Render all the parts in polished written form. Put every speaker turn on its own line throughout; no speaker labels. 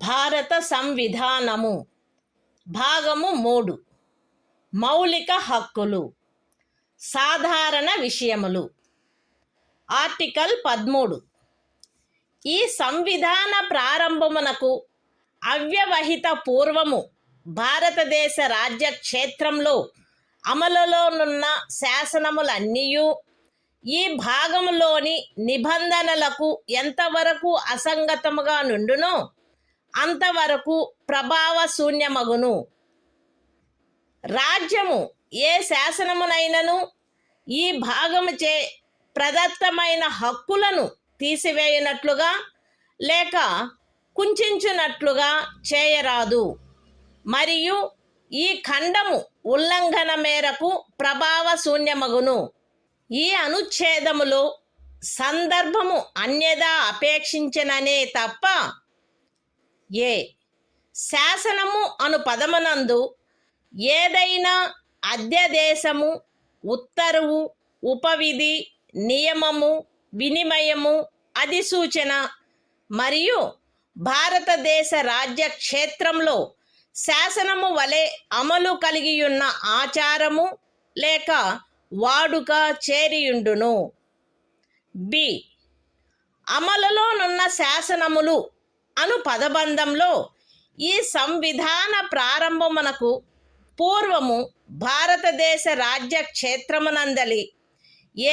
భారత సంవిధానము భాగము 3 మౌలిక హక్కులు సాధారణ విషయములు ఆర్టికల్ 13 ఈ సంవిధాన ప్రారంభమునకు అవ్యవహిత పూర్వము భారతదేశ రాజ్య క్షేత్రంలో అమలులోనున్న శాసనములన్నీయు ఈ భాగములోని నిబంధనలకు ఎంతవరకు అసంగతముగా నుండునో అంతవరకు ప్రభావశూన్యమగును. రాజ్యము ఏ శాసనమునైనను ఈ భాగముచే ప్రదత్తమైన హక్కులను తీసివేయునట్లుగా లేక కుంచునట్లుగా చేయరాదు మరియు ఈ ఖండము ఉల్లంఘన మేరకు ప్రభావశూన్యమగును. ఈ అనుచ్ఛేదములో సందర్భము అన్యదా అపేక్షించననే తప్ప ఏ శాసనము అను పదమునందు ఏదైనా అధ్యదేశము, ఉత్తర్వు, ఉపవిధి, నియమము, వినిమయము, అధిసూచన మరియు భారతదేశ రాజ్య క్షేత్రంలో శాసనము వలె అమలు కలిగియున్న ఆచారము లేక వాడుక చేరియుండును. బి అమలులోనున్న శాసనములు అను పదబంధంలో ఈ సంవిధాన ప్రారంభమునకు పూర్వము భారతదేశ రాజ్య క్షేత్రమునందలి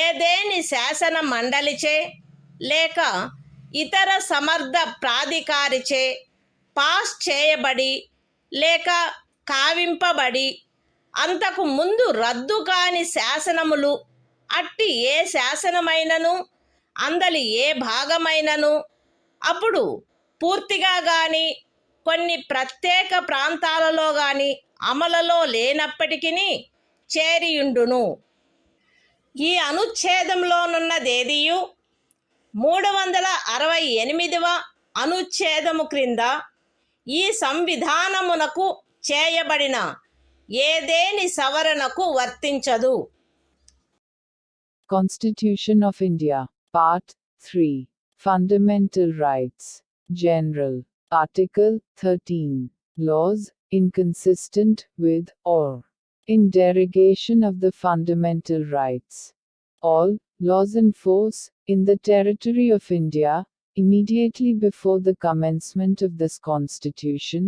ఏదేని శాసన మండలిచే లేక ఇతర సమర్థ ప్రాధికారిచే పాస్ చేయబడి లేక కావింపబడి అంతకు ముందు రద్దు కాని శాసనములు అట్టి ఏ శాసనమైనను అందలి ఏ భాగమైనను అప్పుడు పూర్తిగా కానీ కొన్ని ప్రత్యేక ప్రాంతాలలో కానీ అమలులో లేనప్పటికీ చేరియుండును. ఈ అనుచ్ఛేదంలోనున్నదేదియు 368వ అనుచ్ఛేదము క్రింద ఈ సంవిధానమునకు చేయబడిన ఏదేని సవరణకు వర్తించదు.
Constitution of India, Part 3, Fundamental Rights, General, Article 13, Laws inconsistent with or in derogation of the fundamental rights. All laws in force in the territory of India, immediately before the commencement of this Constitution,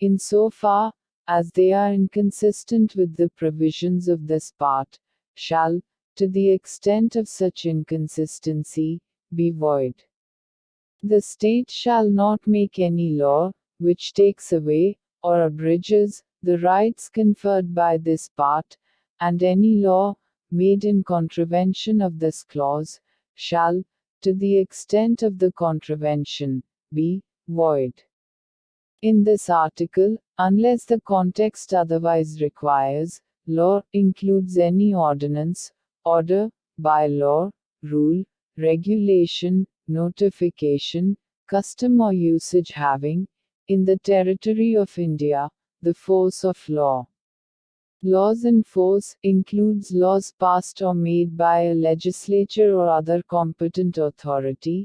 in so far as they are inconsistent with the provisions of this part, shall, to the extent of such inconsistency, be void. The state shall not make any law, which takes away, or abridges, the rights conferred by this part, and any law, made in contravention of this clause, shall, to the extent of the contravention, be void. In this article, unless the context otherwise requires, law includes any ordinance, order, bylaw, rule, regulation, notification, custom or usage having, in the territory of India, the force of law. Laws in force includes laws passed or made by a legislature or other competent authority,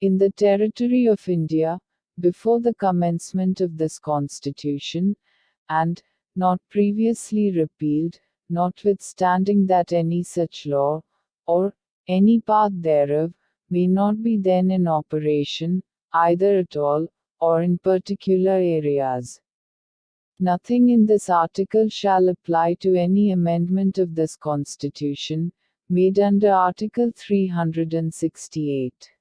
in the territory of India, before the commencement of this Constitution, and, not previously repealed, notwithstanding that any such law, or any part thereof, may not be then in operation, either at all, or in particular areas. Nothing in this article shall apply to any amendment of this Constitution, made under Article 368.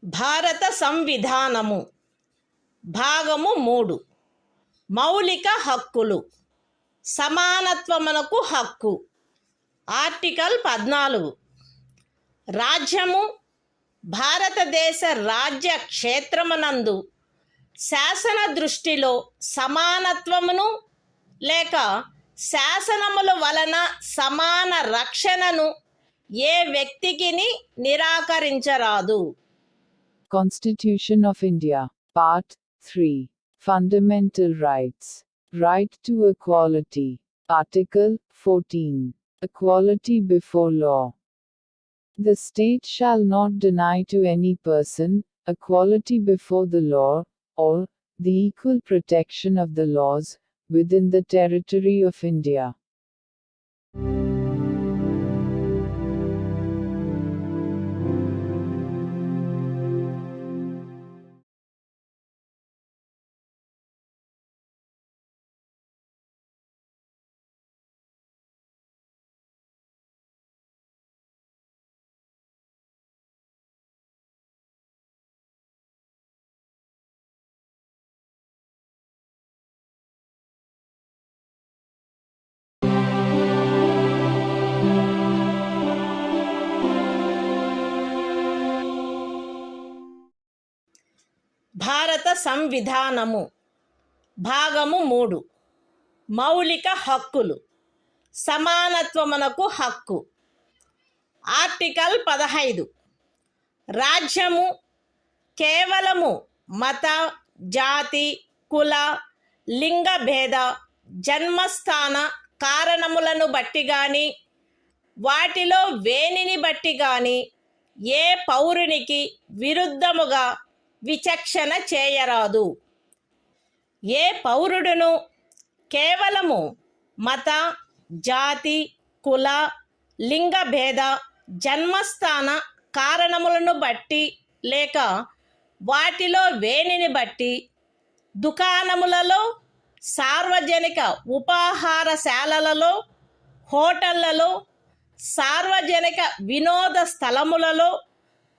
భారత సంవిధానము భాగము 3 మౌలిక హక్కులు సమానత్వమునకు హక్కు article 14 రాజ్యము భారతదేశ రాజ్య క్షేత్రమునందు శాసన దృష్టిలో సమానత్వమును లేక శాసనముల వలన సమాన రక్షణను ఏ వ్యక్తికిని నిరాకరించరాదు.
Constitution of India, Part 3. Fundamental Rights. Right to Equality. Article 14. Equality before law. The state shall not deny to any person equality before the law, or the equal protection of the laws within the territory of India.
భారత సంవిధానము భాగము 3 మౌలిక హక్కులు సమానత్వమునకు హక్కు. Article 15 రాజ్యము కేవలము మత, జాతి, కుల, లింగ భేద, జన్మస్థాన కారణములను బట్టి గాని వాటిలో వేనిని బట్టి గాని ఏ పౌరునికి విరుద్ధముగా విచక్షణ చేయరాదు. ఏ పౌరుడును కేవలము మత, జాతి, కుల, లింగ భేద, జన్మస్థాన కారణములను బట్టి లేక వాటిలో వేనిని బట్టి దుకాణములలో, సార్వజనిక ఉపాహారశాలలలో, హోటళ్లలో, సార్వజనిక వినోద స్థలములలో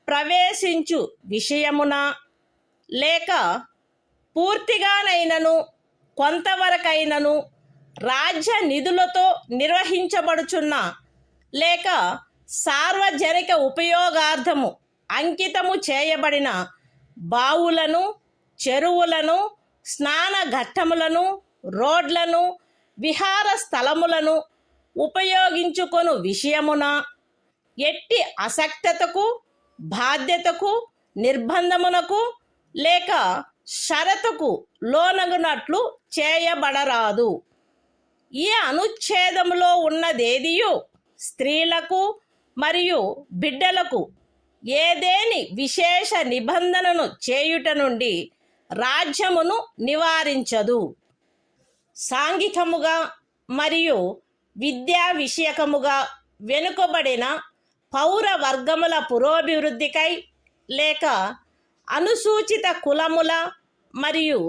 ప్రవేశించు విషయమున లేక పూర్తిగానైనను కొంతవరకైనను రాజ్య నిధులతో నిర్వహించబడుచున్న లేక సార్వజనిక ఉపయోగార్థము అంకితము చేయబడిన బావులను, చెరువులను, స్నాన ఘట్టములను, రోడ్లను, విహార స్థలములను ఉపయోగించుకొను విషయమున ఎట్టి అసక్తతకు, బాధ్యతకు, నిర్బంధమునకు లేక షరతుకు లోనగునట్లు చేయబడరాదు. ఈ అనుచ్ఛేదములో ఉన్నదేదియు స్త్రీలకు మరియు బిడ్డలకు ఏదేని విశేష నిబంధనను చేయుట నుండి రాజ్యమును నివారించదు. సాంఘికముగా మరియు విద్యా విషయకముగా వెనుకబడిన పౌర వర్గముల పురోభివృద్ధికై లేక అనుసూచిత కులముల మరియు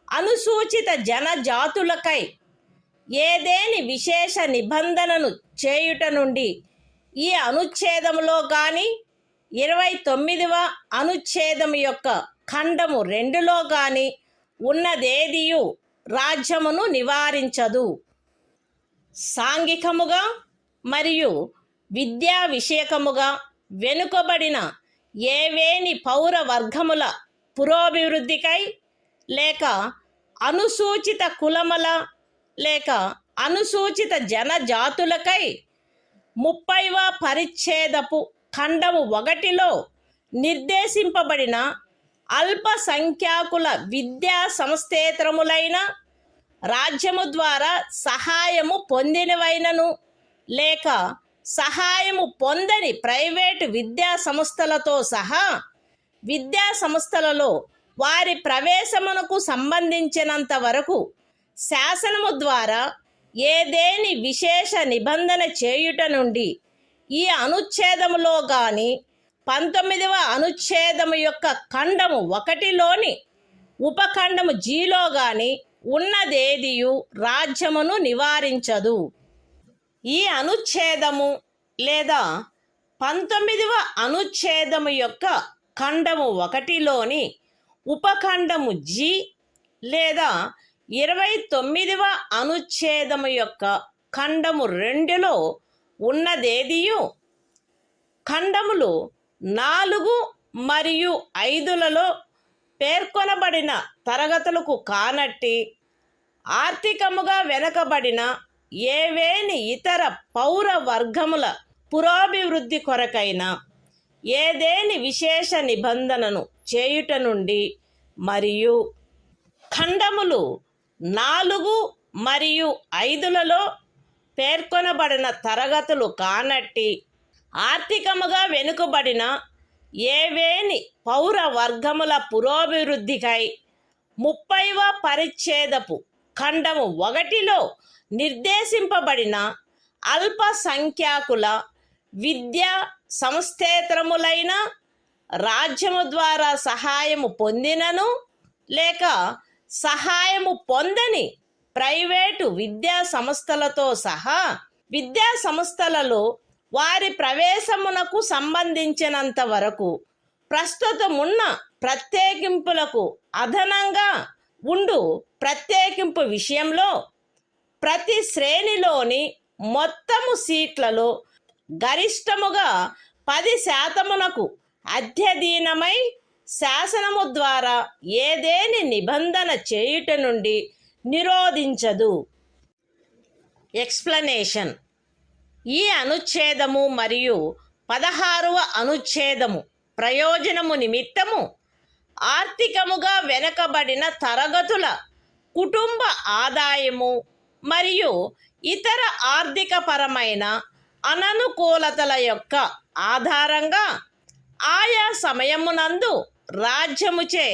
అనుసూచిత జనజాతులకై ఏదేని విశేష నిబంధనను చేయుట నుండి ఈ అనుచ్ఛేదములో కానీ 29వ అనుచ్ఛేదము యొక్క ఖండము 2లో కానీ ఉన్నదేదియు రాజ్యమును నివారించదు. సాంఘికముగా మరియు విద్యా విషయకముగా వెనుకబడిన ఏవేని పౌర వర్గముల పురోభివృద్ధికై లేక అనుసూచిత కులముల లేక అనుసూచిత జనజాతులకై 30వ పరిచ్ఛేదపు ఖండము 1లో నిర్దేశింపబడిన అల్పసంఖ్యాకుల విద్యా సంస్థేతరములైన రాజ్యము ద్వారా సహాయము పొందినవైనను లేక సహాయము పొందని ప్రైవేటు విద్యా సంస్థలతో సహా విద్యా సంస్థలలో వారి ప్రవేశమునకు సంబంధించినంత వరకు శాసనము ద్వారా ఏదేని విశేష నిబంధన చేయుట నుండి ఈ అనుచ్ఛేదములో గాని 19వ అనుచ్ఛేదము యొక్క ఖండము 1లోని ఉపఖండము Gలో గాని ఉన్నదేదియు రాజ్యమును నివారించదు. ఈ అనుచ్ఛేదము లేదా 19వ అనుచ్ఛేదము యొక్క ఖండము 1లోని ఉపఖండము G లేదా 29వ అనుచ్ఛేదము యొక్క ఖండము 2లో ఉన్నదేదియు ఖండములు 4 మరియు 5లలో పేర్కొనబడిన తరగతులకు కానట్టి ఆర్థికముగా వెనుకబడిన ఏవేని ఇతర పౌర వర్గముల పురోభివృద్ధి కొరకైన ఏదేని విశేష నిబంధనను చేయుట నుండి మరియు ఖండములు 4 మరియు 5లలో పేర్కొనబడిన తరగతులు కానట్టి ఆర్థికముగా వెనుకబడిన ఏవేని పౌర వర్గముల పురోభివృద్ధికై 30వ పరిచ్ఛేదపు ఖండము 1లో నిర్దేశింపబడిన అల్పసంఖ్యాకుల విద్యా సంస్థేతరములైన రాజ్యము ద్వారా సహాయము పొందినను లేక సహాయము పొందని ప్రైవేటు విద్యా సంస్థలతో సహా విద్యా సంస్థలలో వారి ప్రవేశమునకు సంబంధించినంత వరకు ప్రస్తుతమున్న ప్రత్యేకింపులకు అదనంగా ఉండు ప్రత్యేకింపు విషయంలో ప్రతి శ్రేణిలోని మొత్తము సీట్లలో గరిష్టముగా 10% అధ్యధీనమై శాసనము ద్వారా ఏదేని నిబంధన చేయుట నుండి నిరోధించదు. ఎక్స్ప్లనేషన్. ఈ అనుచ్ఛేదము మరియు 16వ అనుచ్ఛేదము ప్రయోజనము నిమిత్తము ఆర్థికముగా వెనుకబడిన తరగతుల కుటుంబ ఆదాయము మరియు ఇతర ఆర్థికపరమైన అననుకూలతల యొక్క ఆధారంగా ఆయా సమయమునందు రాజ్యముచే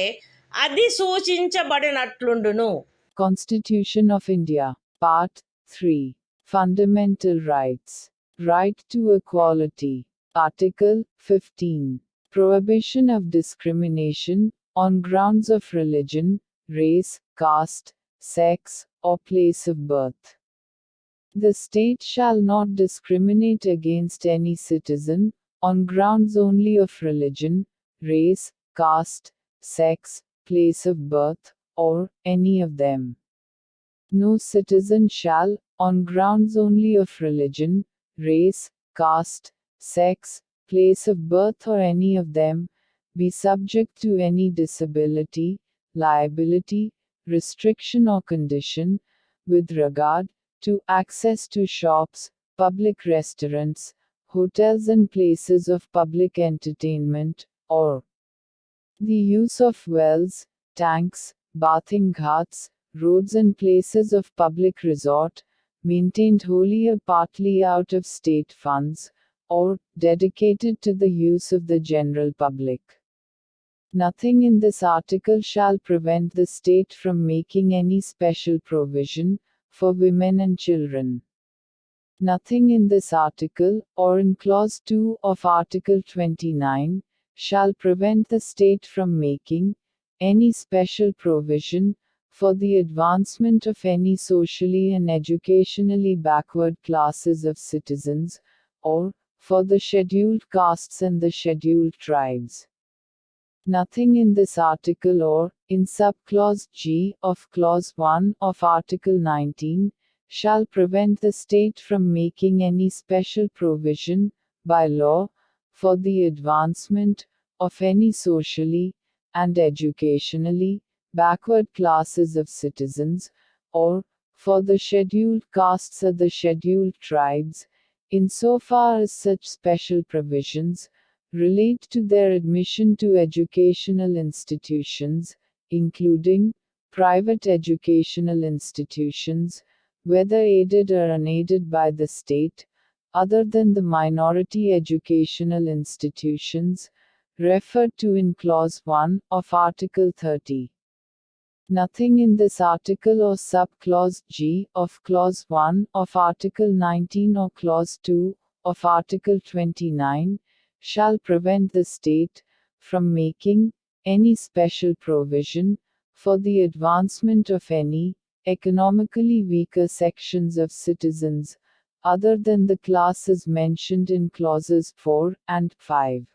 అధిసూచించబడినట్లుండును.
Constitution of India, Part 3. Fundamental Rights. Right to Equality. Article 15. Prohibition of discrimination on grounds of religion, race, caste, sex, or place of birth. The state shall not discriminate against any citizen on grounds only of religion, race, caste, sex, place of birth, or any of them. No citizen shall, on grounds only of religion, race, caste, sex, place of birth, or any of them, be subject to any disability, liability, restriction, or condition, with regard to access to shops, public restaurants, hotels, and places of public entertainment, or the use of wells, tanks, bathing ghats, roads, and places of public resort, maintained wholly or partly out of state funds, or dedicated to the use of the general public. Nothing in this article shall prevent the state from making any special provision for women and children. Nothing in this article, or in Clause 2 of Article 29, shall prevent the state from making any special provision for the advancement of any socially and educationally backward classes of citizens, or for the scheduled castes and the scheduled tribes. Nothing in this article or in subclause G of Clause 1 of Article 19 shall prevent the state from making any special provision by law for the advancement of any socially and educationally backward classes of citizens, or for the scheduled castes or the scheduled tribes, insofar as such special provisions relate to their admission to educational institutions, including private educational institutions, whether aided or unaided by the state, other than the minority educational institutions referred to in Clause 1 of Article 30. Nothing in this article or subclause G of Clause 1 of Article 19 or Clause 2 of Article 29 shall prevent the state from making any special provision for the advancement of any economically weaker sections of citizens, other than the classes mentioned in clauses 4 and 5.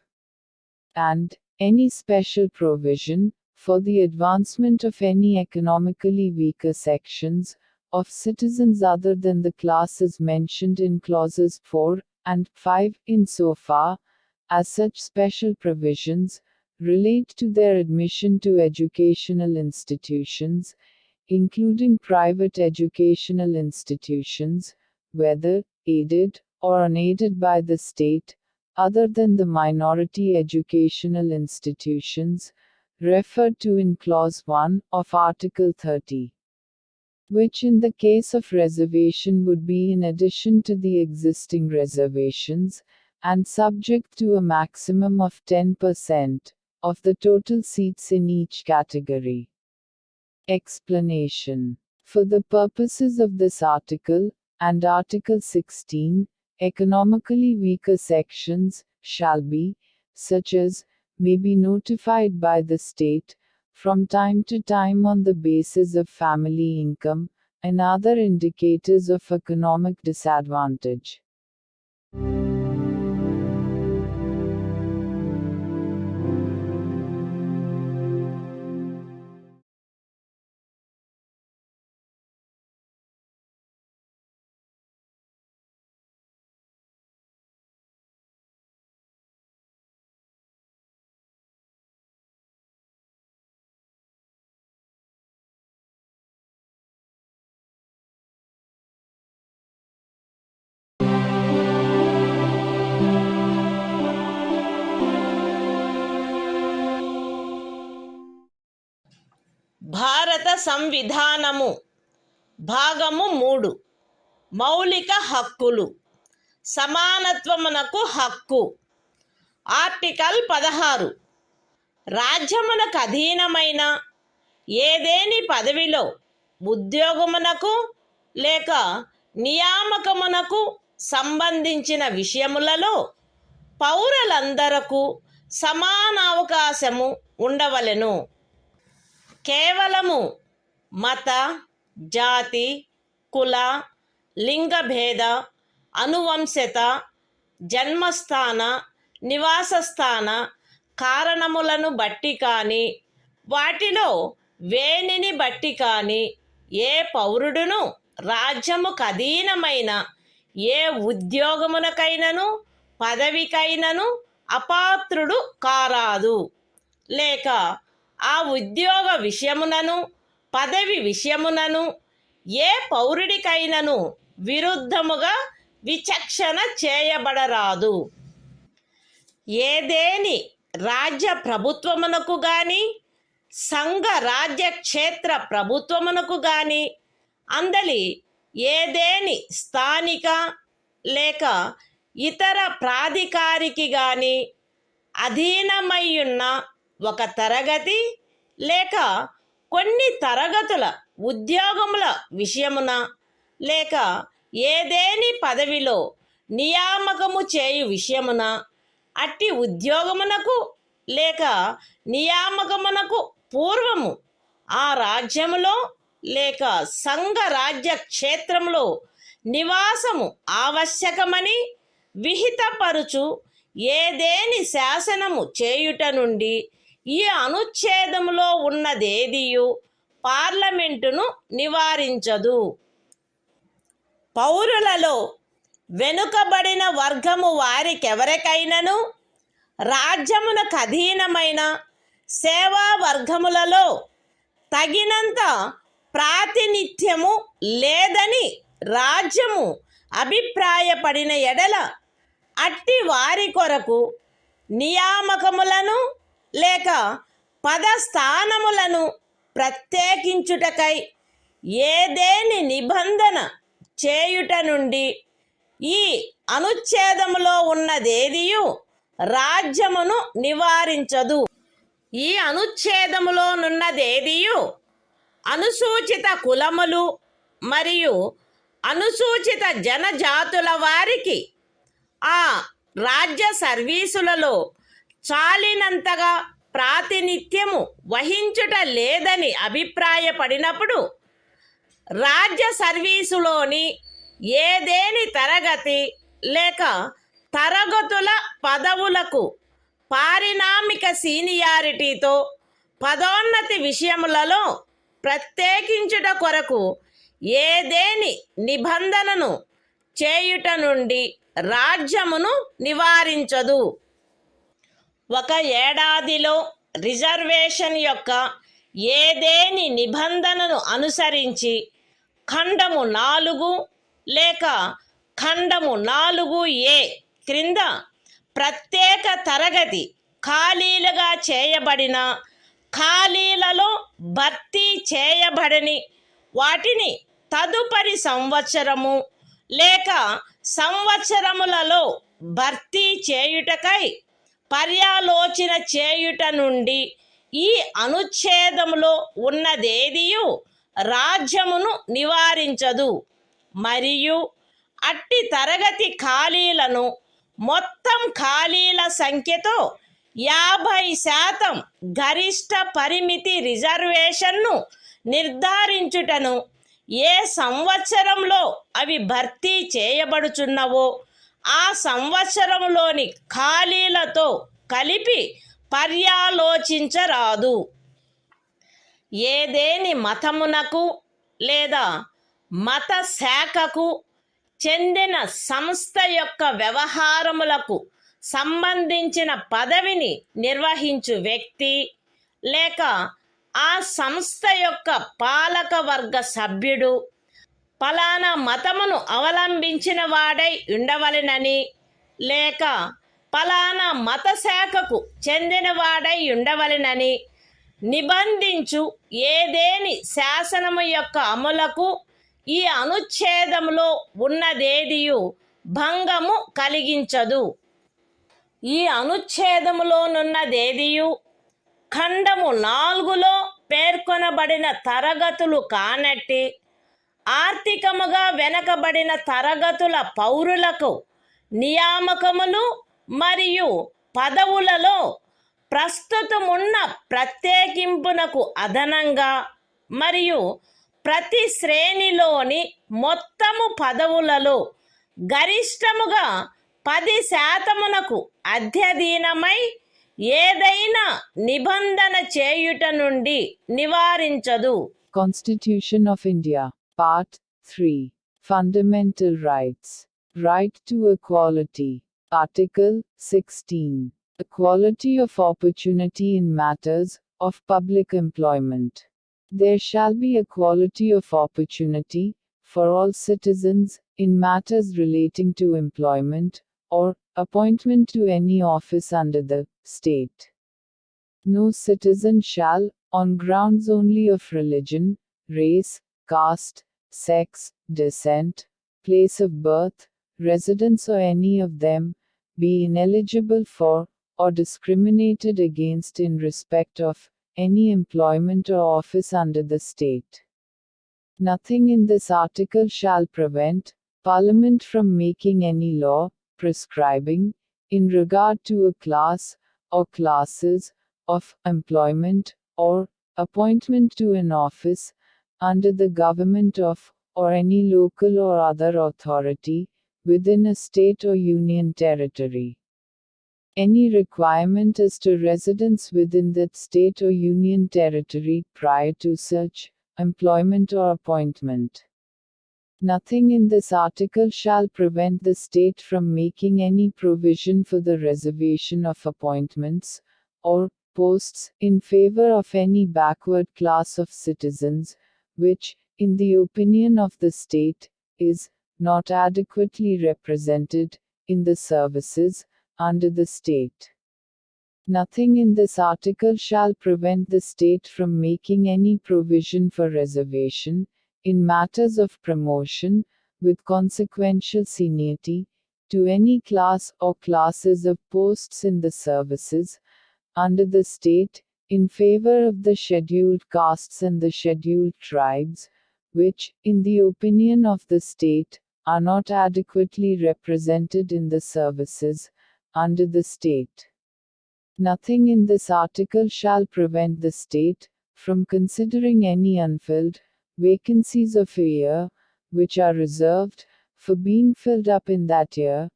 And any special provision for the advancement of any economically weaker sections of citizens other than the classes mentioned in clauses 4 and 5 insofar as such special provisions relate to their admission to educational institutions, including private educational institutions, whether aided or unaided by the state, other than the minority educational institutions referred to in Clause 1 of Article 30, which in the case of reservation would be in addition to the existing reservations, and subject to a maximum of 10% of the total seats in each category. Explanation. For the purposes of this article, and Article 16, economically weaker sections shall be, such as, may be notified by the state, from time to time on the basis of family income, and other indicators of economic disadvantage.
భారత సంవిధానము భాగము 3 మౌలిక హక్కులు సమానత్వమునకు హక్కు. Article 16 రాజ్యమునకు అధీనమైన ఏదేని పదవిలో ఉద్యోగమునకు లేక నియామకమునకు సంబంధించిన విషయములలో పౌరులందరకు సమాన అవకాశము ఉండవలెను. కేవలము మత, జాతి, కుల, లింగభేద, అనువంశత, జన్మస్థాన, నివాసస్థాన కారణములను బట్టి కానీ వాటిలో వేనిని బట్టి కానీ ఏ పౌరుడును రాజ్యముకు అధీనమైన ఏ ఉద్యోగమునకైనను పదవికైనను అపాత్రుడు కారాదు. లేక ఆ ఉద్యోగ విషయమునను పదవి విషయమునను ఏ పౌరుడికైనను విరుద్ధముగా విచక్షణ చేయబడరాదు. ఏదేని రాజ్య ప్రభుత్వమునకు గాని సంఘ రాజ్య క్షేత్ర ప్రభుత్వమునకు గాని అందలి ఏదేని స్థానిక లేక ఇతర ప్రాధికారికి గాని అధీనమయ్యున్న ఒక తరగతి లేక కొన్ని తరగతుల ఉద్యోగముల విషయమున లేక ఏదేని పదవిలో నియామకము చేయు విషయమున అట్టి ఉద్యోగమునకు లేక నియామకమునకు పూర్వము ఆ రాజ్యములో లేక సంఘ రాజ్య క్షేత్రంలో నివాసము ఆవశ్యకమని విహితపరుచు ఏదేని శాసనము చేయుట నుండి ఈ అనుచ్ఛేదములో ఉన్నదేదియు పార్లమెంటును నివారించదు. పౌరులలో వెనుకబడిన వర్గము వారికెవరికైనను రాజ్యమునకు అధీనమైన సేవా వర్గములలో తగినంత ప్రాతినిధ్యము లేదని రాజ్యము అభిప్రాయపడిన ఎడల అట్టి వారి కొరకు నియామకములను లేక పదస్థానములను ప్రత్యేకించుటకై ఏదేని నిబంధన చేయుట నుండి ఈ అనుచ్ఛేదములో ఉన్నదేదియు రాజ్యమును నివారించదు. ఈ అనుచ్ఛేదములోనున్నదేదియు అనుసూచిత కులములు మరియు అనుసూచిత జనజాతుల వారికి ఆ రాజ్య సర్వీసులలో చాలినంతగా ప్రాతినిధ్యము వహించుట లేదని అభిప్రాయపడినప్పుడు రాజ్య సర్వీసులోని ఏదేని తరగతి లేక తరగతుల పదవులకు పారిణామిక సీనియారిటీతో పదోన్నతి విషయములలో ప్రత్యేకించుట కొరకు ఏదేని నిబంధనను చేయుట నుండి రాజ్యమును నివారించదు. ఒక ఏడాదిలో రిజర్వేషన్ యొక్క ఏదేని నిబంధనను అనుసరించి ఖండము 4 లేక ఖండము 4A క్రింద ప్రత్యేక తరగతి ఖాళీలుగా చేయబడిన ఖాళీలలో భర్తీ చేయబడని వాటిని తదుపరి సంవత్సరము లేక సంవత్సరములలో భర్తీ చేయుటకై పర్యాలోచన చేయుట నుండి ఈ అనుచ్ఛేదములో ఉన్నదేదియు రాజ్యమును నివారించదు. మరియు అట్టి తరగతి ఖాళీలను మొత్తం ఖాళీల సంఖ్యతో 50% గరిష్ట పరిమితి రిజర్వేషన్ను నిర్ధారించుటను ఏ సంవత్సరంలో అవి భర్తీ చేయబడుచున్నవో ఆ సంవత్సరంలోని ఖాళీలతో కలిపి పర్యాలోచించరాదు. ఏదేని మతమునకు లేదా మత శాఖకు చెందిన సంస్థ యొక్క వ్యవహారములకు సంబంధించిన పదవిని నిర్వహించు వ్యక్తి లేక ఆ సంస్థ యొక్క పాలక వర్గ సభ్యుడు ఫలానా మతమును అవలంబించిన వాడై ఉండవలెనని లేక ఫలానా మత శాఖకు చెందినవాడై ఉండవలెనని నిబంధించు ఏదేని శాసనము యొక్క అమలుకు ఈ అనుచ్ఛేదములో ఉన్నదేదియు భంగము కలిగించదు. ఈ అనుచ్ఛేదములోనున్నదేదియు ఖండము 4లో పేర్కొనబడిన తరగతులు కానట్టి ఆర్థికముగా వెనకబడిన తరగతుల పౌరులకు నియామకములు మరియు పదవులలో ప్రస్తుతమున్న ప్రత్యేకింపునకు అదనంగా మరియు ప్రతి శ్రేణిలోని మొత్తము పదవులలో గరిష్టముగా 10% అధ్యధీనమై ఏదైనా నిబంధన చేయుట నుండి నివారించదు.
Constitution of India, Part 3. Fundamental Rights. Right to Equality. Article 16. Equality of opportunity in matters of public employment. There shall be equality of opportunity for all citizens in matters relating to employment or appointment to any office under the state. No citizen shall, on grounds only of religion, race, caste, sex, descent, place of birth, residence or any of them, be ineligible for, or discriminated against in respect of, any employment or office under the state. Nothing in this article shall prevent Parliament from making any law, prescribing, in regard to a class, or classes, of employment, or appointment to an office, under the government of, or any local or other authority, within a state or union territory. Any requirement as to residence within that state or union territory prior to such employment or appointment. Nothing in this article shall prevent the state from making any provision for the reservation of appointments, or posts, in favor of any backward class of citizens, which, in the opinion of the state, is not adequately represented in the services under the state. Nothing in this article shall prevent the state from making any provision for reservation, in matters of promotion, with consequential seniority, to any class or classes of posts in the services under the state, in favor of the scheduled castes and the scheduled tribes, which, in the opinion of the state, are not adequately represented in the services under the state. Nothing in this article shall prevent the state from considering any unfilled vacancies of a year, which are reserved for being filled up in that year,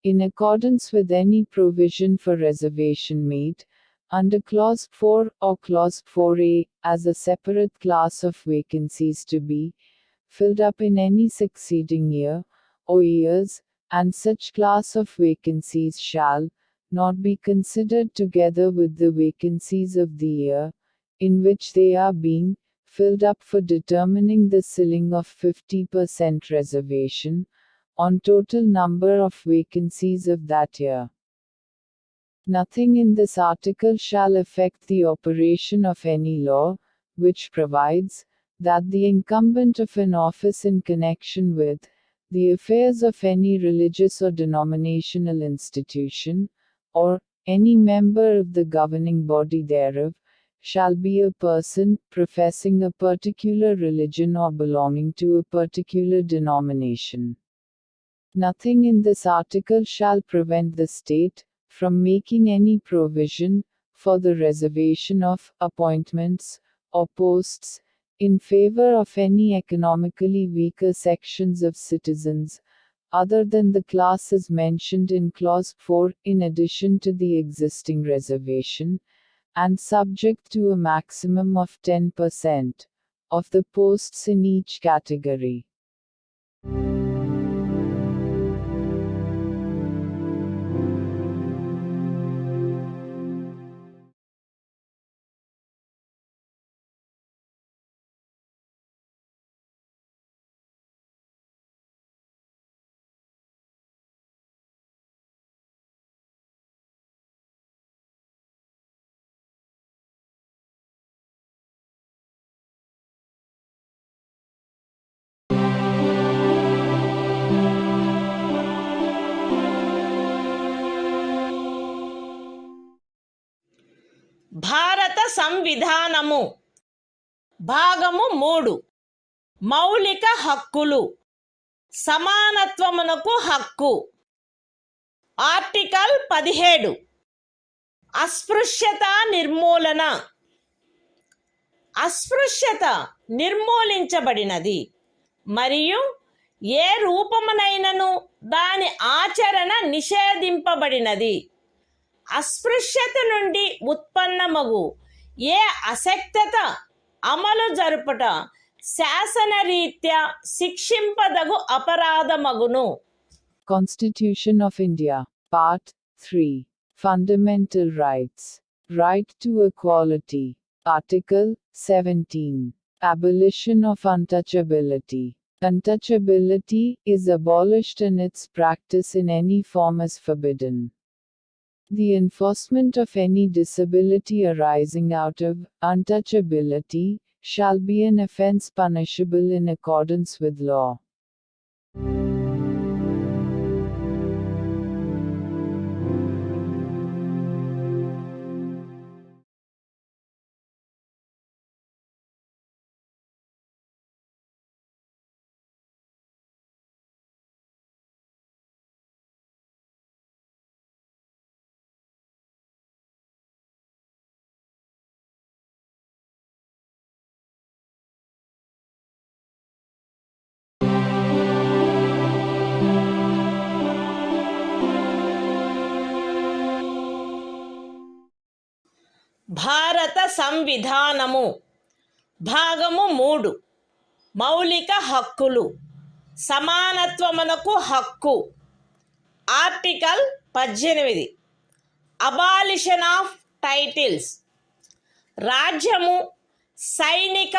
in accordance with any provision for reservation made under Clause 4 or Clause 4A, as a separate class of vacancies to be filled up in any succeeding year, or years, and such class of vacancies shall not be considered together with the vacancies of the year in which they are being filled up for determining the ceiling of 50% reservation on total number of vacancies of that year. Nothing in this article shall affect the operation of any law which provides that the incumbent of an office in connection with the affairs of any religious or denominational institution, or any member of the governing body thereof, shall be a person professing a particular religion or belonging to a particular denomination. Nothing in this article shall prevent the state from making any provision for the reservation of appointments or posts in favor of any economically weaker sections of citizens, other than the classes mentioned in Clause 4, in addition to the existing reservation, and subject to a maximum of 10% of the posts in each category.
భారత సంవిధానము భాగము 3 మౌలిక హక్కులు సమానత్వమునకు హక్కు. Article 17 అస్పృశ్యత నిర్మూలన. అస్పృశ్యత నిర్మూలించబడినది మరియు ఏ రూపమునైనను దాని ఆచరణ నిషేధింపబడినది. అస్పృశ్యత నుండి ఉత్పన్నమగు ఏ అశక్తత అమలు జరుపుట శాసనరీత్యా శిక్షింపదగు అపరాధమగును.
Constitution of India, Part 3. Fundamental Rights. Right to Equality. Article 17. Abolition of untouchability. Untouchability is abolished and its practice in any form is forbidden. The enforcement of any disability arising out of untouchability shall be an offense punishable in accordance with law.
భారత సంవిధానము భాగము 3 మౌలిక హక్కులు సమానత్వమునకు హక్కు. Article 18 abolition of titles. రాజ్యము సైనిక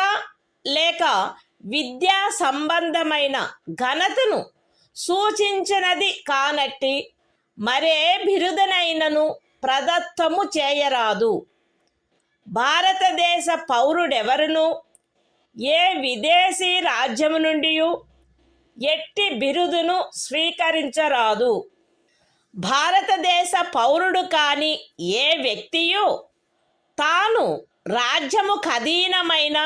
లేక విద్యా సంబంధమైన ఘనతను సూచించినది కానట్టి మరే బిరుదనైనను ప్రదత్తము చేయరాదు. భారతదేశ పౌరుడెవరును ఏ విదేశీ రాజ్యము నుండి ఎట్టి బిరుదును స్వీకరించరాదు. భారతదేశ పౌరుడు కాని ఏ వ్యక్తియు తాను రాజ్యము ఖదీనమైన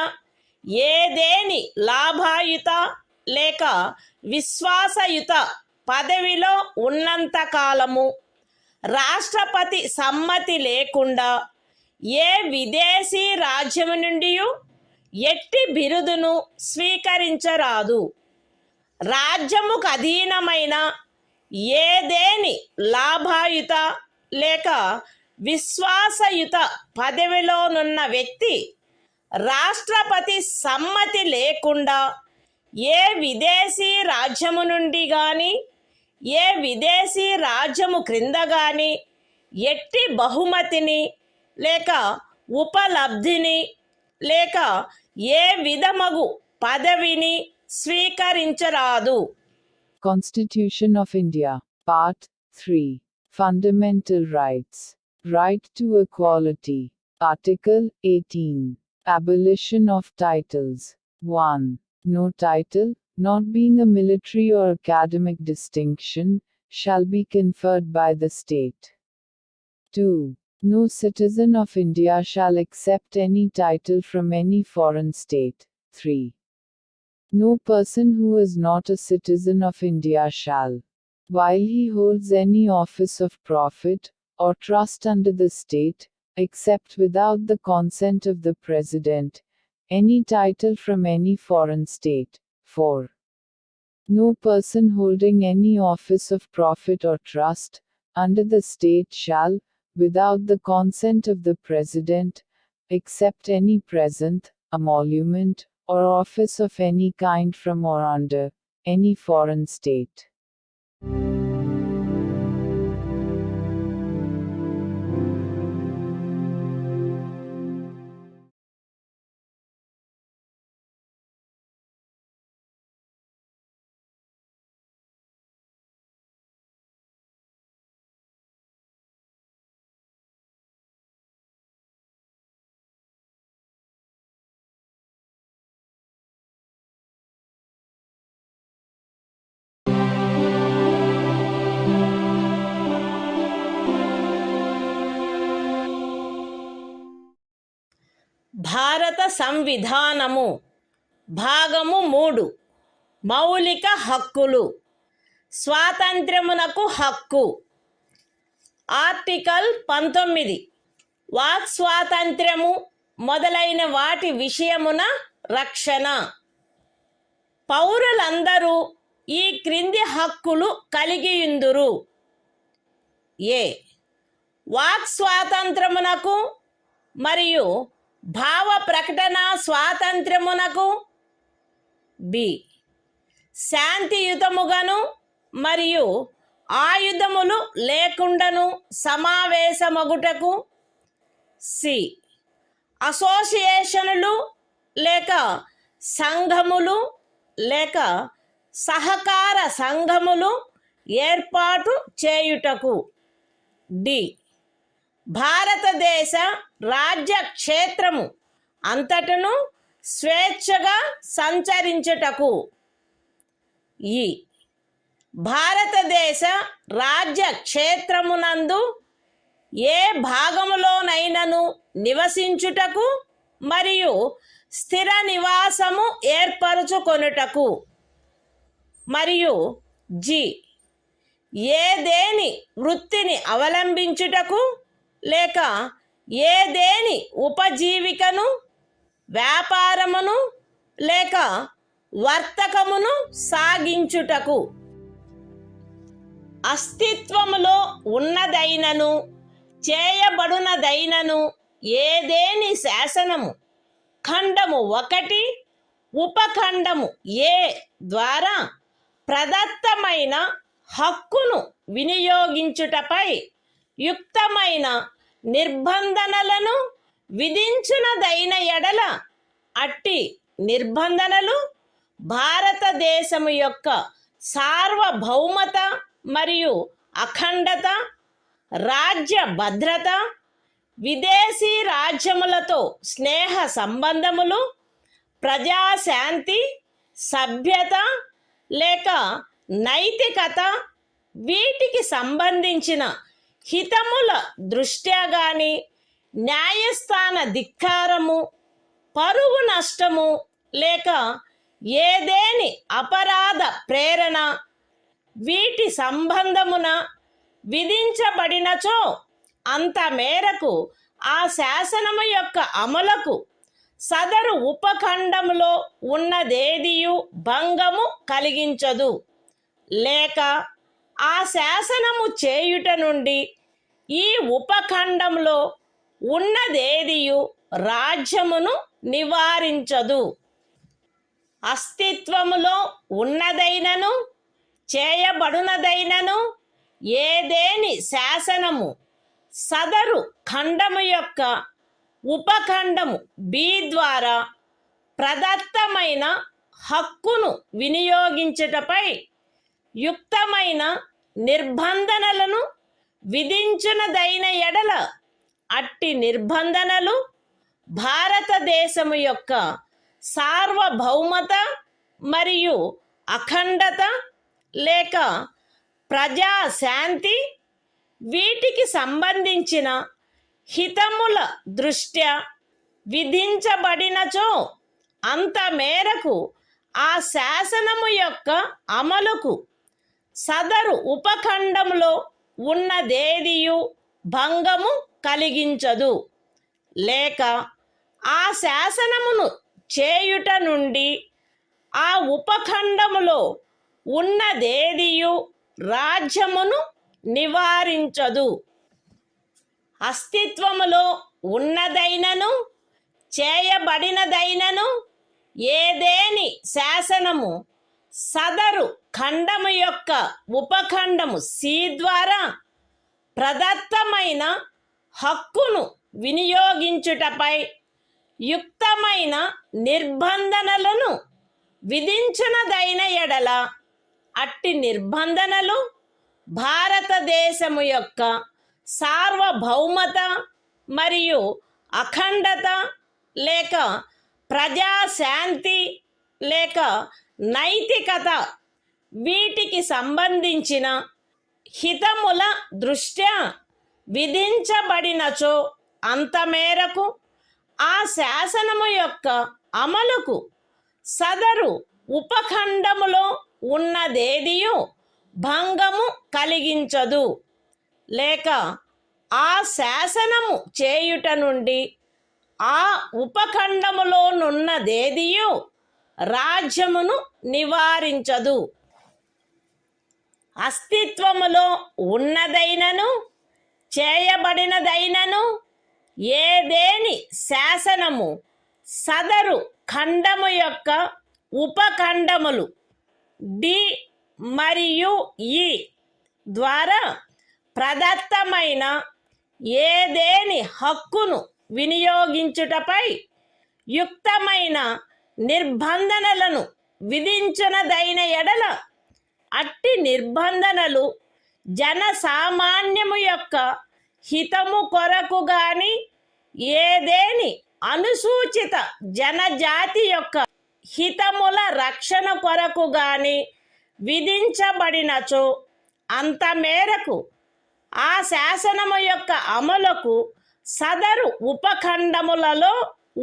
ఏదేని లాభాయుత లేక విశ్వాసయుత పదవిలో ఉన్నంతకాలము రాష్ట్రపతి సమ్మతి లేకుండా ఏ విదేశీ రాజ్యము నుండి ఎట్టి బిరుదును స్వీకరించరాదు. రాజ్యముకు అధీనమైన ఏదేని లాభాయుత లేక విశ్వాసయుత పదవిలోనున్న వ్యక్తి రాష్ట్రపతి సమ్మతి లేకుండా ఏ విదేశీ రాజ్యము నుండి కానీ ఏ విదేశీ రాజ్యము క్రింద కానీ ఎట్టి బహుమతిని లేక ఉపలబ్ధిని లేక ఏ విధమగు పదవిని స్వీకరించరాదు.
Constitution of India, Part 3. Fundamental Rights. Right to Equality. Article 18. Abolition of Titles. 1. No title, not being a military or academic distinction, shall be conferred by the state. 2. No citizen of India shall accept any title from any foreign state. 3. No person who is not a citizen of India shall, while he holds any office of profit or trust under the state, accept without the consent of the President, any title from any foreign state. 4. No person holding any office of profit or trust under the state shall, without the consent of the President, accept any present, emolument, or office of any kind from or under any foreign state.
భారత సంవిధానము భాగము 3 మౌలిక హక్కులు. స్వాతంత్ర్యమునకు హక్కు. Article 19 walk స్వాతంత్ర్యము మొదలైన వాటి విషయమున రక్షణ. పౌరులందరూ ఈ క్రింది హక్కులు కలిగియుందురు. ఏ వాక్ స్వాతంత్రమునకు మరియు భావ ప్రకటన స్వాతంత్ర్యమునకు. బి శాంతియుతముగాను మరియు ఆయుధములు లేకుండాను సమావేశమగుటకు. సి అసోసియేషనులు లేక సంఘములు లేక సహకార సంఘములు ఏర్పాటు చేయుటకు. డి భారతదేశ రాజ్య క్షేత్రము అంతటను స్వేచ్ఛగా సంచరించుటకు. ఈ భారతదేశ రాజ్య క్షేత్రమునందు ఏ భాగములోనైనను నివసించుటకు మరియు స్థిర నివాసము ఏర్పరచుకొనుటకు. మరియు జి ఏదేని వృత్తిని అవలంబించుటకు లేక ఏదేని ఉపజీవికను వ్యాపారమును లేక వర్తకమును సాగించుటకు. అస్తిత్వములో ఉన్నదైనను చేయబడునదైనను ఏదేని శాసనము ఖండము 1 ఉపఖండము ఏ ద్వారా ప్రదత్తమైన హక్కును వినియోగించుటపై యుక్తమైన నిర్బంధనలను విధించునదైన ఎడల అట్టి నిర్బంధనలు భారతదేశము యొక్క సార్వభౌమత మరియు అఖండత, రాజ్య భద్రత, విదేశీ రాజ్యములతో స్నేహ సంబంధములు, ప్రజాశాంతి, సభ్యత లేక నైతికత వీటికి సంబంధించిన హితముల దృష్ట్యా గాని న్యాయస్థాన ధిక్కారము, పరువు నష్టము లేక ఏదేని అపరాధ ప్రేరణ వీటి సంబంధమున విధించబడినచో అంత మేరకు ఆ శాసనము యొక్క అమలుకు సదరు ఉపఖండములో ఉన్నదేదియు భంగము కలిగించదు, లేక ఆ శాసనము చేయుట నుండి ఈ ఉపఖండంలో ఉన్నదేదియు రాజ్యమును నివారించదు. అస్తిత్వములో ఉన్నదైనను చేయబడునదైనను ఏదేని శాసనము సదరు ఖండము యొక్క ఉపఖండము బి ద్వారా ప్రదత్తమైన హక్కును వినియోగించుటపై యుక్తమైన నిర్బంధనలను విధించునదైన ఎడల అట్టి నిర్బంధనలు భారతదేశము యొక్క సార్వభౌమత మరియు అఖండత లేక ప్రజాశాంతి వీటికి సంబంధించిన హితముల దృష్ట్యా విధించబడినచో అంత మేరకు ఆ శాసనము యొక్క అమలుకు సదరు ఉపఖండంలో ఉన్నదేదియు భంగము కలిగించదు, లేక ఆ శాసనమును చేయుట నుండి ఆ ఉపఖండములో ఉన్నదేదియు రాజ్యమును నివారించదు. అస్తిత్వములో ఉన్నదైనను చేయబడినదైనను ఏదేని శాసనము సదరు ఖండము యొక్క ఉపఖండము సి ద్వారా ప్రదత్తమైన హక్కును వినియోగించుటపై యుక్తమైన నిర్బంధనలను విధించునదైన ఎడల అట్టి నిర్బంధనలు భారతదేశము యొక్క సార్వభౌమత మరియు అఖండత లేక ప్రజాశాంతి లేక నైతికత వీటికి సంబంధించిన హితముల దృష్ట్యా విధించబడినచో అంత మేరకు ఆ శాసనము యొక్క అమలుకు సదరు ఉపఖండములో ఉన్నదేదియు భంగము కలిగించదు, లేక ఆ శాసనము చేయుట నుండి ఆ ఉపఖండములోనున్నదేదియు రాజ్యమును నివారించదు. అస్తిత్వములో ఉన్నదైనను చేయబడినదైనను ఏదేని శాసనము సదరు ఖండము యొక్క ఉపఖండములు డి మరియు ఈ ద్వారా ప్రదత్తమైన ఏదేని హక్కును వినియోగించుటపై యుక్తమైన నిర్బంధనలను విధించునదైన ఎడల అట్టి నిర్బంధనలు జనసామాన్యము యొక్క హితము కొరకు గాని ఏదేని అనుసూచిత జనజాతి యొక్క హితముల రక్షణ కొరకు గాని విధించబడినచో అంత మేరకు ఆ శాసనము యొక్క అమలుకు సదరు ఉపఖండములలో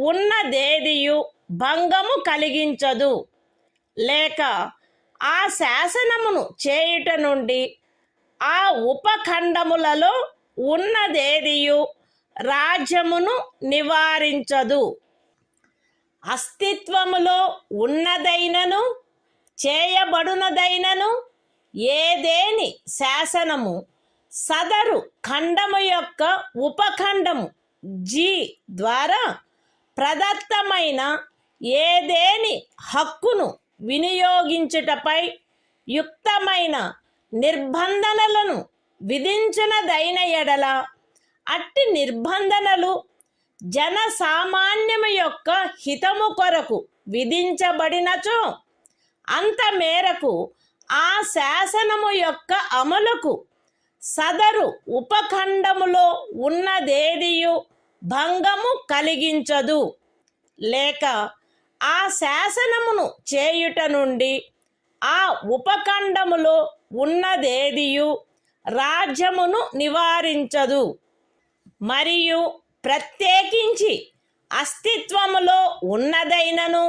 ఉన్నదేదియు భంగము కలిగించదు, లేక ఆ శాసనమును చేయుట నుండి ఆ ఉపఖండములలో ఉన్నదేదియు రాజ్యమును నివారించదు. అస్తిత్వములో ఉన్నదైనను చేయబడునదైనను ఏదేని శాసనము సదరు ఖండము యొక్క ఉపఖండము జి ద్వారా ప్రదత్తమైన ఏదేని హక్కును వినియోగించుటపై యుక్తమైన నిర్బంధనలను విధించునదైన ఎడల అట్టి నిర్బంధనలు జనసామాన్యము యొక్క హితము కొరకు విధించబడినచో అంత మేరకు ఆ శాసనము యొక్క అమలుకు సదరు ఉపఖండములో ఉన్నదేదియు భంగము కలిగించదు, లేక ఆ శాసనమును చేయుట నుండి ఆ ఉపఖండములో ఉన్నదేదియు రాజ్యమును నివారించదు. మరియు ప్రత్యేకించి అస్తిత్వములో ఉన్నదైనను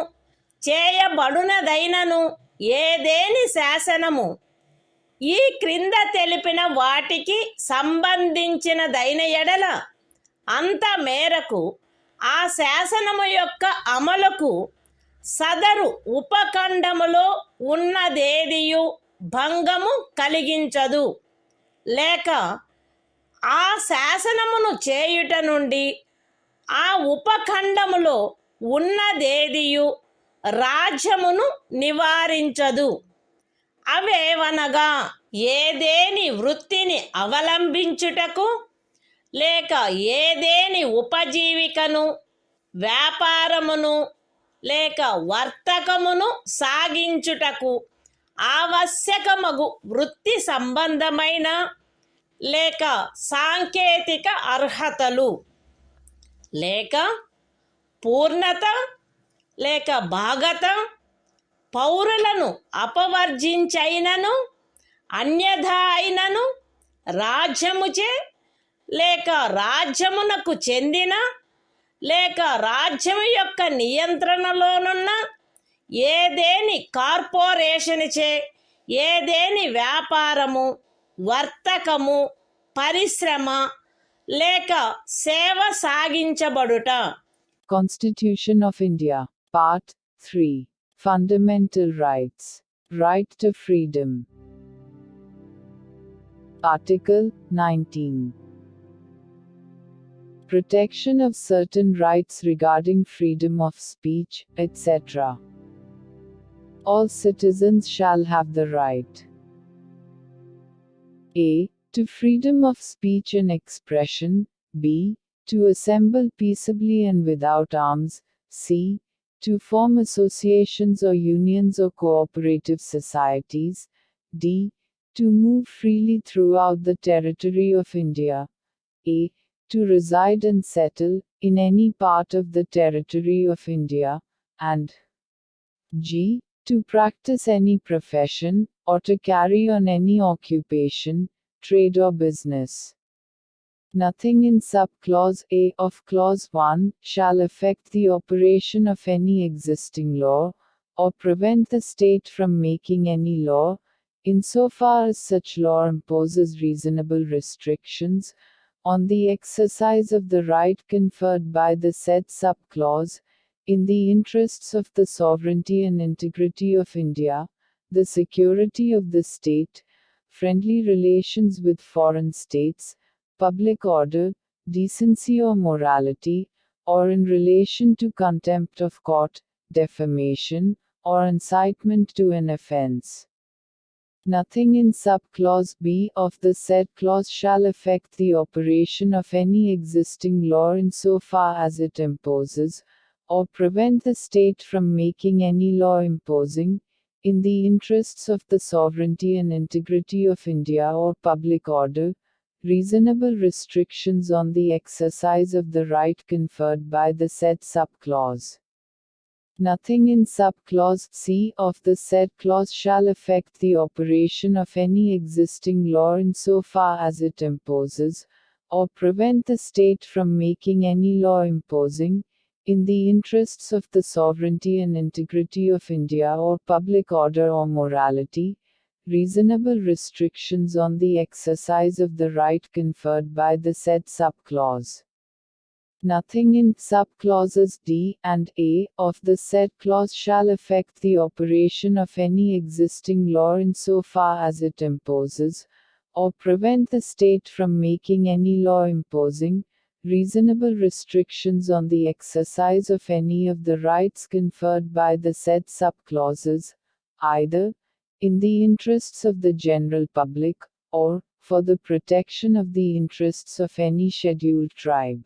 చేయబడునదైనను ఏదేని శాసనము ఈ క్రింద తెలిపిన వాటికి సంబంధించినదైన ఎడల అంత మేరకు ఆ శాసనము యొక్క అమలుకు సదరు ఉపఖండములో ఉన్నదేదియు భంగము కలిగించదు, లేక ఆ శాసనమును చేయుట నుండి ఆ ఉపఖండములో ఉన్నదేదియు రాజ్యమును నివారించదు. అవేవనగా ఏదేని వృత్తిని అవలంబించుటకు లేక ఏదేని ఉపజీవికను, వ్యాపారమును లేక వర్తకమును సాగించుటకు ఆవశ్యకమగు వృత్తి సంబంధమైన లేక సాంకేతిక అర్హతలు లేక పూర్ణత లేక భాగత పౌరులను అపవర్జించైనను అన్యథా అయినను రాజ్యముచే లేక రాజ్యమునకు చెందిన లేక రాజ్యము యొక్క నియంత్రణలోనున్న ఏదేని కార్పొరేషన్చే ఏదేని వ్యాపారము, వర్తకము, పరిశ్రమ లేక సేవ సాగించబడుట.
Constitution of India, Part 3. Fundamental Rights. Right to Freedom. Article 19. Protection of certain rights regarding freedom of speech, etc. All citizens shall have the right a. to freedom of speech and expression, b. to assemble peaceably and without arms, c. to form associations or unions or cooperative societies, d. to move freely throughout the territory of India, a. to reside and settle in any part of the territory of India, and g. to practice any profession, or to carry on any occupation, trade or business. Nothing in sub-clause A of clause 1 shall affect the operation of any existing law, or prevent the state from making any law, insofar as such law imposes reasonable restrictions on the exercise of the right conferred by the said sub-clause, in the interests of the sovereignty and integrity of India, the security of the state, friendly relations with foreign states, public order, decency or morality, or in relation to contempt of court, defamation, or incitement to an offense. Nothing in sub-clause B of the said clause shall affect the operation of any existing law insofar as it imposes, or prevent the state from making any law imposing, in the interests of the sovereignty and integrity of India or public order, reasonable restrictions on the exercise of the right conferred by the said sub-clause. Nothing in sub-clause C of the said clause shall affect the operation of any existing law insofar as it imposes, or prevent the state from making any law imposing, in the interests of the sovereignty and integrity of India or public order or morality, reasonable restrictions on the exercise of the right conferred by the said sub-clause. Nothing in sub-clauses D and A of the said clause shall affect the operation of any existing law insofar as it imposes, or prevent the state from making any law imposing, reasonable restrictions on the exercise of any of the rights conferred by the said sub-clauses, either in the interests of the general public, or for the protection of the interests of any scheduled tribe.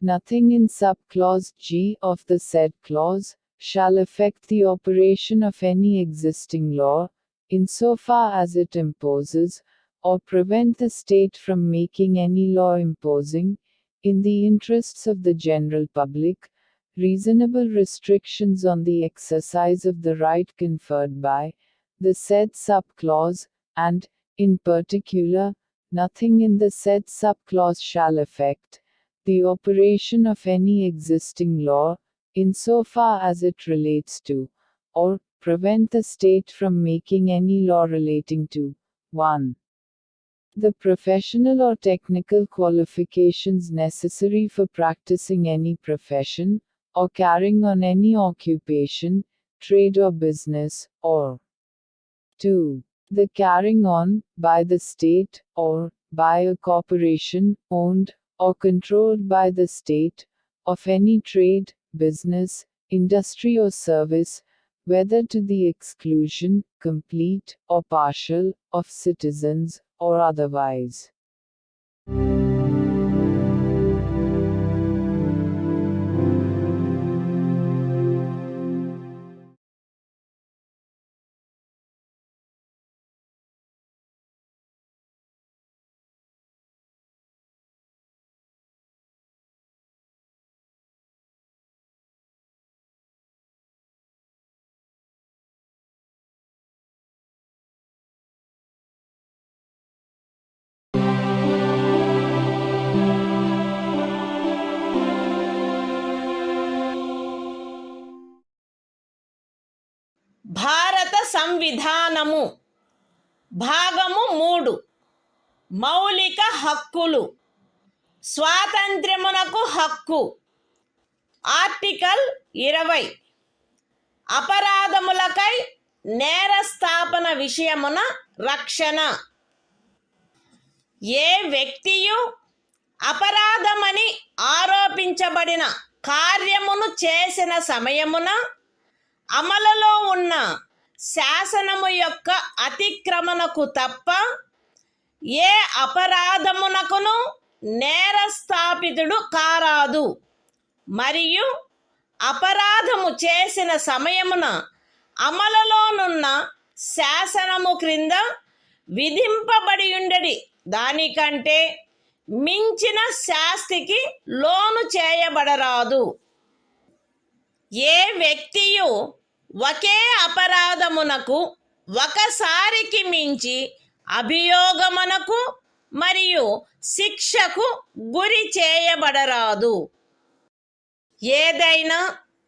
Nothing in sub-clause G of the said clause shall affect the operation of any existing law, insofar as it imposes, or prevent the state from making any law imposing, in the interests of the general public, reasonable restrictions on the exercise of the right conferred by the said sub-clause, and, in particular, nothing in the said sub-clause shall affect the operation of any existing law, insofar as it relates to, or prevent the state from making any law relating to 1. The professional or technical qualifications necessary for practicing any profession, or carrying on any occupation, trade or business, or 2. The carrying on, by the state, or by a corporation, owned or controlled by the state, of any trade, business, industry or service, whether to the exclusion, complete or partial, of citizens, or otherwise.
భారత సంవిధానము భాగము 3 మౌలిక హక్కులు స్వాతంత్ర్యమునకు హక్కు article 20 అపరాధములకై నేరస్థాపన విషయమున రక్షణ ఏ వ్యక్తియు అపరాధమని ఆరోపించబడిన కార్యమును చేసిన సమయమున అమలులో ఉన్న శాసనము యొక్క అతిక్రమణకు తప్ప ఏ అపరాధమునకును నేరస్థాపితుడు కారాదు మరియు అపరాధము చేసిన సమయమున అమలులోనున్న శాసనము క్రింద విధింపబడి ఉండడి దానికంటే మించిన శాస్తికి లోను చేయబడరాదు ఏ వ్యక్తియు ఒకే అపరాధమునకు ఒకసారికి మించి అభియోగమునకు మరియు శిక్షకు గురి చేయబడరాదు ఏదైనా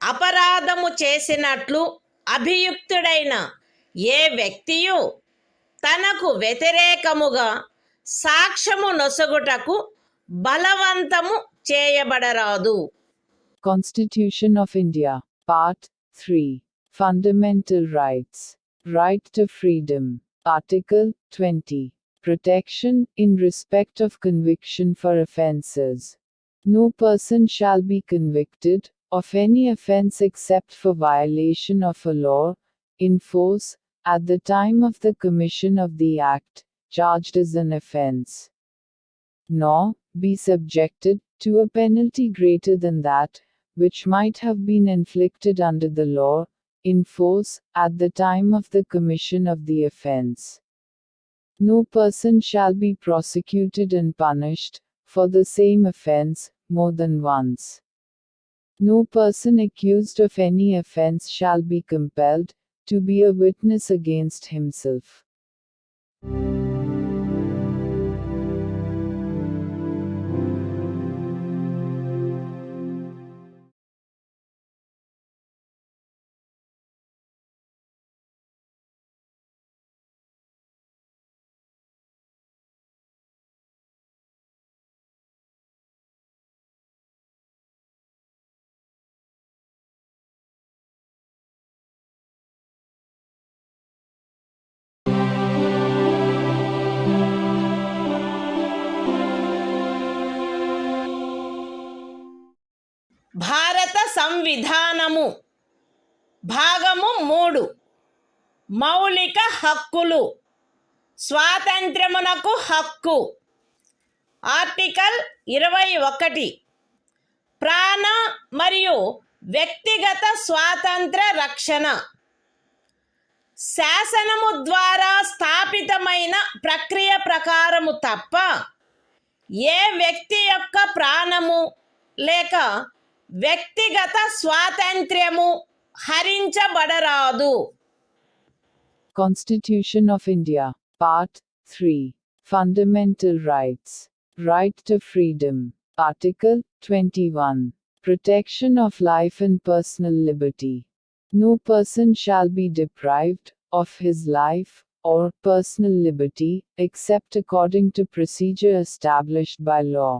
అపరాధము చేసినట్లు అభియుక్తుడైన ఏ వ్యక్తియు తనకు వ్యతిరేకముగా సాక్ష్యము నొసగుటకు బలవంతము చేయబడరాదు.
Constitution of India, Part 3. Fundamental Rights. Right to Freedom. Article 20. Protection in respect of conviction for offences. No person shall be convicted of any offence except for violation of a law, in force, at the time of the commission of the act, charged as an offence, nor be subjected to a penalty greater than that, which might have been inflicted under the law, in force, at the time of the commission of the offence. No person shall be prosecuted and punished, for the same offence, more than once. No person accused of any offence shall be compelled to be a witness against himself.
భారత సంవిధానము భాగము 3 మౌలిక హక్కులు స్వాతంత్ర్యమునకు హక్కు article 21 ప్రాణ మరియు వ్యక్తిగత స్వాతంత్ర రక్షణ శాసనము ద్వారా స్థాపితమైన ప్రక్రియ ప్రకారము తప్ప ఏ వ్యక్తి యొక్క ప్రాణము లేక వ్యక్తిగత స్వాతంత్ర్యము హరించబడరాదు.
Constitution of India, Part 3. Fundamental Rights. Right to Freedom. Article 21. Protection of life and personal liberty. No person shall be deprived of his life or personal liberty, except according to procedure established by law.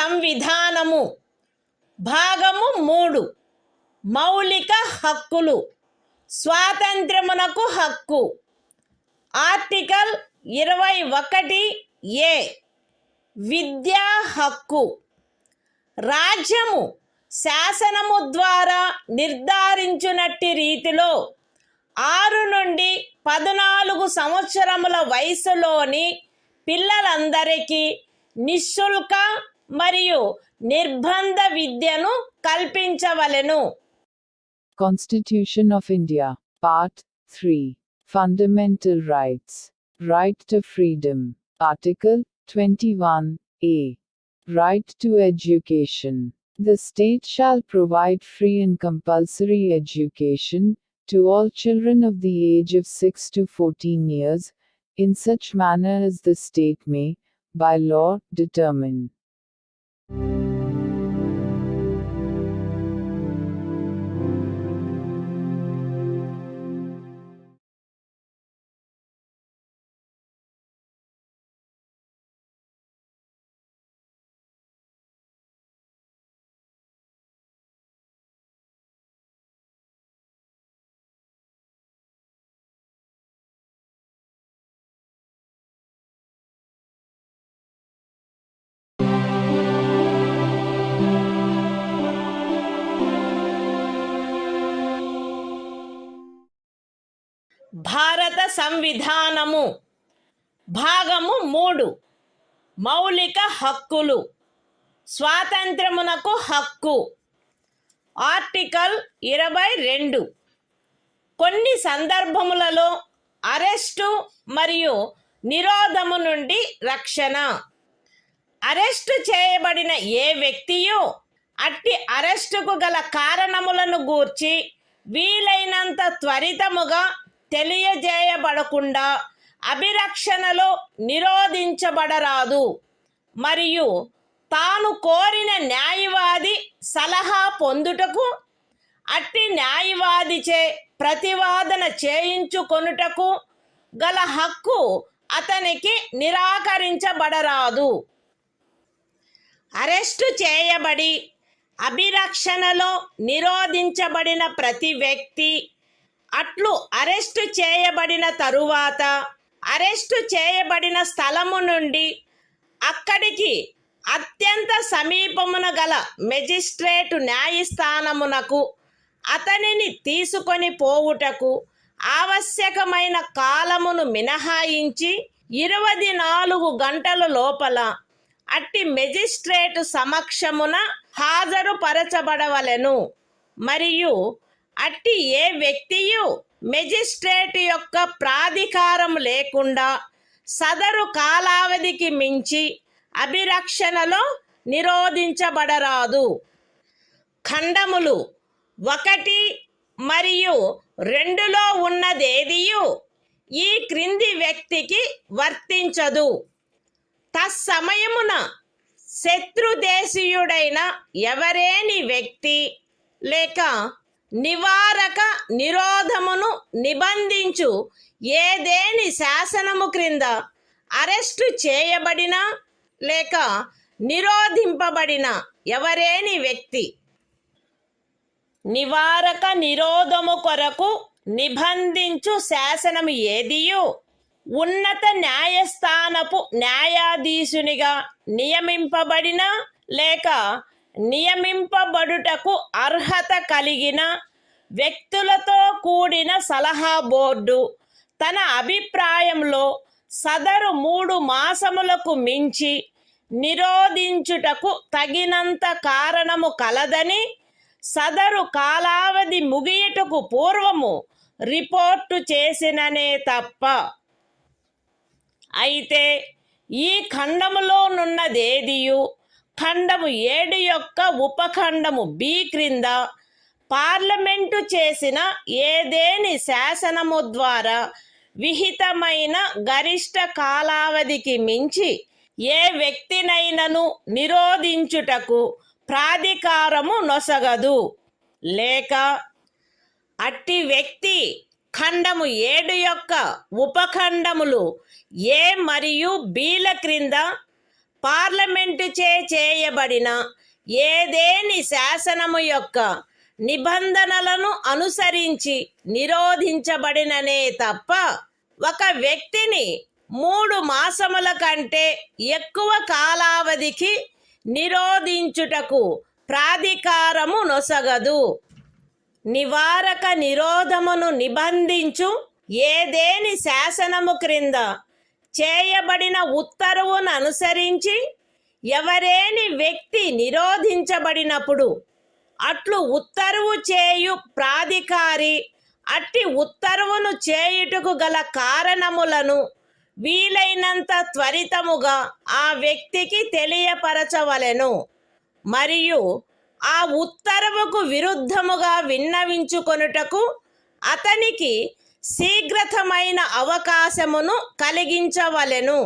సంవిధానము భాగము 3 మౌలిక హక్కులు స్వాతంత్ర్యమునకు హక్కు article 21A విద్యా హక్కు రాజ్యము శాసనము ద్వారా నిర్ధారించినట్టి రీతిలో 6 నుండి 14 సంవత్సరముల వయసులోని పిల్లలందరికీ నిశుల్క మరియు నిర్బంధ విద్యను కల్పించవలెను.
Constitution of India, Part 3. Fundamental Rights. Right to Freedom. Article 21A. Right to Education. The state shall provide free and compulsory education to all children of the age of 6 to 14 years, in such manner as the state may, by law, determine.
భారత సంవిధానము భాగము 3 మౌలిక హక్కులు స్వాతంత్ర్యమునకు హక్కు article 22 కొన్ని సందర్భములలో arrest మరియు నిరోధము నుండి రక్షణ arrest చేయబడిన ఏ వ్యక్తియు అట్టి అరెస్టుకు గల కారణములను గూర్చి వీలైనంత త్వరితముగా తెలియజేయబడకుండా అభిరక్షణలో నిరోధించబడరాదు మరియు తాను కోరిన న్యాయవాది సలహా పొందుటకు అట్టి న్యాయవాదిచే ప్రతివాదన చేయించుకొనుటకు గల హక్కు అతనికి నిరాకరించబడరాదు. అరెస్టు చేయబడి అభిరక్షణలో నిరోధించబడిన ప్రతి వ్యక్తి అట్లు అరెస్టు చేయబడిన తరువాత అరెస్టు చేయబడిన స్థలము నుండి అక్కడికి అత్యంత సమీపమున గల మెజిస్ట్రేటు న్యాయస్థానమునకు అతనిని తీసుకొని పోవుటకు ఆవశ్యకమైన కాలమును మినహాయించి 24 గంటల లోపల అట్టి మెజిస్ట్రేటు సమక్షమున హాజరుపరచబడవలెను మరియు అట్టి ఏ వ్యక్తియు మెజిస్ట్రేట్ యొక్క ప్రాధికారం లేకుండా సదరు కాలావధికి మించి అభిరక్షణలో నిరోధించబడరాదు. ఖండములు 1 మరియు 2లో ఉన్నదేదియు ఈ క్రింది వ్యక్తికి వర్తించదు. తత్సమయమున శత్రుదేశీయుడైన ఎవరేని వ్యక్తి లేక నివారక నిరోధమును నిబంధించు ఏదేని శాసనము క్రింద అరెస్టు చేయబడిన లేక నిరోధింపబడిన ఎవరేని వ్యక్తి నివారక నిరోధము కొరకు నిబంధించు శాసనము ఏదియు ఉన్నత న్యాయస్థానపు న్యాయాధీశునిగా నియమింపబడిన లేక నియమింపబడుటకు అర్హత కలిగిన వ్యక్తులతో కూడిన సలహా బోర్డు తన అభిప్రాయంలో సదరు 3 మాసములకు మించి నిరోధించుటకు తగినంత కారణము కలదని సదరు కాలావధి ముగియుటకు పూర్వము రిపోర్టు చేసిననే తప్ప. అయితే ఈ ఖండములోనున్నదేదియు ఖండము 7 యొక్క ఉపఖండము B క్రింద పార్లమెంటు చేసిన ఏదేని శాసనము ద్వారా విహితమైన గరిష్ట కాలావధికి మించి ఏ వ్యక్తినైనను నిరోధించుటకు ప్రాధికారము నొసగదు లేక అట్టి వ్యక్తి ఖండము 7 యొక్క ఉపఖండములు A మరియు Bల క్రింద పార్లమెంటు చేయబడిన ఏదేని శాసనము యొక్క నిబంధనలను అనుసరించి నిరోధించబడిననే తప్ప ఒక వ్యక్తిని 3 మాసముల కంటే ఎక్కువ కాలావధికి నిరోధించుటకు ప్రాధికారము నొసగదు. నివారక నిరోధమును నిబంధించు ఏదేని శాసనము క్రింద చేయబడిన ఉత్తర్వును అనుసరించి ఎవరేని వ్యక్తి నిరోధించబడినప్పుడు అట్లు ఉత్తర్వు చేయు ప్రాధికారి అట్టి ఉత్తర్వును చేయుటకు గల కారణములను వీలైనంత త్వరితముగా ఆ వ్యక్తికి తెలియపరచవలెను. మరియు ఆ ఉత్తర్వుకు విరుద్ధముగా విన్నవించుకొనుటకు అతనికి శీఘ్రతమైన అవకాశమును కలిగించవలెను.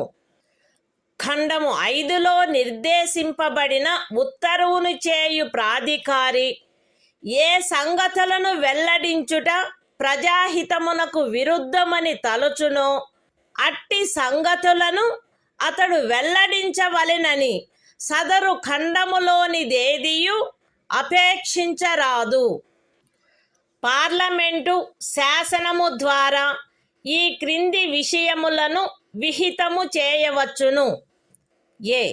ఖండము 5లో నిర్దేశింపబడిన ఉత్తర్వును చేయు ప్రాధికారి ఏ సంగతులను వెల్లడించుట ప్రజాహితమునకు విరుద్ధమని తలచునో అట్టి సంగతులను అతడు వెల్లడించవలెనని సదరు ఖండములోనిదేదియు అపేక్షించరాదు. పార్లమెంటు శాసనము ద్వారా ఈ క్రింది విషయములను విహితము చేయవచ్చును. ఏ.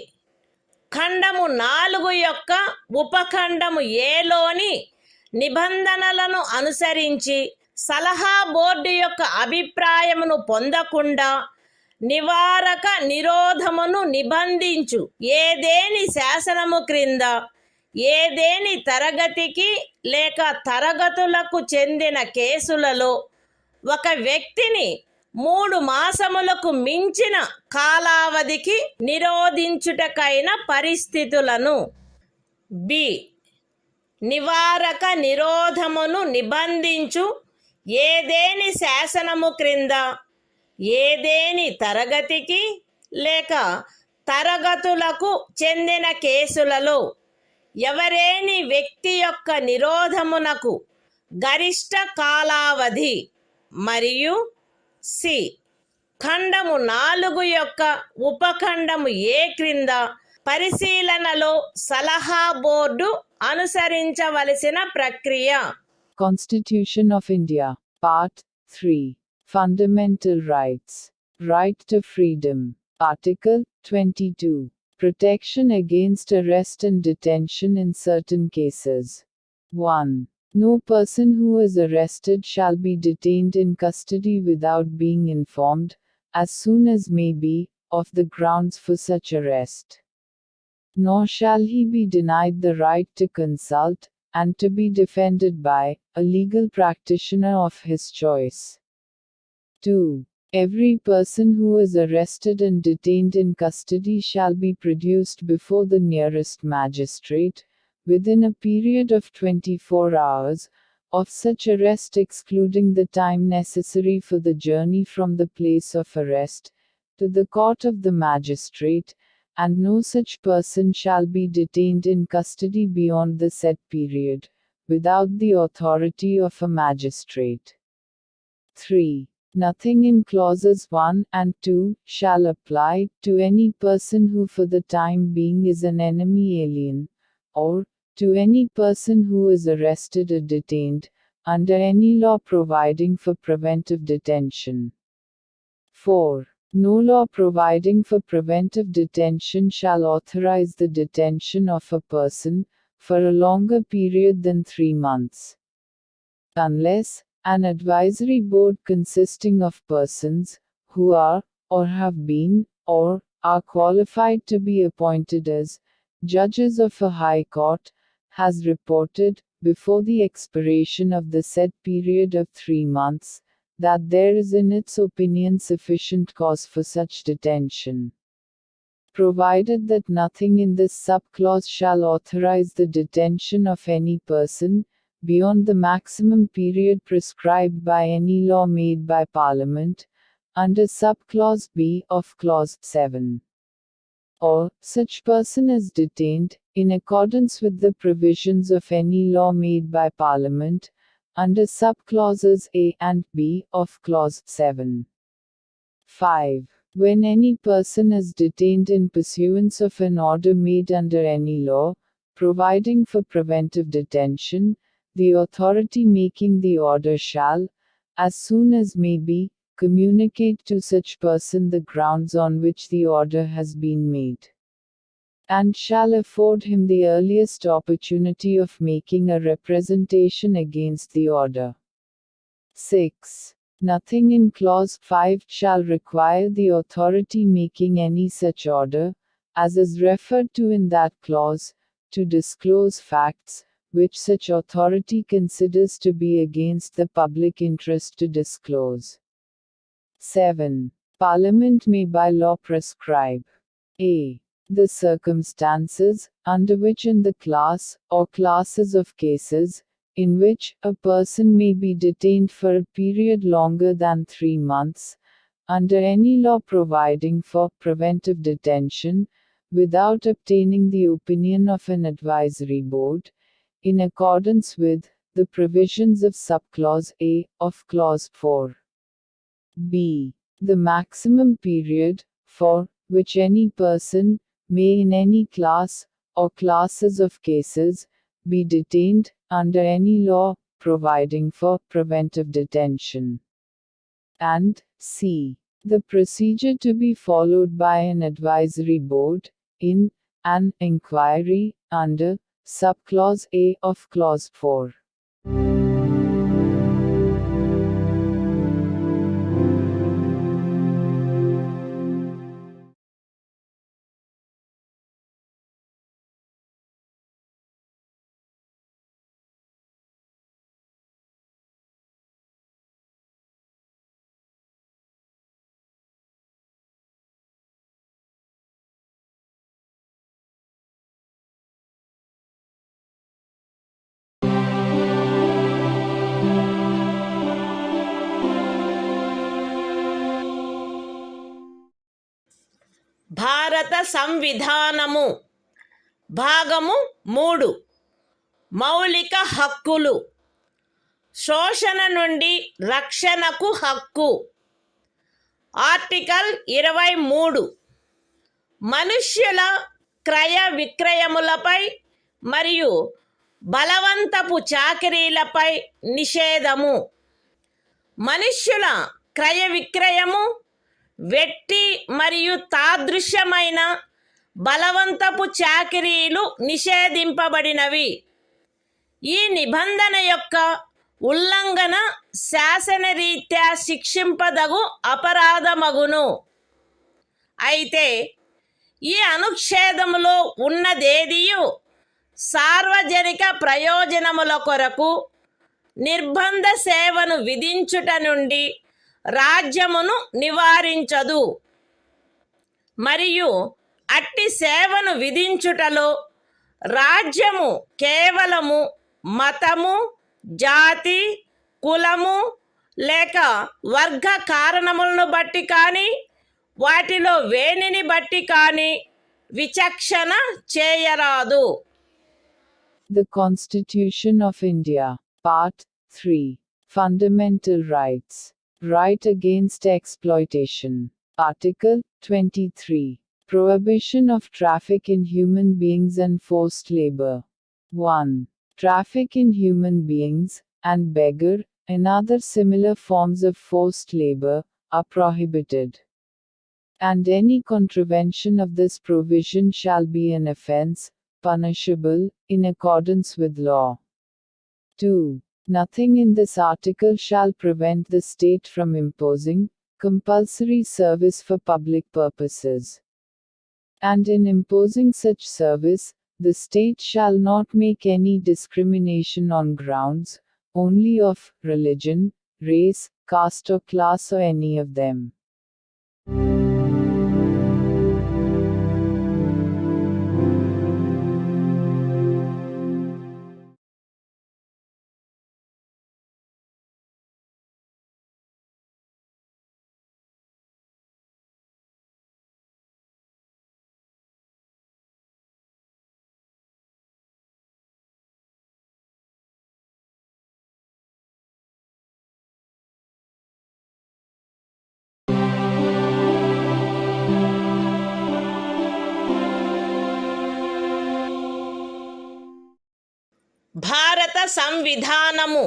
ఖండము 4 యొక్క ఉపఖండము ఏలోని నిబంధనలను అనుసరించి సలహా బోర్డు యొక్క అభిప్రాయమును పొందకుండా నివారక నిరోధమును నిబంధించు ఏదేని శాసనము క్రింద ఏదేని తరగతికి లేక తరగతులకు చెందిన కేసులలో ఒక వ్యక్తిని 3 మాసములకు మించిన కాలావధికి నిరోధించుటకైన పరిస్థితులను. బి. నివారక నిరోధమును నిబంధించు ఏదేని శాసనము క్రింద ఏదేని తరగతికి లేక తరగతులకు చెందిన కేసులలో ఎవరేని వ్యక్తి యొక్క నిరోధమునకు గరిష్ట కాలావధి. మరియు సి. ఖండము 4 యొక్క ఉపఖండము ఏ క్రింద పరిశీలనలో సలహా బోర్డు అనుసరించవలసిన ప్రక్రియ.
Constitution of India, Part 3. Fundamental Rights. Right to Freedom. Article 22. Protection against arrest and detention in certain cases. 1. No person who is arrested shall be detained in custody without being informed, as soon as may be, of the grounds for such arrest. Nor shall he be denied the right to consult, and to be defended by, a legal practitioner of his choice. 2. Every person who is arrested and detained in custody shall be produced before the nearest magistrate, within a period of 24 hours, of such arrest excluding the time necessary for the journey from the place of arrest, to the court of the magistrate, and no such person shall be detained in custody beyond the set period, without the authority of a magistrate. 3. Nothing in clauses 1 and 2 shall apply to any person who for the time being is an enemy alien, or to any person who is arrested or detained, under any law providing for preventive detention. 4. No law providing for preventive detention shall authorize the detention of a person, for a longer period than 3 months. Unless, an advisory board consisting of persons, who are, or have been, or are qualified to be appointed as, judges of a high court, has reported, before the expiration of the said period of 3 months, that there is in its opinion sufficient cause for such detention. Provided that nothing in this subclause shall authorize the detention of any person, beyond the maximum period prescribed by any law made by Parliament, under subclause B of clause 7. Or, such person is detained, in accordance with the provisions of any law made by Parliament, under subclauses A and B of clause 7. 5. When any person is detained in pursuance of an order made under any law, providing for preventive detention, the authority making the order shall, as soon as may be, communicate to such person the grounds on which the order has been made, and shall afford him the earliest opportunity of making a representation against the order. 6. Nothing in clause 5 shall require the authority making any such order, as is referred to in that clause, to disclose facts, which such authority considers to be against the public interest to disclose. 7. Parliament may by law prescribe a. the circumstances, under which in the class, or classes of cases, in which a person may be detained for a period longer than 3 months, under any law providing for preventive detention, without obtaining the opinion of an advisory board, in accordance with the provisions of subclause A of clause 4. B. The maximum period, for which any person may in any class, or classes of cases, be detained, under any law, providing for preventive detention. And C. The procedure to be followed by an advisory board, in an inquiry, under subclause A of clause 4.
భారత సంవిధానము భాగము 3 మౌలిక హక్కులు శోషణ నుండి రక్షణకు హక్కు article 23 మనుష్యుల క్రయ విక్రయములపై మరియు బలవంతపు చాకిరీలపై నిషేధము మనుష్యుల క్రయ విక్రయము వెట్టి మరియు తాదృశ్యమైన బలవంతపు చాకిరీలు నిషేధింపబడినవి ఈ నిబంధన యొక్క ఉల్లంఘన శాసనరీత్యా శిక్షింపదగు అపరాధమగును అయితే ఈ అనుచ్ఛేదములో ఉన్నదేదియు సార్వజనిక ప్రయోజనముల కొరకు నిర్బంధ సేవను విధించుట నుండి రాజ్యమును నివారించదు మరియు అట్టి సేవను విధించుటలో రాజ్యము కేవలము మతము జాతి కులము లేక వర్గ కారణములను బట్టి కానీ వాటిలో వేనిని బట్టి కానీ విచక్షణ చేయరాదు.
The Constitution of India, Part 3. Fundamental Rights. Right against exploitation. Article 23. Prohibition of traffic in human beings and forced labor. 1. Traffic in human beings, and beggar, and other similar forms of forced labor, are prohibited. And any contravention of this provision shall be an offense, punishable, in accordance with law. 2. Nothing in this article shall prevent the state from imposing compulsory service for public purposes. And in imposing such service, the state shall not make any discrimination on grounds only of religion, race, caste or class or any of them.
సంవిధానము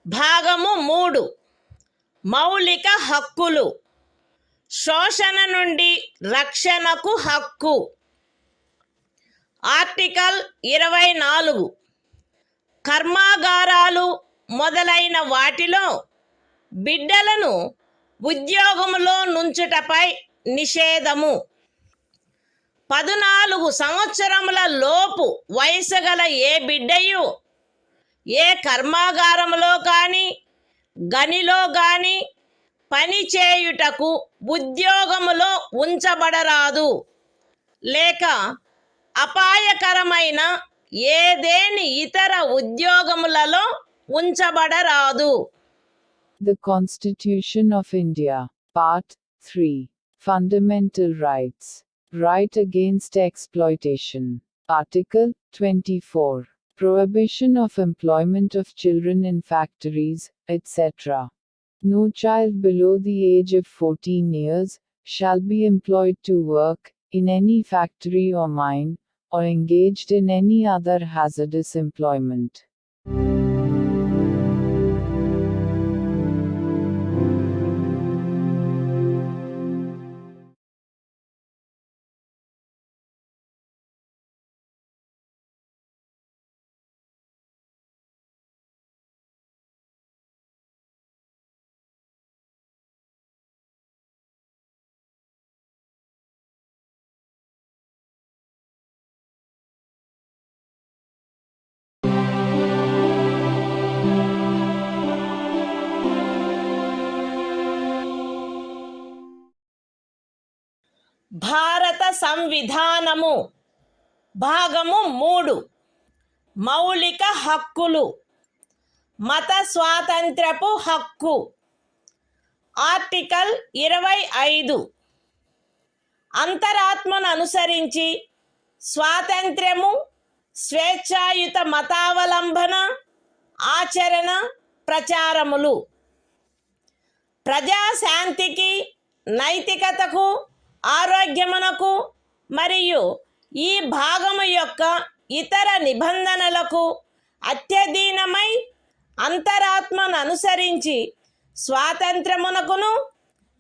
భాగము 3 మౌలిక హక్కులు శోషణ నుండి రక్షణకు హక్కు article 24 కర్మాగారాలు మొదలైన వాటిలో బిడ్డలను ఉద్యోగములో నుంచుటపై నిషేధము 14 సంవత్సరముల లోపు వయసు గల ఏ బిడ్డయు ఏ కర్మాగారములో కానీ గనిలో కానీ పని చేయుటకు ఉద్యోగములో ఉంచబడరాదు లేక అపాయకరమైన ఏదేని ఇతర ఉద్యోగములలో ఉంచబడరాదు.
The Constitution of India, Part 3, Fundamental Rights, Right Against Exploitation, Article 24, Prohibition of employment of children in factories, etc. No child below the age of 14 years shall be employed to work in any factory or mine, or engaged in any other hazardous employment.
భారత సంవిధానము భాగము 3 మౌలిక హక్కులు మత స్వాతంత్ర్యపు హక్కు article 25 అంతరాత్మను అనుసరించి స్వాతంత్ర్యము స్వేచ్ఛాయుత మతావలంబన ఆచరణ ప్రచారములు ప్రజాశాంతికి నైతికతకు ఆరోగ్యమునకు మరియు ఈ భాగము యొక్క ఇతర నిబంధనలకు అత్యధీనమై అంతరాత్మను అనుసరించి స్వాతంత్రమునకును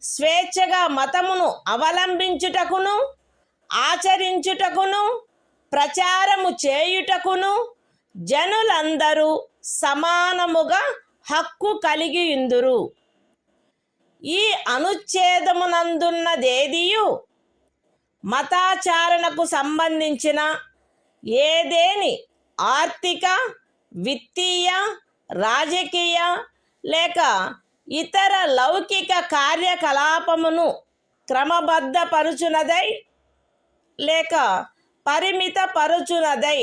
స్వేచ్ఛగా మతమును అవలంబించుటకును ఆచరించుటకును ప్రచారము చేయుటకును జనులందరూ సమానముగా హక్కు కలిగియుందురు. ఈ అనుచ్ఛేదమునందున్నదేదియు మతాచారణకు సంబంధించిన ఏదేని ఆర్థిక విత్తీయ రాజకీయ లేక ఇతర లౌకిక కార్యకలాపమును క్రమబద్ధపరుచునదై లేక పరిమితపరుచునదై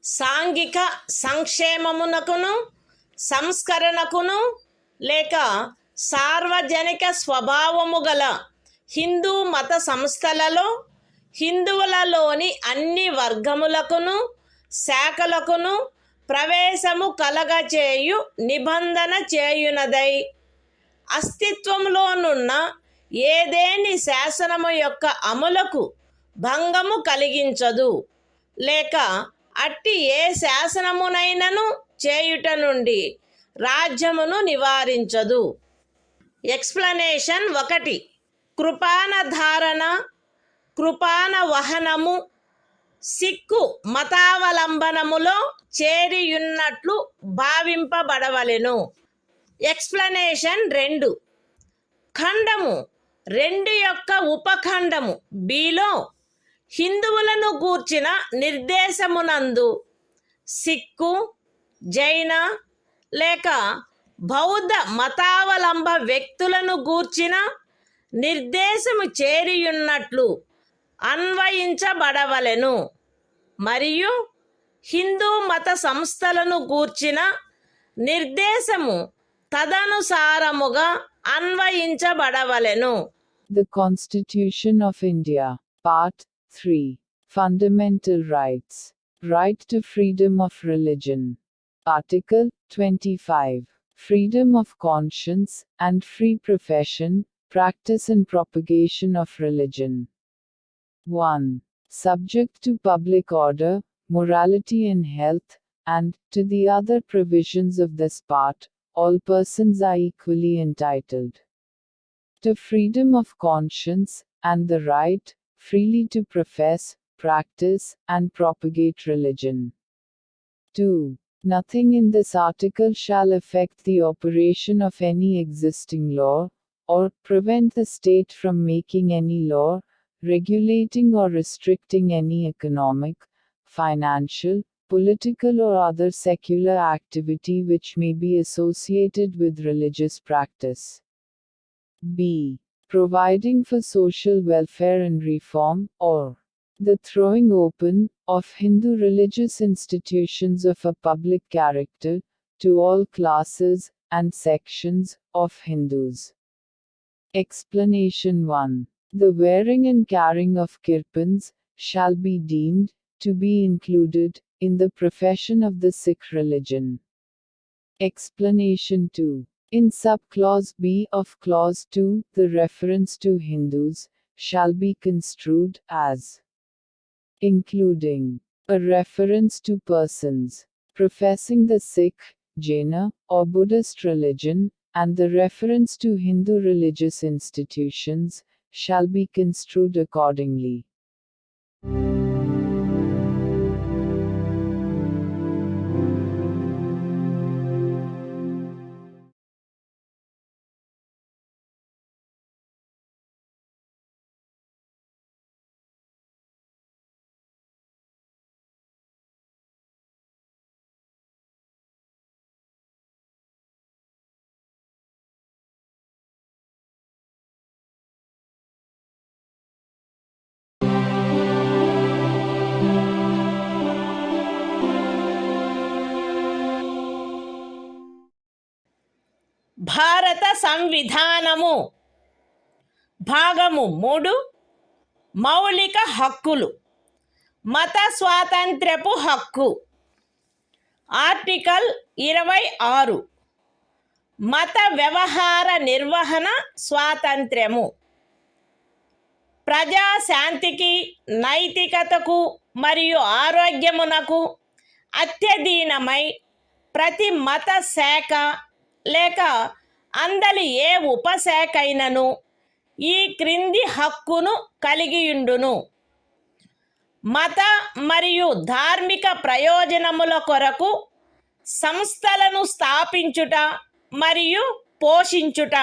సాంఘిక సంక్షేమమునకును సంస్కరణకును లేక సార్వజనిక స్వభావము గల హిందూ మత సంస్థలలో హిందువులలోని అన్ని వర్గములకును శాఖలకును ప్రవేశము కలగచేయు నిబంధన చేయునదై అస్తిత్వములోనున్న ఏదేని శాసనము యొక్క అమలుకు భంగము కలిగించదు లేక అట్టి ఏ శాసనమునైనను చేయుట నుండి రాజ్యమును నివారించదు. ఎక్స్ప్లనేషన్ 1 కృపాన ధారణ కృపాన వహనము సిక్కు మతావలంబనములో చేరియున్నట్లు భావింపబడవలెను. ఎక్స్ప్లనేషన్ 2 ఖండము 2 యొక్క ఉపఖండము బిలో హిందువులను గూర్చిన నిర్దేశమునందు సిక్కు జైన లేక బౌద్ధ మతావలంబ వ్యక్తులను గూర్చిన నిర్దేశము చేరియున్నట్లు అన్వయించబడవలెను మరియు హిందూ మత సంస్థలను గూర్చిన నిర్దేశము తదనుసారముగా అన్వయించబడవలెను.
The Constitution of India, Part 3, Fundamental Rights, Right to Freedom of Religion, Article 25, Freedom of Conscience and Free Profession, Practice and Propagation of Religion. 1. Subject to public order, morality and health, and, to the other provisions of this part, all persons are equally entitled to freedom of conscience, and the right, freely to profess, practice, and propagate religion. 2. Nothing in this article shall affect the operation of any existing law, or prevent the state from making any law, regulating or restricting any economic, financial, political or other secular activity which may be associated with religious practice. B. Providing for social welfare and reform, or the throwing open of Hindu religious institutions of a public character to all classes and sections of Hindus. Explanation 1. The wearing and carrying of kirpans shall be deemed to be included in the profession of the Sikh religion. Explanation 2. In subclause B of clause 2, the reference to Hindus shall be construed as including a reference to persons professing the Sikh, Jaina, or Buddhist religion, and the reference to Hindu religious institutions shall be construed accordingly.
భారత సంవిధానము భాగము 3 మౌలిక హక్కులు మత స్వాతంత్ర్యపు హక్కు article 26 మత వ్యవహార నిర్వహణ స్వాతంత్ర్యము ప్రజాశాంతికి నైతికతకు మరియు ఆరోగ్యమునకు అత్యధీనమై ప్రతి మత శాఖ లేక అందలి ఏ ఉపశాఖైనను ఈ క్రింది హక్కును కలిగియుండును. మత మరియు ధార్మిక ప్రయోజనముల కొరకు సంస్థలను స్థాపించుట మరియు పోషించుట,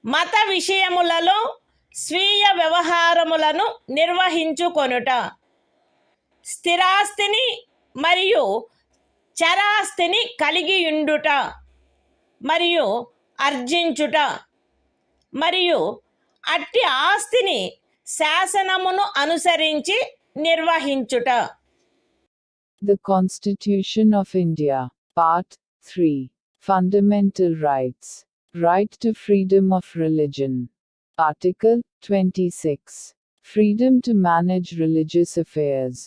మత విషయములలో స్వీయ వ్యవహారములను నిర్వహించుకొనుట, స్థిరాస్తిని మరియు చరాస్తిని కలిగియుండుట మరియు ఆర్జించుట, మరియు అట్టి ఆస్తిని శాసనమును అనుసరించి నిర్వహించుట.
The Constitution of India, Part 3. Fundamental Rights. Right to freedom of religion. Article 26. Freedom to manage religious affairs.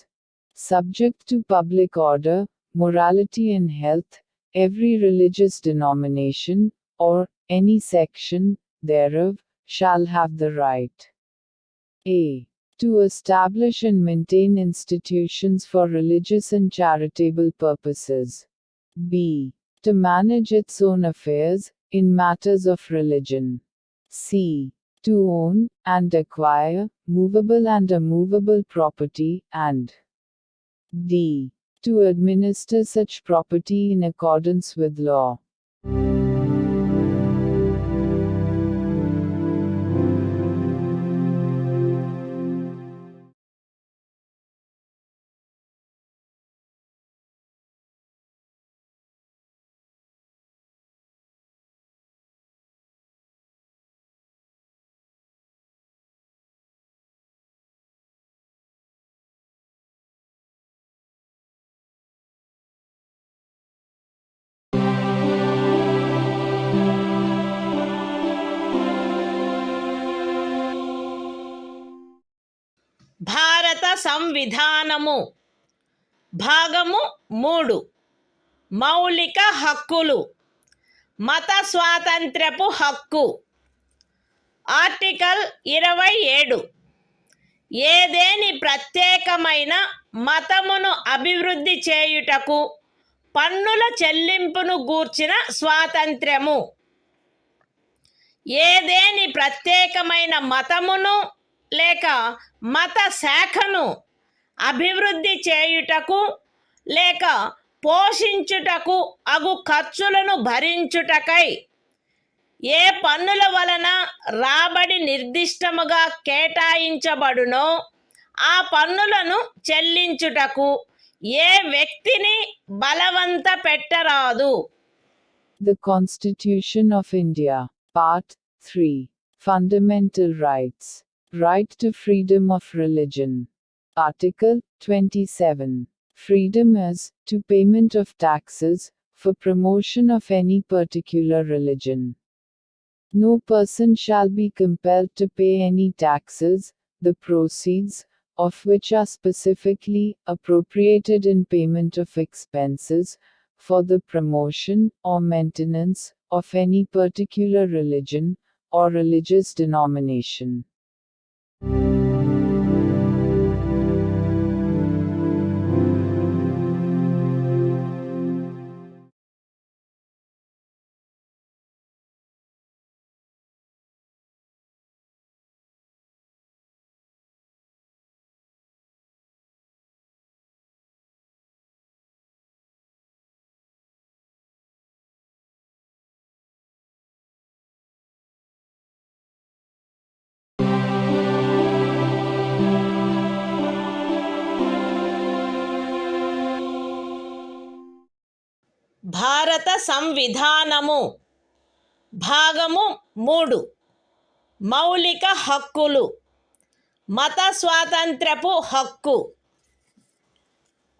Subject to public order, morality and health, every religious denomination, or any section thereof, shall have the right a. to establish and maintain institutions for religious and charitable purposes. B. to manage its own affairs, in matters of religion. C. to own, and acquire, movable and immovable property, and D. to administer such property in accordance with law.
భారత సంవిధానము భాగము 3 మౌలిక హక్కులు మత స్వాతంత్ర్యపు హక్కు article 27 ఏదేని ప్రత్యేకమైన మతమును అభివృద్ధి చేయుటకు పన్నుల చెల్లింపును గూర్చిన స్వాతంత్ర్యము. ఏదేని ప్రత్యేకమైన మతమును లేక మత శాఖను అభివృద్ధి చేయుటకు లేక పోషించుటకు అగు ఖర్చులను భరించుటకై ఏ పన్నుల వలన రాబడి నిర్దిష్టముగా కేటాయించబడునో ఆ పన్నులను చెల్లించుటకు ఏ వ్యక్తిని బలవంత పెట్టరాదు.
The Constitution of India, Part 3. Fundamental Rights. Right to freedom of religion. Article 27. Freedom as to payment of taxes for promotion of any particular religion. No person shall be compelled to pay any taxes, the proceeds of which are specifically appropriated in payment of expenses for the promotion or maintenance of any particular religion or religious denomination.
భారత సంవిధానము భాగము 3 మౌలిక హక్కులు. మత స్వాతంత్ర్యపు హక్కు.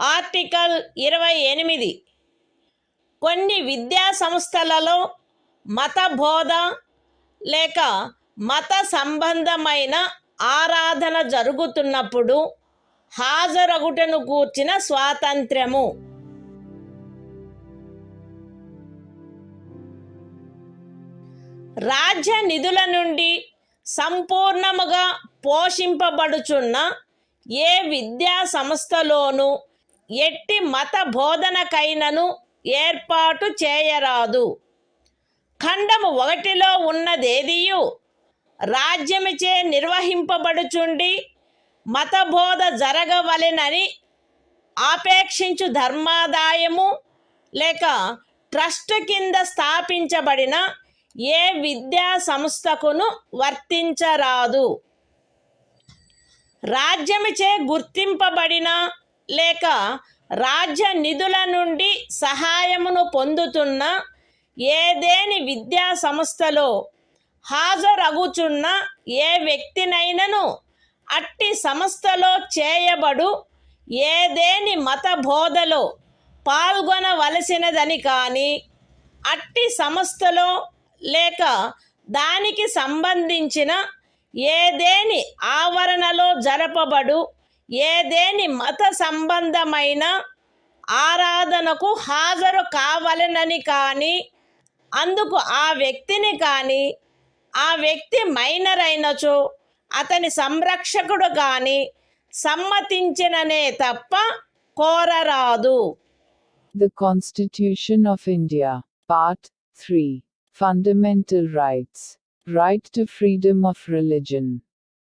Article 28. కొన్ని విద్యా సంస్థలలో మత బోధ లేక మత సంబంధమైన ఆరాధన జరుగుతున్నప్పుడు హాజరగుటను గూర్చిన స్వాతంత్ర్యము. రాజ్య నిధుల నుండి సంపూర్ణముగా పోషింపబడుచున్న ఏ విద్యా సంస్థలోనూ ఎట్టి మత బోధనకైనను ఏర్పాటు చేయరాదు. ఖండము 1లో ఉన్నదేదియు రాజ్యముచే నిర్వహింపబడుచుండి మతబోధ జరగవలెనని ఆపేక్షించు ధర్మాదాయము లేక ట్రస్ట్ కింద స్థాపించబడిన ఏ విద్యా సంస్థకును వర్తించరాదు. రాజ్యముచే గుర్తింపబడిన లేక రాజ్య నిధుల నుండి సహాయమును పొందుతున్న ఏదేని విద్యా సంస్థలో హాజరగుచున్న ఏ వ్యక్తినైనను అట్టి సంస్థలో చేయబడు ఏదేని మత బోధలో పాల్గొనవలసినదని కానీ అట్టి సంస్థలో లేక దానికి సంబంధించిన ఏదేని ఆవరణలో జరపబడు ఏదేని మత సంబంధమైన ఆరాధనకు హాజరు కావలెనని కానీ అందుకు ఆ వ్యక్తిని కానీ ఆ వ్యక్తి మైనర్ అయినచో అతని సంరక్షకుడు కానీ సమ్మతించిననే తప్ప కోరరాదు.
The Constitution of India, Part 3. Fundamental Rights. Right to freedom of religion.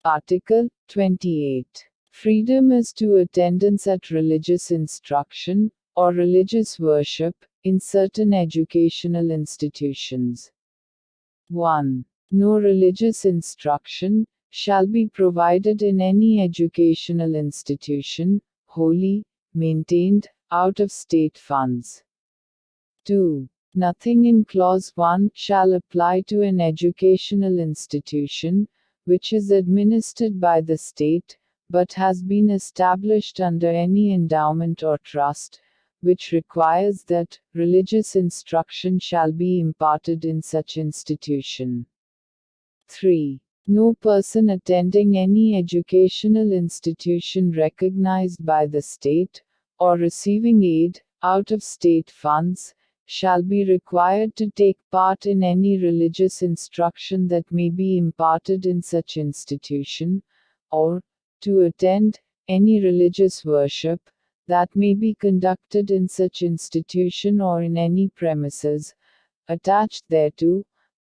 Article 28. Freedom as to attendance at religious instruction or religious worship in certain educational institutions. 1. No religious instruction shall be provided in any educational institution, wholly maintained out of state funds. 2. Nothing in Clause 1 shall apply to an educational institution which is administered by the state, but has been established under any endowment or trust, which requires that religious instruction shall be imparted in such institution. 3. No person attending any educational institution recognized by the state, or receiving aid out of state funds, shall be required to take part in any religious instruction that may be imparted in such institution, or to attend any religious worship that may be conducted in such institution or in any premises attached thereto,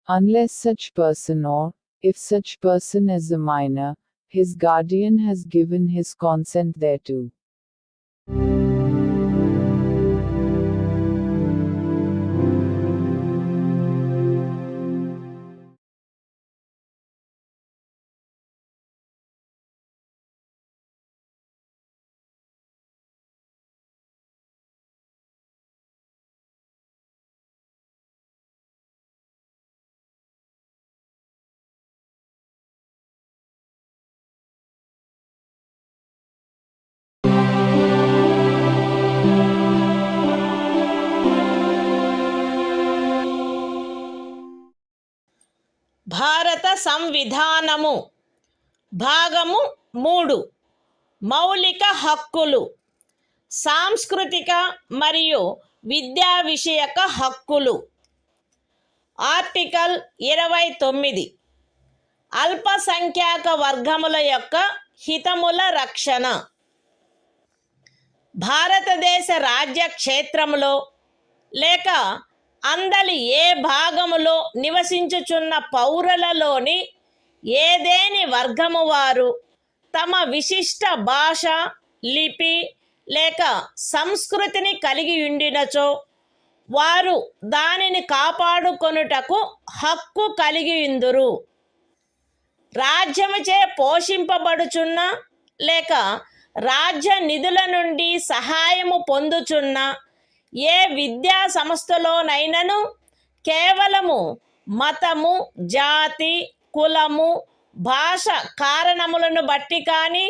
unless such person or, if such person is a minor, his guardian has given his consent thereto.
భారత సంవిధానము భాగము 3 మౌలిక హక్కులు సాంస్కృతిక మరియు విద్యా విషయక హక్కులు article 29 అల్పసంఖ్యాక వర్గముల యొక్క హితముల రక్షణ భారతదేశ రాజ్య క్షేత్రములో లేక అందలి ఏ భాగములో నివసించుచున్న పౌరులలోని ఏదేని వర్గము వారు తమ విశిష్ట భాష లిపి లేక సంస్కృతిని కలిగి ఉండినచో వారు దానిని కాపాడుకొనుటకు హక్కు కలిగి ఉందురు. రాజ్యముచే పోషింపబడుచున్న లేక రాజ్య నిధుల నుండి సహాయము పొందుచున్న ఏ విద్యా సంస్థలోనైనను కేవలము మతము జాతి కులము భాష కారణములను బట్టి కానీ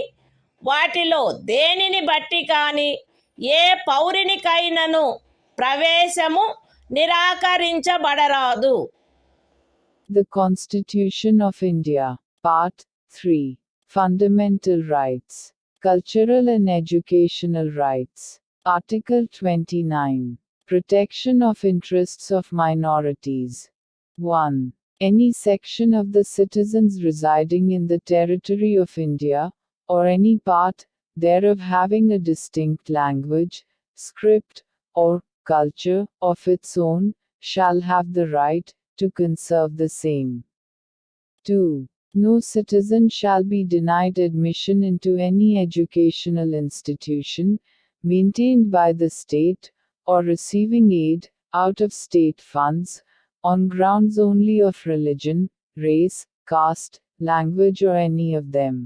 వాటిలో దేనిని బట్టి కానీ ఏ పౌరునికైనను ప్రవేశము నిరాకరించబడరాదు.
The Constitution of India, Part 3, Fundamental Rights, Cultural and Educational Rights, Article 29, Protection of Interests of Minorities. 1. Any section of the citizens residing in the territory of India, or any part thereof having a distinct language, script, or culture of its own, shall have the right to conserve the same. 2. No citizen shall be denied admission into any educational institution, maintained by the state, or receiving aid, out of state funds, on grounds only of religion, race, caste, language or any of them.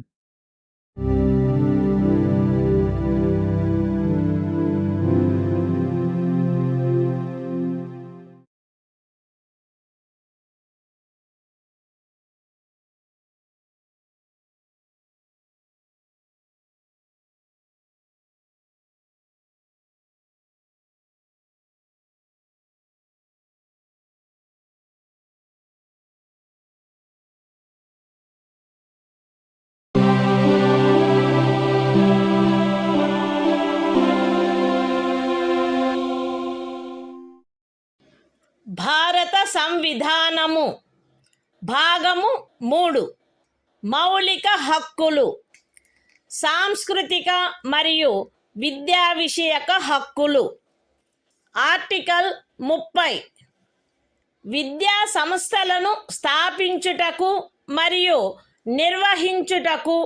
భారత సంవిధానము భాగము 3 మౌలిక హక్కులు సాంస్కృతిక మరియు విద్యా విషయక హక్కులు article 30 విద్యా సంస్థలను స్థాపించుటకు మరియు నిర్వహించుటకు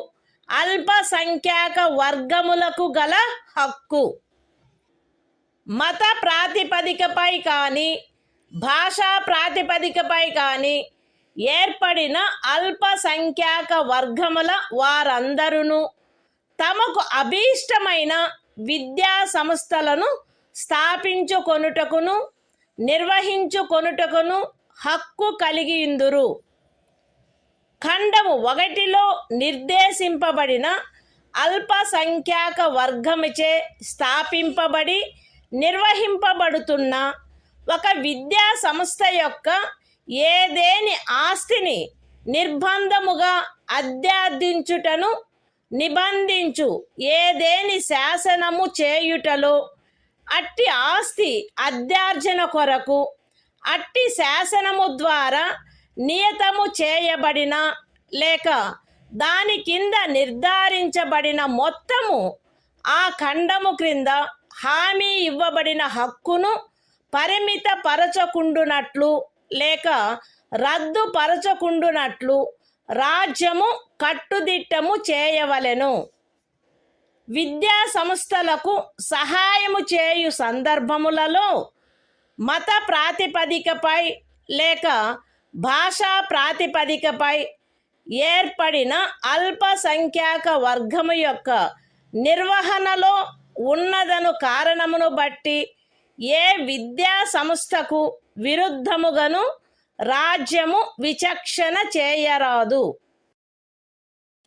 అల్పసంఖ్యాక వర్గములకు గల హక్కు మత ప్రాతిపదికపై కానీ భాషా ప్రాతిపదికపై కానీ ఏర్పడిన అల్పసంఖ్యాక వర్గముల వారందరూ తమకు అభీష్టమైన విద్యా సంస్థలను స్థాపించుకొనుటకును నిర్వహించుకొనుటకును హక్కు కలిగియుందురు. ఖండము 1లో నిర్దేశింపబడిన అల్పసంఖ్యాక వర్గముచే స్థాపింపబడి నిర్వహింపబడుతున్న ఒక విద్యా సంస్థ యొక్క ఏదేని ఆస్తిని నిర్బంధముగా అధ్యార్థించుటను నిబంధించు ఏదేని శాసనము చేయుటలో అట్టి ఆస్తి అధ్యార్జన కొరకు అట్టి శాసనము ద్వారా నియతము చేయబడిన లేక దాని కింద నిర్ధారించబడిన మొత్తము ఆ ఖండము క్రింద హామీ ఇవ్వబడిన హక్కును పరిమితపరచకుండునట్లు లేక రద్దుపరచకుండునట్లు రాజ్యము కట్టుదిట్టము చేయవలెను. విద్యా సంస్థలకు సహాయము చేయు సందర్భములలో మత ప్రాతిపదికపై లేక భాషా ప్రాతిపదికపై ఏర్పడిన అల్పసంఖ్యాక వర్గము యొక్క నిర్వహణలో ఉన్నదను కారణమును బట్టి ఏ విద్యా సంస్థకు విరుద్ధముగాను రాజ్యము విచక్షణ చేయరాదు.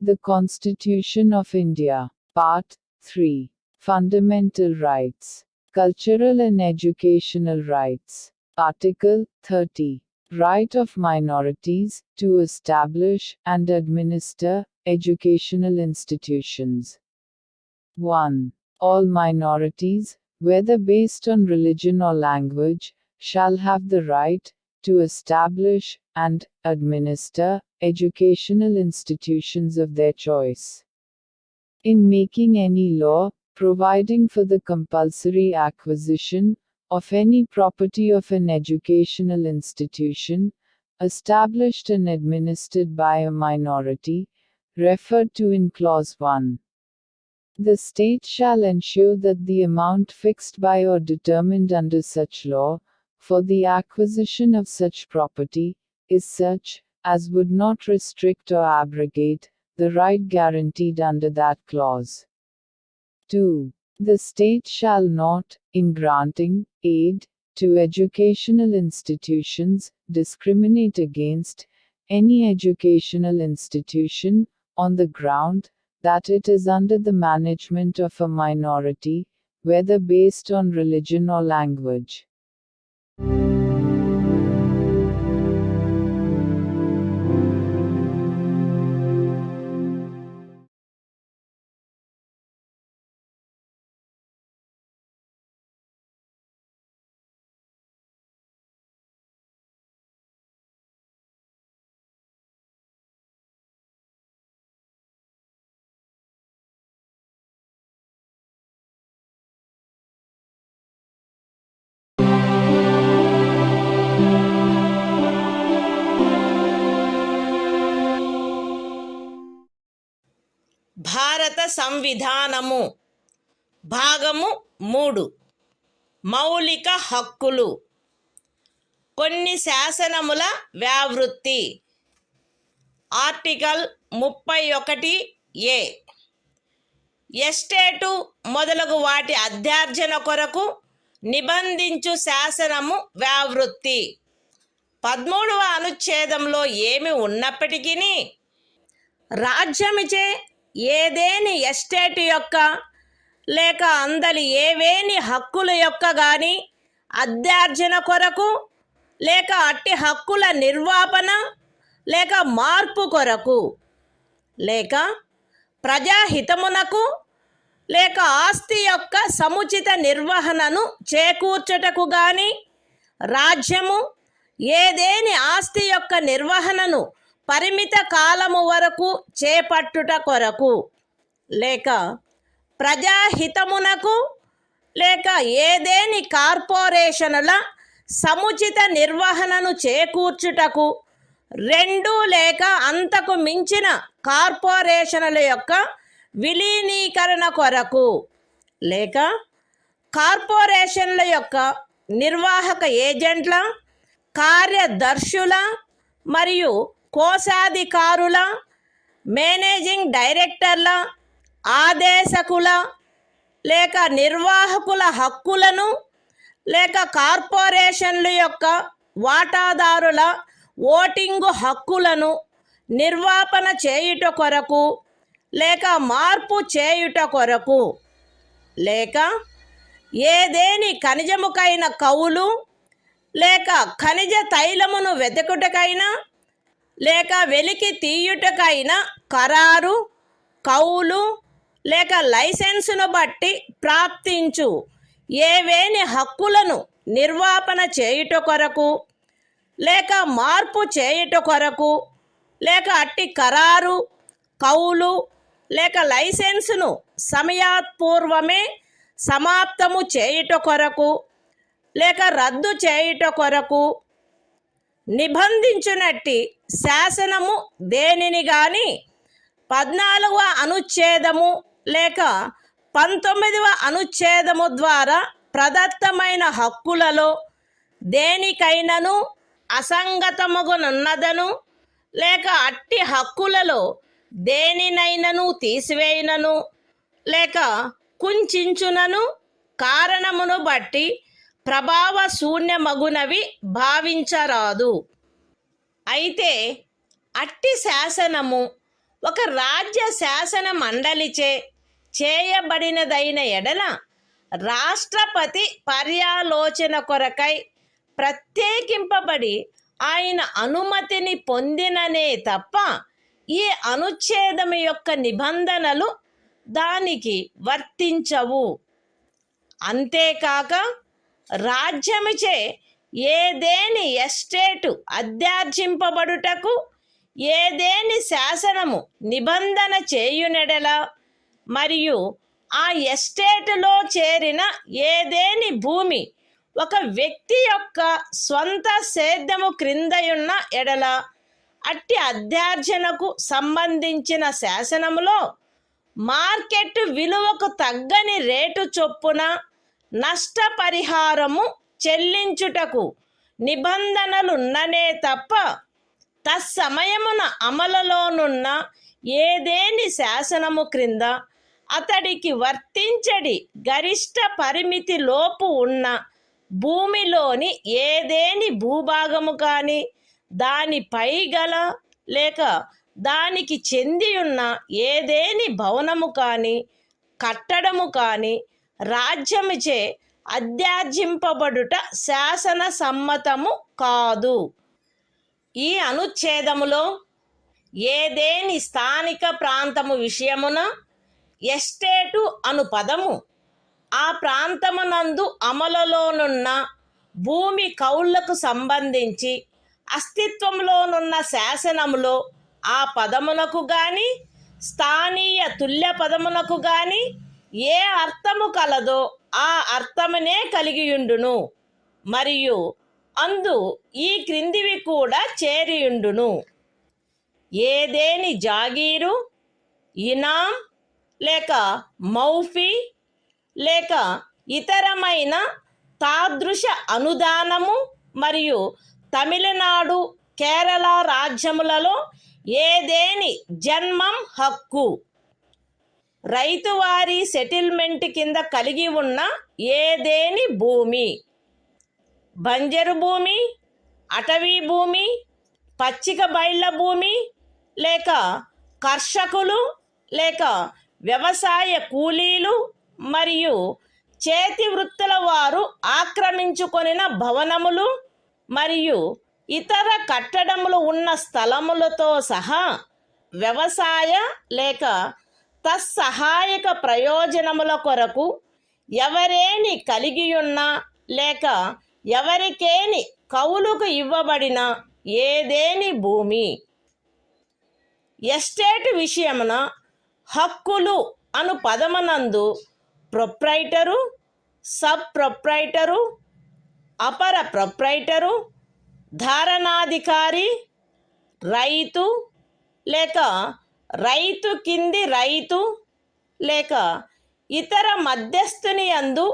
The Constitution of India, Part 3, Fundamental Rights, Cultural and Educational Rights, Article 30, Right of minorities to establish and administer educational institutions. 1. All minorities, whether based on religion or language, shall have the right to establish and administer educational institutions of their choice. In making any law, providing for the compulsory acquisition of any property of an educational institution, established and administered by a minority, referred to in Clause 1. The state shall ensure that the amount fixed by or determined under such law, for the acquisition of such property, is such, as would not restrict or abrogate, the right guaranteed under that clause. 2. The state shall not, in granting aid to educational institutions, discriminate against any educational institution, on the ground that it is under the management of a minority, whether based on religion or language.
భారత సంవిధానము భాగము 3 మౌలిక హక్కులు. కొన్ని శాసనముల వ్యావృత్తి. Article 31A. Estate మొదలగు వాటి అధ్యార్జన కొరకు నిబంధించు శాసనము వ్యావృత్తి. 13వ అనుచ్ఛేదంలో ఏమి ఉన్నప్పటికీ రాజ్యమిచే ఏదేని ఎస్టేట్ యొక్క లేక అందలి ఏవేని హక్కుల యొక్క గాని అధ్యార్జన కొరకు లేక అట్టి హక్కుల నిర్వాపన లేక మార్పు కొరకు లేక ప్రజాహితమునకు లేక ఆస్తి యొక్క సముచిత నిర్వహణను చేకూర్చుటకు గాని రాజ్యము ఏదేని ఆస్తి యొక్క నిర్వహణను పరిమిత కాలము వరకు చేపట్టుట కొరకు లేక ప్రజాహితమునకు లేక ఏదేని కార్పొరేషనుల సముచిత నిర్వహణను చేకూర్చుటకు 2 లేక అంతకు మించిన కార్పొరేషనుల యొక్క విలీనీకరణ కొరకు లేక కార్పొరేషన్ల యొక్క నిర్వాహక ఏజెంట్ల, కార్యదర్శుల మరియు కోశాధికారుల, మేనేజింగ్ డైరెక్టర్ల, ఆదేశకుల లేక నిర్వాహకుల హక్కులను లేక కార్పొరేషన్ల యొక్క వాటాదారుల ఓటింగు హక్కులను నిర్వాపన చేయుట కొరకు లేక మార్పు చేయుట కొరకు లేక ఏదేని ఖనిజముకైన కౌలు లేక ఖనిజ తైలమును వెతుకుటకైనా లేక వెలికి తీయుటకైనా ఖరారు, కౌలు లేక లైసెన్సును బట్టి ప్రాప్తించు ఏవేని హక్కులను నిర్వాపన చేయుట కొరకు లేక మార్పు చేయుట కొరకు లేక అట్టి ఖరారు, కౌలు లేక లైసెన్సును సమయాత్పూర్వమే సమాప్తము చేయుట కొరకు లేక రద్దు చేయుట కొరకు నిబంధించునట్టి శాసనము దేనిని గాని 14వ అనుచ్ఛేదము లేక 19వ అనుచ్ఛేదము ద్వారా ప్రదత్తమైన హక్కులలో దేనికైనను అసంగతముగునున్నదను లేక అట్టి హక్కులలో దేనినైనను తీసివేయునను లేక కుంచించునను కారణమును బట్టి ప్రభావ శూన్యమగునవి భావించరాదు. అయితే అట్టి శాసనము ఒక రాజ్య శాసన మండలిచే చేయబడినదైన ఎడల రాష్ట్రపతి పర్యాలోచన కొరకై ప్రత్యేకింపబడి ఆయన అనుమతిని పొందిననే తప్ప ఈ అనుచ్ఛేదము యొక్క నిబంధనలు దానికి వర్తించవు. అంతేకాక రాజ్యముచే ఏదేని ఎస్టేటు అధ్యార్జింపబడుటకు ఏదేని శాసనము నిబంధన చేయునెడల మరియు ఆ ఎస్టేటులో చేరిన ఏదేని భూమి ఒక వ్యక్తి యొక్క స్వంత సేద్యము క్రిందయున్న ఎడల అట్టి అధ్యార్జనకు సంబంధించిన శాసనములో మార్కెట్ విలువకు తగ్గని రేటు చొప్పున నష్టపరిహారము చెల్లించుటకు నిబంధనలున్ననే తప్ప తత్సమయమున అమలులోనున్న ఏదేని శాసనము క్రింద అతడికి వర్తించడి గరిష్ట పరిమితి లోపు ఉన్న భూమిలోని ఏదేని భూభాగము కానీ దానిపై గల లేక దానికి చెందియున్న ఏదేని భవనము కానీ కట్టడము కానీ రాజ్యముచే అధ్యార్జింపబడుట శాసన సమ్మతము కాదు. ఈ అనుచ్ఛేదములో ఏదేని స్థానిక ప్రాంతము విషయమున ఎస్టేటు అను పదము ఆ ప్రాంతమునందు అమలులోనున్న భూమి కౌళ్లకు సంబంధించి అస్తిత్వంలోనున్న శాసనములో ఆ పదమునకు గాని స్థానీయ తుల్య పదమునకు గాని ఏ అర్థము కలదో ఆ అర్థమునే కలిగియుండును మరియు అందు ఈ క్రిందివి కూడా చేరియుండును. ఏదేని జాగీరు, ఇనాం లేక మౌఫీ లేక ఇతరమైన తాదృశ అనుదానము మరియు తమిళనాడు కేరళ రాజ్యములలో ఏదేని జన్మం హక్కు రైతువారి సెటిల్మెంట్ కింద కలిగి ఉన్న ఏదేని భూమి, బంజరు భూమి, అటవీ భూమి, పచ్చిక బయళ్ళ భూమి లేక కర్షకులు లేక వ్యవసాయ కూలీలు మరియు చేతి వృత్తుల వారు ఆక్రమించుకొనిన భవనములు మరియు ఇతర కట్టడములు ఉన్న స్థలములతో సహా వ్యవసాయ లేక తత్సహాయక ప్రయోజనముల కొరకు ఎవరేని కలిగియున్న లేక ఎవరికేని కౌలుకు ఇవ్వబడిన ఏదేని భూమి. ఎస్టేట్ విషయమున హక్కులు అను పదమునందు ప్రొప్రైటరు, సబ్ ప్రొప్రైటరు, అపర ప్రొప్రైటరు, ధారణాధికారి, రైతు లేక రైతు కింది రైతు లేక ఇతర మధ్యస్థుని యందు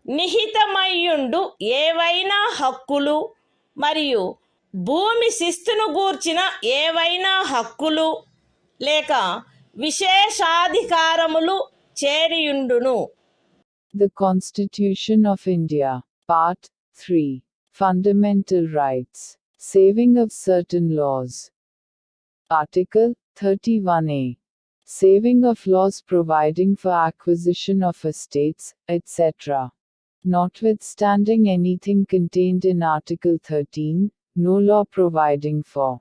నిహితమయ్యుండు ఏవైనా హక్కులు మరియు భూమి శిస్తును గూర్చిన ఏవైనా హక్కులు లేక విశేషాధికారములు చేరియుండును.
The Constitution of India, Part 3, Fundamental Rights, Saving of Certain Laws. Article 31A. Saving of laws providing for acquisition of estates, etc. Notwithstanding anything contained in Article 13, no law providing for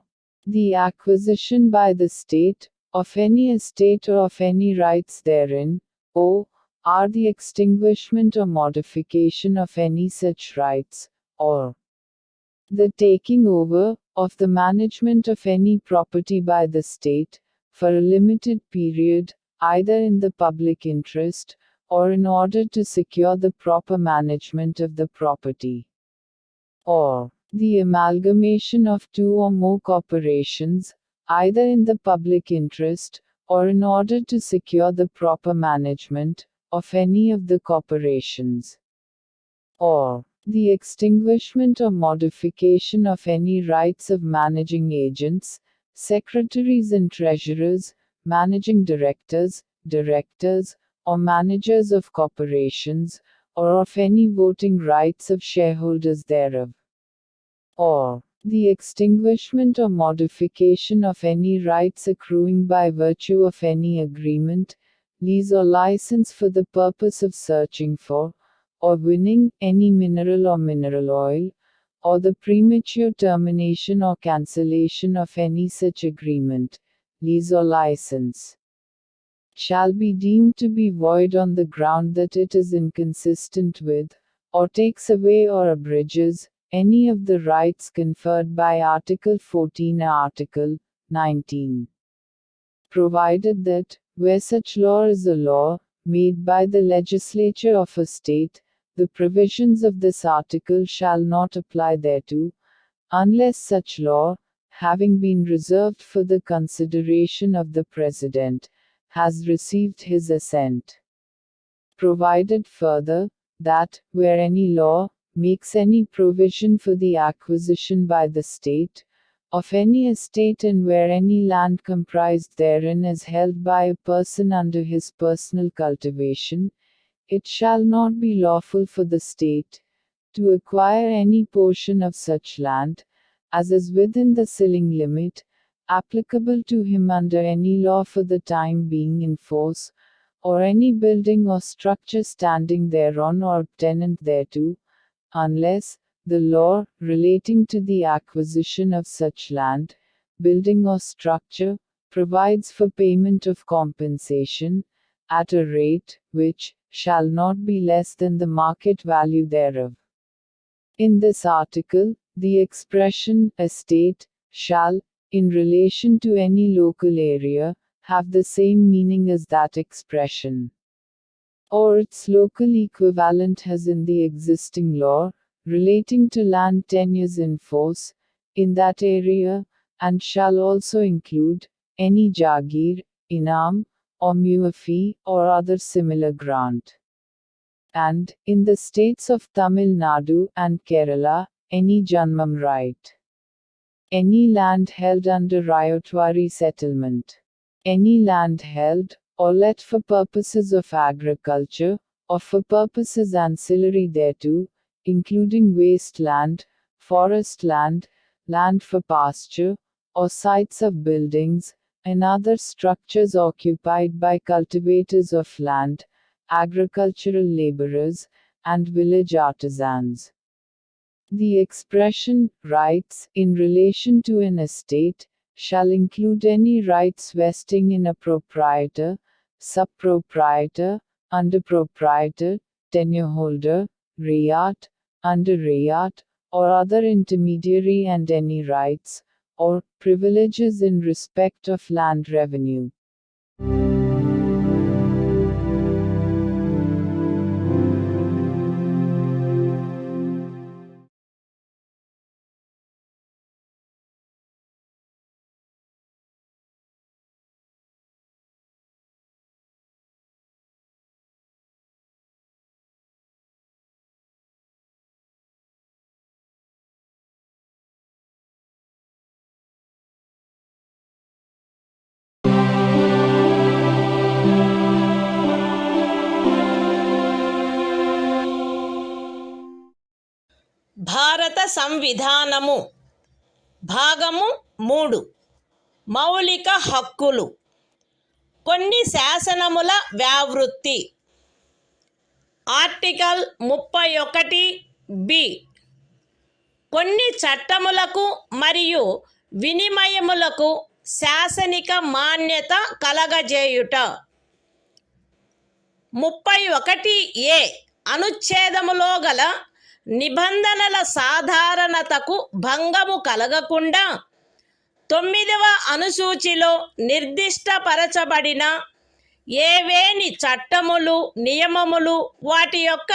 the acquisition by the state of any estate or of any rights therein, or the extinguishment or modification of any such rights, or the taking over of the management of any property by the state, for a limited period, either in the public interest, or in order to secure the proper management of the property, or the amalgamation of two or more corporations, either in the public interest, or in order to secure the proper management of any of the corporations, or the extinguishment or modification of any rights of managing agents, secretaries and treasurers, managing directors, or managers of corporations, or of any voting rights of shareholders thereof, or the extinguishment or modification of any rights accruing by virtue of any agreement, lease or license for the purpose of searching for, or winning, any mineral or mineral oil, or the premature termination or cancellation of any such agreement, lease or license, shall be deemed to be void on the ground that it is inconsistent with, or takes away or abridges, any of the rights conferred by Article 14 or Article 19. Provided that, where such law is a law, made by the legislature of a state, the provisions of this article shall not apply thereto, unless such law, having been reserved for the consideration of the President, has received his assent. Provided further, that, where any law makes any provision for the acquisition by the state of any estate, and where any land comprised therein is held by a person under his personal cultivation, it shall not be lawful for the state to acquire any portion of such land, as is within the ceiling limit applicable to him under any law for the time being in force, or any building or structure standing thereon or tenant thereto, unless the law relating to the acquisition of such land, building or structure provides for payment of compensation at a rate which shall not be less than the market value thereof. In this article, the expression estate shall, in relation to any local area, have the same meaning as that expression, or its local equivalent has in the existing law relating to land tenures in force in that area, and shall also include any jagir, inam, or muafi, or other similar grant. And, in the states of Tamil Nadu and Kerala, any janmam right. Any land held under Ryotwari settlement. Any land held, or let for purposes of agriculture, or for purposes ancillary thereto, including waste land, forest land, land for pasture, or sites of buildings, and other structures occupied by cultivators of land, agricultural laborers, and village artisans. The expression, rights, in relation to an estate, shall include any rights vesting in a proprietor, sub-proprietor, under-proprietor, tenure-holder, rayat, under-rayat, or other intermediary, and any rights, or privileges in respect of land revenue.
భారత సంవిధానము భాగము 3 మౌలిక హక్కులు. కొన్ని శాసనముల వ్యావృత్తి. Article 31 కొన్ని చట్టములకు మరియు వినిమయములకు శాసనిక మాన్యత కలగజేయుట. 31 అనుచ్ఛేదములో గల నిబంధనల సాధారణతకు భంగము కలగకుండా 9వ అనుసూచిలో నిర్దిష్టపరచబడిన ఏవేని చట్టములు, నియమములు, వాటి యొక్క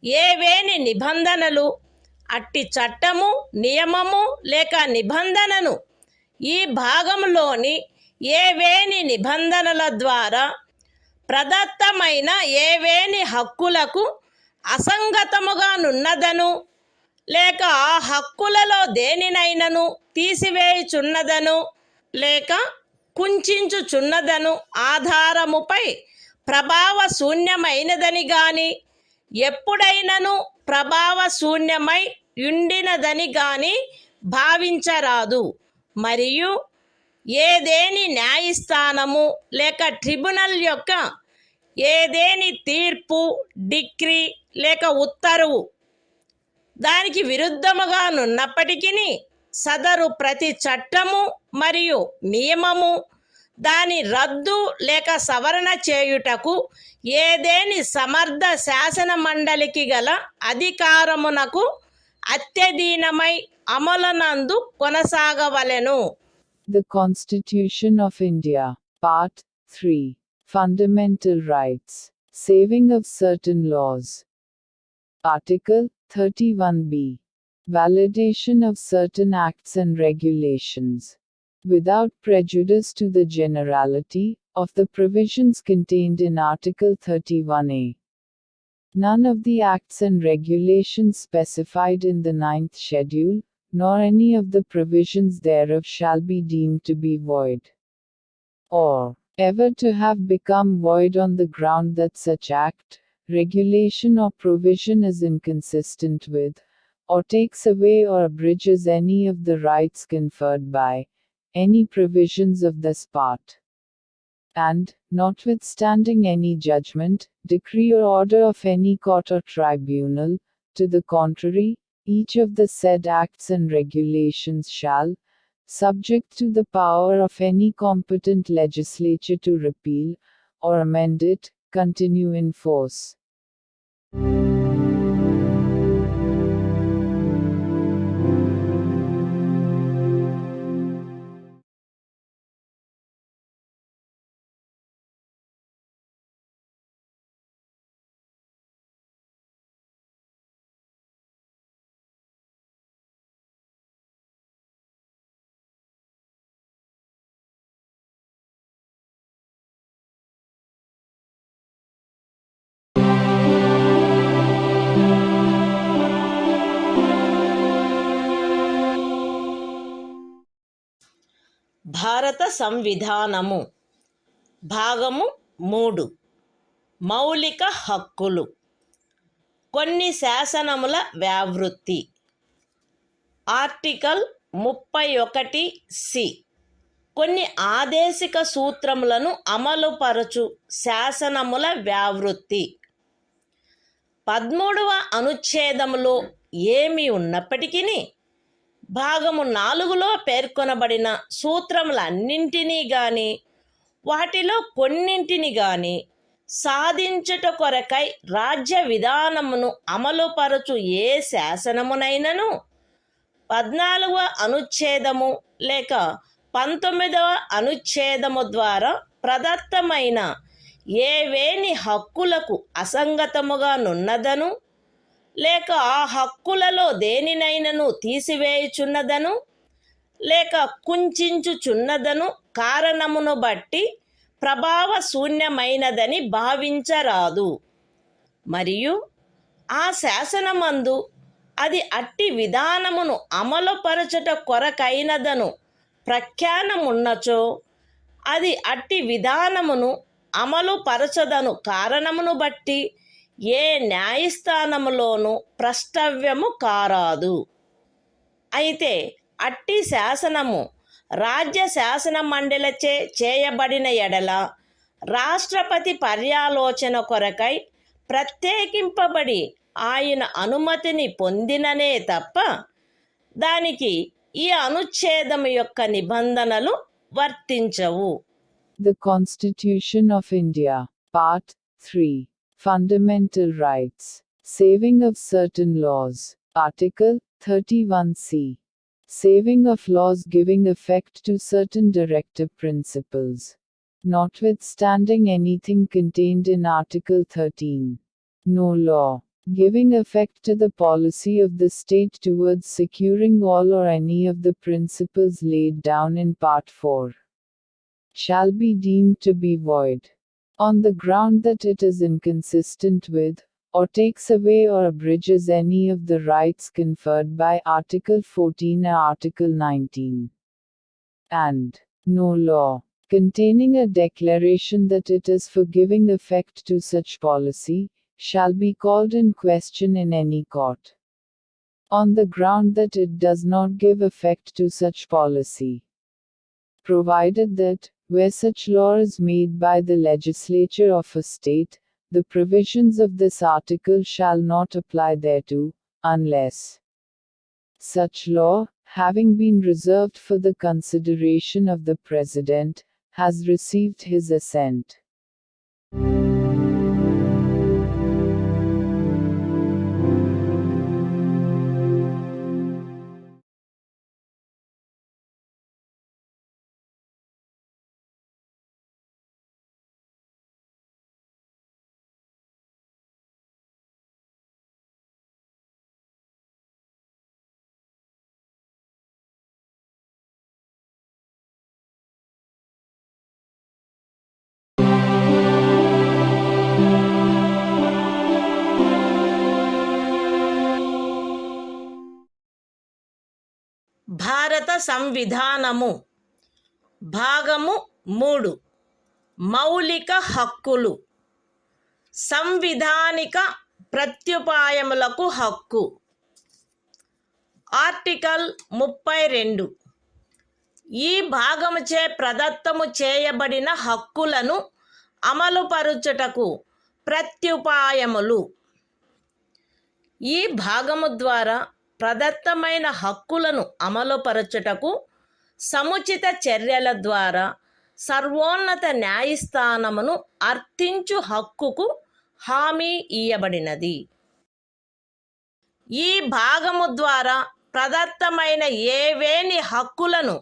ఏవేని నిబంధనలు, అట్టి చట్టము, నియమము లేక నిబంధనను ఈ భాగంలోని ఏవేని నిబంధనల ద్వారా ప్రదత్తమైన ఏవేని హక్కులకు అసంగతముగా నున్నదను లేక ఆ హక్కులలో దేనినైనను తీసివేయుచున్నదను లేక కుంచుచున్నదను ఆధారముపై ప్రభావ శూన్యమైనదని గాని ఎప్పుడైనను ప్రభావ శూన్యమై ఉండినదని గాని భావించరాదు. మరియు ఏదేని న్యాయస్థానము లేక ట్రిబ్యునల్ యొక్క ఏదేని తీర్పు, డిక్రీ లేక ఉత్తర్వు దానికి విరుద్ధముగా నున్నప్పటికీ సదరు ప్రతి చట్టము మరియు నియమము దాని రద్దు లేక సవరణ చేయుటకు ఏదేని సమర్థ శాసన మండలికి గల అధికారమునకు అత్యధీనమై అమలునందు కొనసాగవలెను.
The Constitution of India, Part 3, Fundamental Rights, Saving of Certain Laws. Article 31b. Validation of certain acts and regulations. Without prejudice to the generality of the provisions contained in Article 31a. None of the acts and regulations specified in the 9th schedule, nor any of the provisions thereof shall be deemed to be void, or ever to have become void on the ground that such act, regulation or provision is inconsistent with, or takes away or abridges any of the rights conferred by any provisions of this part. And, notwithstanding any judgment, decree or order of any court or tribunal, to the contrary, each of the said acts and regulations shall, subject to the power of any competent legislature to repeal, or amend it, continue in force.
భారత సంవిధానము భాగము 3 మౌలిక హక్కులు. కొన్ని శాసనముల వ్యావృత్తి. Article 31సి. కొన్ని ఆదేశిక సూత్రములను అమలుపరచు శాసనముల వ్యావృత్తి. 13వ అనుచ్ఛేదములో ఏమి ఉన్నప్పటికీ భాగము 4లో పేర్కొనబడిన సూత్రములన్నింటినీ గాని వాటిలో కొన్నింటిని గాని సాధించుట కొరకై రాజ్య విధానమును అమలుపరచు ఏ శాసనమునైనను 14వ అనుచ్ఛేదము లేక 19వ అనుచ్ఛేదము ద్వారా ప్రదత్తమైన ఏవేని హక్కులకు అసంగతముగా నున్నదను లేక ఆ హక్కులలో దేనినైనను తీసివేయుచున్నదను లేక కుంచుచున్నదను కారణమును బట్టి ప్రభావ శూన్యమైనదని భావించరాదు. మరియు ఆ శాసనమందు అది అట్టి విధానమును అమలుపరచుట కొరకైనదను ప్రఖ్యానమున్నచో అది అట్టి విధానమును అమలుపరచదను కారణమును బట్టి ఏ న్యాయస్థానములోనూ ప్రష్టవ్యము కారాదు. అయితే అట్టి శాసనము రాజ్య శాసన మండలిచే చేయబడిన ఎడల రాష్ట్రపతి పర్యాలోచన కొరకై ప్రత్యేకింపబడి ఆయన అనుమతిని పొందిననే తప్ప దానికి ఈ అనుచ్ఛేదము యొక్క నిబంధనలు వర్తించవు.
The Constitution of India, Part 3, Fundamental Rights, Saving of Certain Laws, Article 31c. saving of laws giving effect to certain directive principles. Notwithstanding anything contained in Article 13. No law giving effect to the policy of the state towards securing all or any of the principles laid down in Part 4 shall be deemed to be void, on the ground that it is inconsistent with, or takes away or abridges any of the rights conferred by Article 14 or Article 19. And no law containing a declaration that it is for giving effect to such policy shall be called in question in any court, on the ground that it does not give effect to such policy, provided that, where such law is made by the legislature of a state, the provisions of this article shall not apply thereto, unless such law, having been reserved for the consideration of the President, has received his assent.
భారత సంవిధానము భాగము 3 మౌలిక హక్కులు సంవిధానిక ప్రత్యుపాయములకు హక్కు article 32 ఈ భాగముచే ప్రదత్తము చేయబడిన హక్కులను అమలుపరుచుటకు ప్రత్యుపాయములు ఈ భాగము ద్వారా ప్రదత్తమైన హక్కులను అమలుపరచుటకు సముచిత చర్యల ద్వారా సర్వోన్నత న్యాయస్థానమును అర్థించు హక్కుకు హామీ ఇయ్యబడినది. ఈ భాగము ద్వారా ప్రదత్తమైన ఏవేని హక్కులను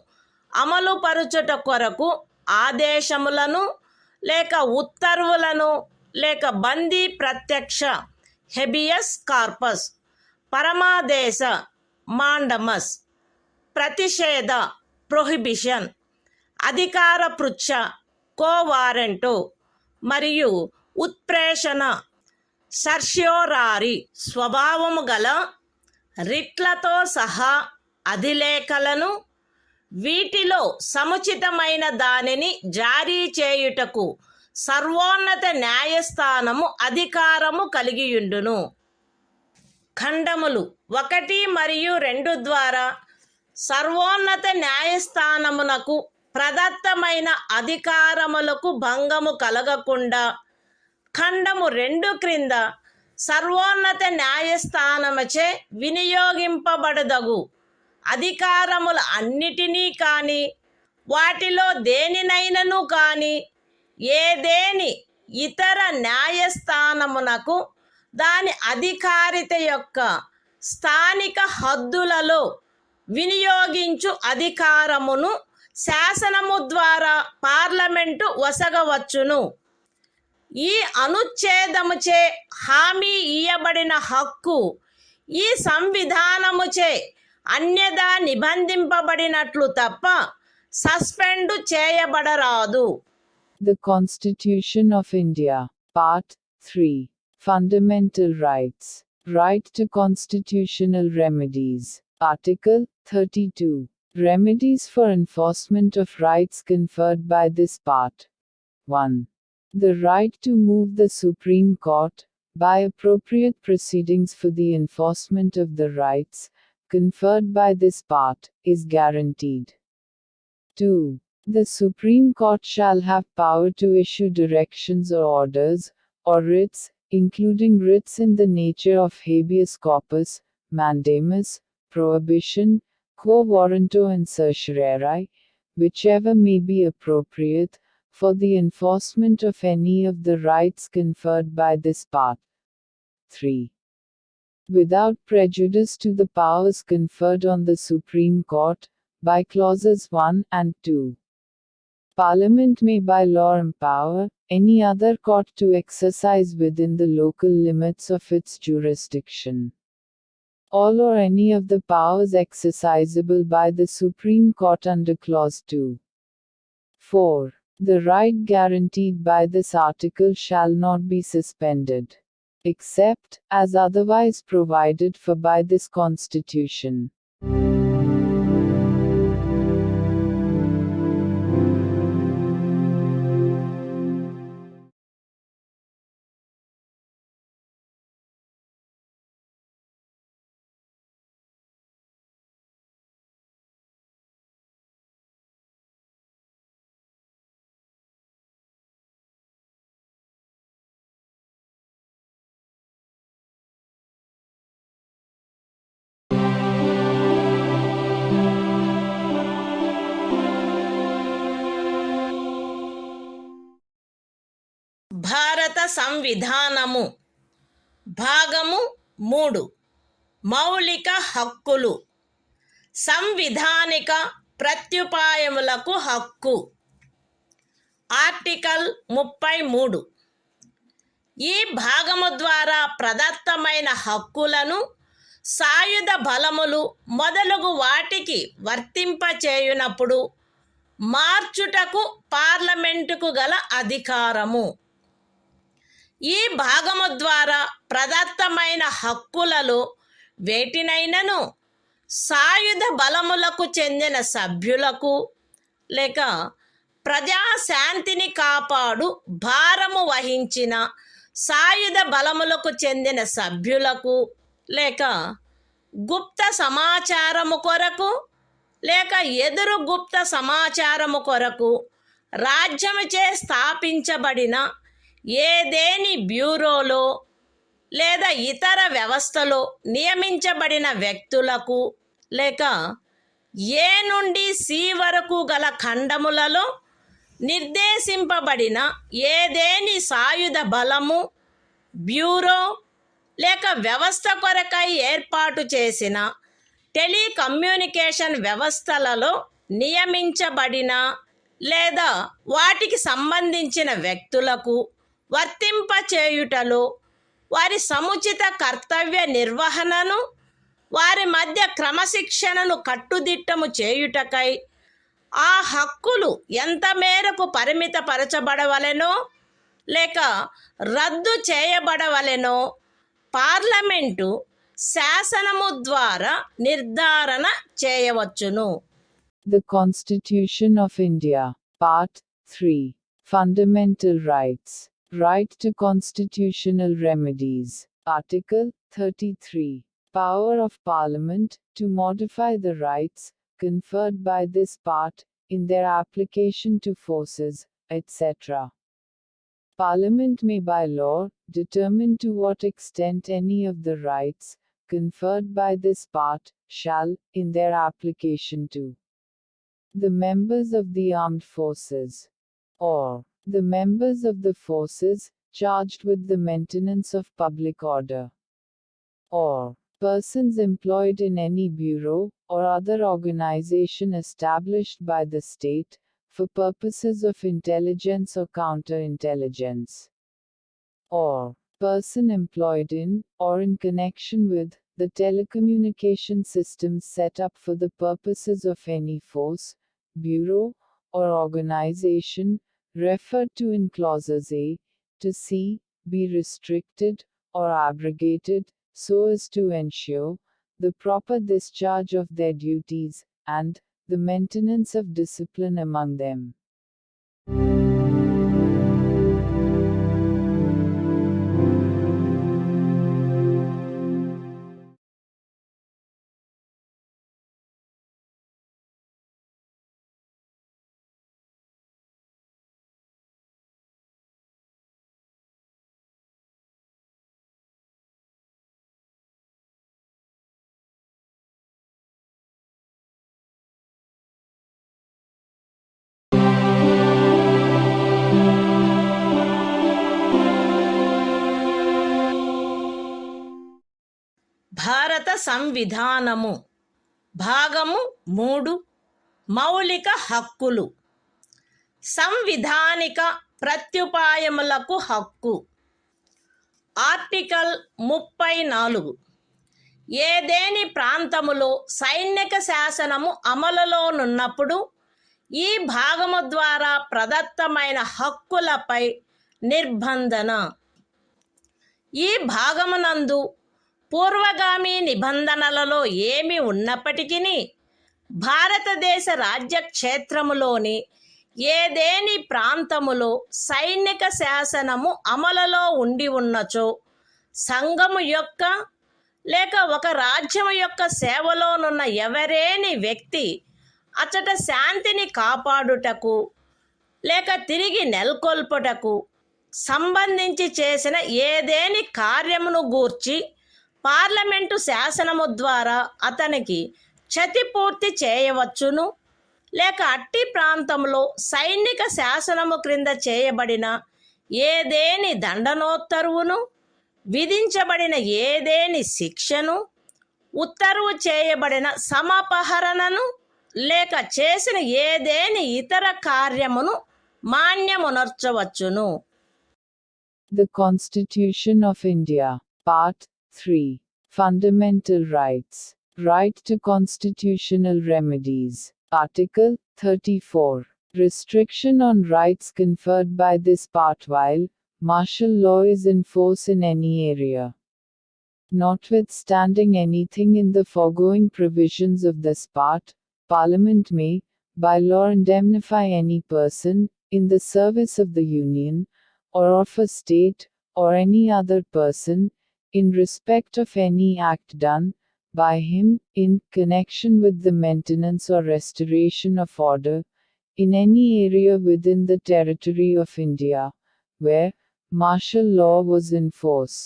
అమలుపరచుట కొరకు ఆదేశములను లేక ఉత్తర్వులను లేక బందీ ప్రత్యక్ష హెబియస్ కార్పస్ పరమాదేశ మాండమస్ ప్రతిషేధ ప్రొహిబిషన్ అధికార పృచ్ఛ కోవారెంటో మరియు ఉత్ప్రేషణ సర్ష్యోరారి స్వభావము గల రిట్లతో సహా అధిలేఖలను వీటిలో సముచితమైన దానిని జారీ చేయుటకు సర్వోన్నత న్యాయస్థానము అధికారము కలిగియుండును. ఖండములు 1 మరియు 2 ద్వారా సర్వోన్నత న్యాయస్థానమునకు ప్రదత్తమైన అధికారములకు భంగము కలగకుండా ఖండము 2 క్రింద సర్వోన్నత న్యాయస్థానముచే వినియోగింపబడదగు అధికారముల అన్నిటినీ కానీ వాటిలో దేనినైనను కానీ ఏదేని ఇతర న్యాయస్థానమునకు దాని అధికారిత యొక్క స్థానిక హద్దులలో వినియోగించు అధికారమును శాసనము ద్వారా పార్లమెంటు వసగవచ్చును. ఈ అనుచ్ఛేదముచే హామీ ఇయ్యబడిన హక్కు ఈ సంవిధానముచే అన్యదా నిబంధింపబడినట్లు తప్ప suspend చేయబడరాదు.
The Constitution of India, Part 3. Fundamental Rights. Right to constitutional remedies. Article 32. Remedies for enforcement of rights conferred by this part. 1. The right to move the Supreme Court, by appropriate proceedings for the enforcement of the rights conferred by this part, is guaranteed. 2. The Supreme Court shall have power to issue directions or orders, or writs, including writs in the nature of habeas corpus, mandamus, prohibition, quo warranto and certiorari, whichever may be appropriate, for the enforcement of any of the rights conferred by this part. 3. without prejudice to the powers conferred on the Supreme Court, by clauses 1 and 2. Parliament may by law empower any other court to exercise within the local limits of its jurisdiction all or any of the powers exercisable by the Supreme Court under Clause 2. 4. The right guaranteed by this article shall not be suspended, except as otherwise provided for by this Constitution.
భారత సంవిధానము భాగము 3 మౌలిక హక్కులు సంవిధానిక ప్రత్యుపాయములకు హక్కు article 33 ఈ భాగము ద్వారా ప్రదత్తమైన హక్కులను సాయుధ బలములు మొదలగు వాటికి వర్తింపచేయునప్పుడు మార్చుటకు పార్లమెంటుకు గల అధికారము. ఈ భాగము ద్వారా ప్రదత్తమైన హక్కులలో వేటినైనను సాయుధ బలములకు చెందిన సభ్యులకు లేక ప్రజాశాంతిని కాపాడు భారము వహించిన సాయుధ బలములకు చెందిన సభ్యులకు లేక గుప్త సమాచారము కొరకు లేక ఎదురు గుప్త సమాచారము కొరకు రాజ్యముచే స్థాపించబడిన ఏదేని బ్యూరోలో లేదా ఇతర వ్యవస్థలో నియమించబడిన వ్యక్తులకు లేక ఏ నుండి సి వరకు గల ఖండములలో నిర్దేశింపబడిన ఏదేని సాయుధ బలము బ్యూరో లేక వ్యవస్థ కొరకై ఏర్పాటు చేసిన టెలికమ్యూనికేషన్ వ్యవస్థలలో నియమించబడిన లేదా వాటికి సంబంధించిన వ్యక్తులకు వర్తింపచేయుటలో వారి సముచిత కర్తవ్య నిర్వహణను వారి మధ్య క్రమశిక్షణను కట్టుదిట్టము చేయుటకై ఆ హక్కులు ఎంత మేరకు పరిమితపరచబడవలెనో లేక రద్దు చేయబడవలెనో పార్లమెంటు శాసనము ద్వారా నిర్ధారణ చేయవచ్చును.
The Constitution of India, Part 3. Fundamental Rights. Right to constitutional remedies. Article 33. Power of Parliament to modify the rights conferred by this part in their application to forces, etc. Parliament may by law determine to what extent any of the rights conferred by this part shall, in their application to the members of the armed forces, or the members of the forces charged with the maintenance of public order, or persons employed in any bureau or other organization established by the state for purposes of intelligence or counterintelligence, or person employed in or in connection with the telecommunication systems set up for the purposes of any force, bureau, or organization referred to in clauses A to C be restricted or abrogated so as to ensure the proper discharge of their duties and the maintenance of discipline among them.
సంవిధానము భాగము 3 మౌలిక హక్కులు. సంవిధానిక ప్రత్యుపాయములకు హక్కు. Article 34. ఏదేని ప్రాంతములో సైనిక శాసనము అమలులోనున్నప్పుడు ఈ భాగము ద్వారా ప్రదత్తమైన హక్కులపై నిర్బంధన. ఈ భాగమునందు పూర్వగామి నిబంధనలలో ఏమి ఉన్నప్పటికీ భారతదేశ రాజ్యక్షేత్రములోని ఏదేని ప్రాంతములో సైనిక శాసనము అమలులో ఉండి ఉన్నచో సంఘము యొక్క లేక ఒక రాజ్యము యొక్క సేవలోనున్న ఎవరేని వ్యక్తి అచట శాంతిని కాపాడుటకు లేక తిరిగి నెలకొల్పుటకు సంబంధించి చేసిన ఏదేని కార్యమును గూర్చి పార్లమెంటు శాసనము ద్వారా అతనికి క్షతిపూర్తి చేయవచ్చును, లేక అట్టి ప్రాంతంలో సైనిక శాసనము క్రింద చేయబడిన ఏదేని దండనోత్తర్వును, విధించబడిన ఏదేని శిక్షను, ఉత్తర్వు చేయబడిన సమపహరణను, లేక చేసిన ఏదేని ఇతర కార్యమును మాన్యమునర్చవచ్చును.
The Constitution of India, Part 3. Fundamental Rights. Right to constitutional remedies. Article 34. Restriction on rights conferred by this part while martial law is in force in any area. Notwithstanding anything in the foregoing provisions of this part, Parliament may, by law, indemnify any person, in the service of the Union, or of a state, or any other person, in respect of any act done by him, in connection with the maintenance or restoration of order, in any area within the territory of India, where martial law was in force,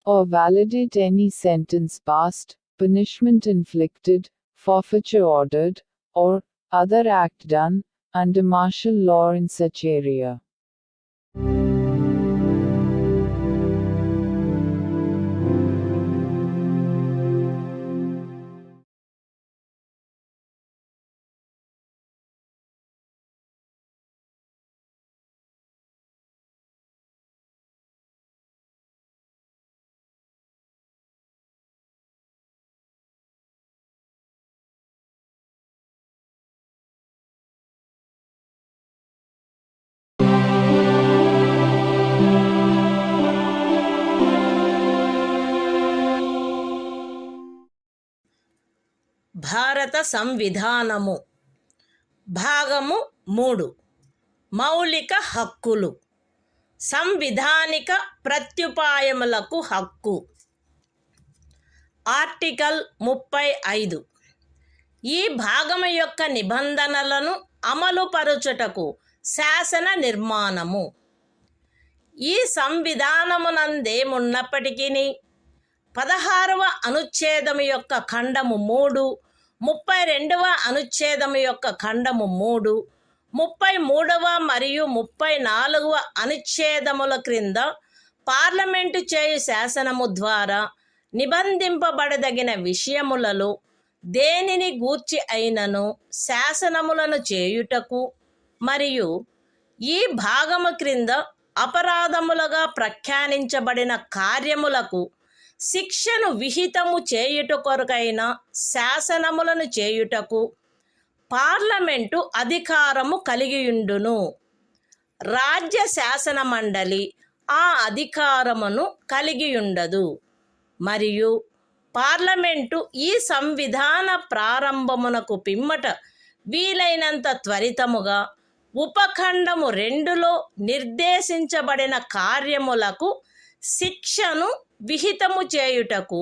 or validate any sentence passed, punishment inflicted, forfeiture ordered, or other act done, under martial law in such area.
భారత సంవిధానము భాగము 3 మౌలిక హక్కులు. సంవిధానిక ప్రత్యుపాయములకు హక్కు. Article 35. ఈ భాగము యొక్క నిబంధనలను అమలుపరచుటకు శాసన నిర్మాణము. ఈ సంవిధానమునందేమున్నప్పటికీ 16వ అనుచ్ఛేదము యొక్క ఖండము 3, 32వ అనుచ్ఛేదము యొక్క ఖండము 3, 33వ మరియు 34వ అనుచ్ఛేదముల క్రింద పార్లమెంటు చేయు శాసనము ద్వారా నిబంధింపబడదగిన విషయములలో దేనిని గూర్చి అయినను శాసనములను చేయుటకు మరియు ఈ భాగము క్రింద అపరాధములుగా ప్రఖ్యానించబడిన కార్యములకు శిక్షను విహితము చేయుట కొరకైన శాసనములను చేయుటకు పార్లమెంటు అధికారము కలిగియుండును. రాజ్య శాసన మండలి ఆ అధికారమును కలిగియుండదు. మరియు పార్లమెంటు ఈ సంవిధాన ప్రారంభమునకు పిమ్మట వీలైనంత త్వరితముగా ఉపఖండము 2లో నిర్దేశించబడిన కార్యములకు శిక్షను విహితము చేయుటకు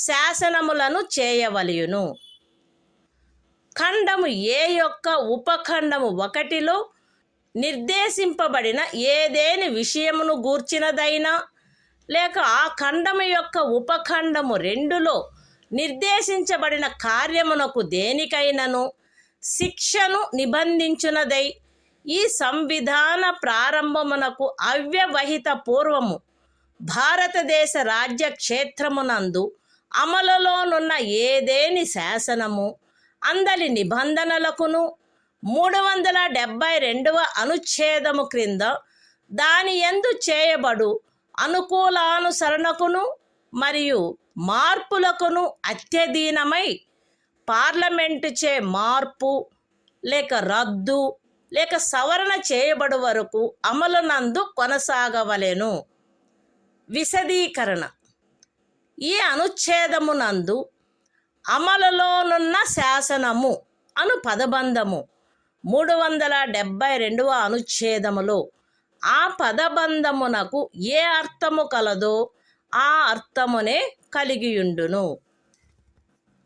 శాసనములను చేయవలయును. ఖండము ఏ యొక్క ఉపఖండము 1లో నిర్దేశింపబడిన ఏదేని విషయమును గూర్చినదైనా లేక ఆ ఖండము యొక్క ఉపఖండము 2లో నిర్దేశించబడిన కార్యమునకు దేనికైనను శిక్షను నిబంధించునదై ఈ సంవిధాన ప్రారంభమునకు అవ్యవహిత పూర్వము భారతదేశ రాజ్య క్షేత్రమునందు అమలులోనున్న ఏదేని శాసనము అందలి నిబంధనలకును 372వ అనుచ్ఛేదము క్రింద దాని యందు చేయబడు అనుకూలానుసరణకును మరియు మార్పులకును అత్యధీనమై పార్లమెంటుచే మార్పు లేక రద్దు లేక సవరణ చేయబడు వరకు అమలునందు కొనసాగవలెను. విశదీకరణ: ఈ అనుచ్ఛేదమునందు అమలులోనున్న శాసనము అను పదబంధము 372వ అనుచ్ఛేదములో ఆ పదబంధమునకు ఏ అర్థము కలదో ఆ అర్థమునే కలిగియుండును.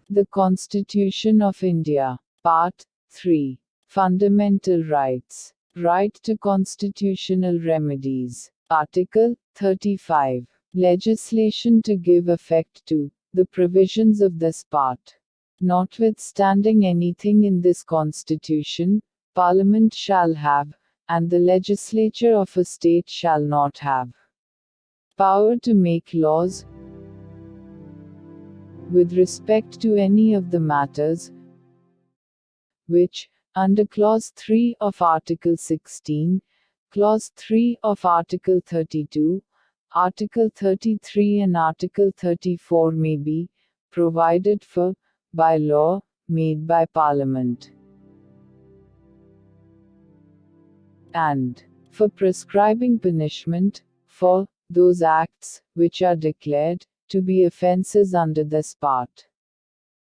The Constitution of India, Part 3. Fundamental Rights. Right to Constitutional Remedies. Article 35. Legislation to give effect to the provisions of this part. Notwithstanding anything in this Constitution, Parliament shall have, and the legislature of a state shall not have, power to make laws with respect to any of the matters which, under Clause 3 of Article 16, Clause 3 of Article 32, Article 33 and Article 34 may be provided for by law made by Parliament, and for prescribing punishment for those acts which are declared to be offences under this part.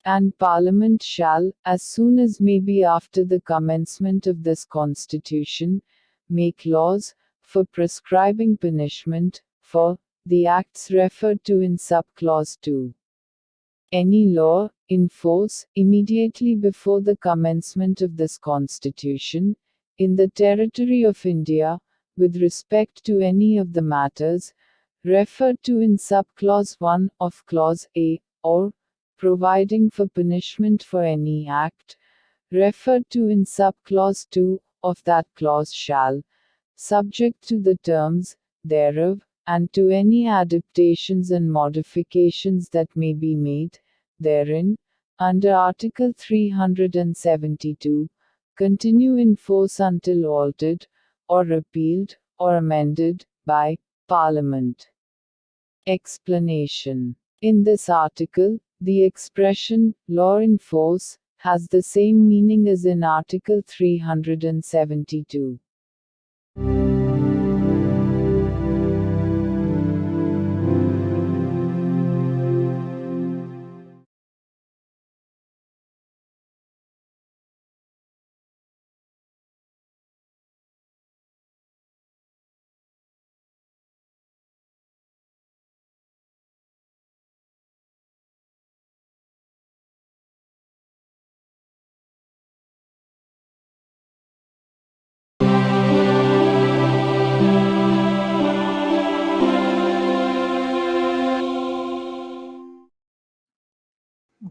And Parliament shall, as soon as may be after the commencement of this Constitution, make laws for prescribing punishment for the acts referred to in subclause 2. Any law in force immediately before the commencement of this Constitution, in the territory of India, with respect to any of the matters referred to in subclause 1 of Clause A, or providing for punishment for any act referred to in subclause 2 of that clause shall, subject to the terms thereof, and to any adaptations and modifications that may be made therein, under Article 372, continue in force until altered, or repealed, or amended by Parliament. Explanation: in this article, the expression law in force has the same meaning as in Article 372.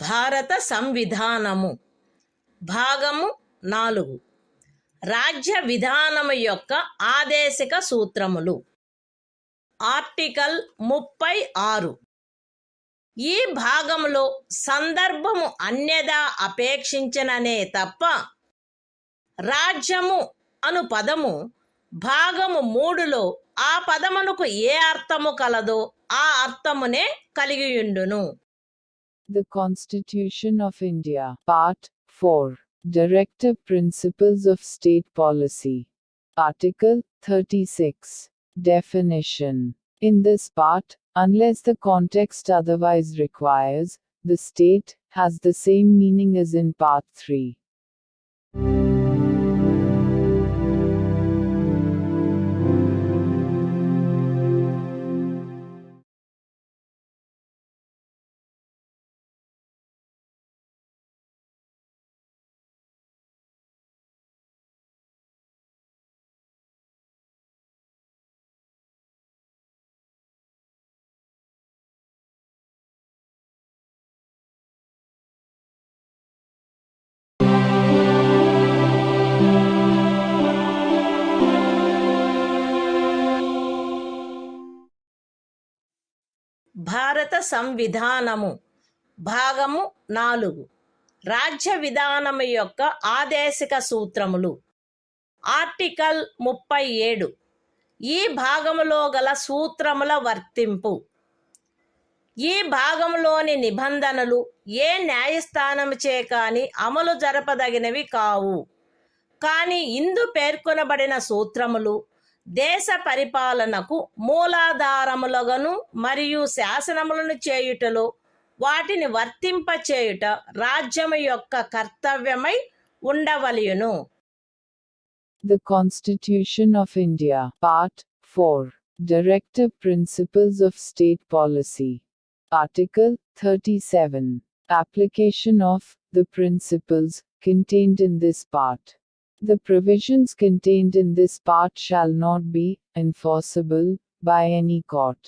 భారత సంవిధానము భాగము 4 రాజ్య విధానము యొక్క ఆదేశిక సూత్రములు. Article 36. ఈ భాగములో సందర్భము అన్యదా అపేక్షించననే తప్ప రాజ్యము అను పదము భాగము 3లో ఆ పదమునకు ఏ అర్థము కలదో ఆ అర్థమునే కలిగియుండును.
The Constitution of India, Part 4. Directive Principles of State Policy. Article 36. Definition. In this part, unless the context otherwise requires, the state has the same meaning as in Part 3.
భారత సంవిధానము భాగము 4 రాజ్య విధానము యొక్క ఆదేశిక సూత్రములు. ఆర్టికల్ 37 ఈ భాగములో గల సూత్రముల వర్తింపు. ఈ భాగంలోని నిబంధనలు ఏ న్యాయస్థానముచే కాని అమలు జరపదగినవి కావు. కానీ ఇందు పేర్కొనబడిన సూత్రములు దేశ పరిపాలనకు మూలాధారములుగాను మరియు శాసనములను చేయుటలో వాటిని వర్తింపచేయుట రాజ్యము యొక్క కర్తవ్యమై ఉండవలెను.
The Constitution of India, Part 4, Directive Principles of State Policy. Article 37. Application of the principles contained in this part. The provisions contained in this part shall not be enforceable by any court.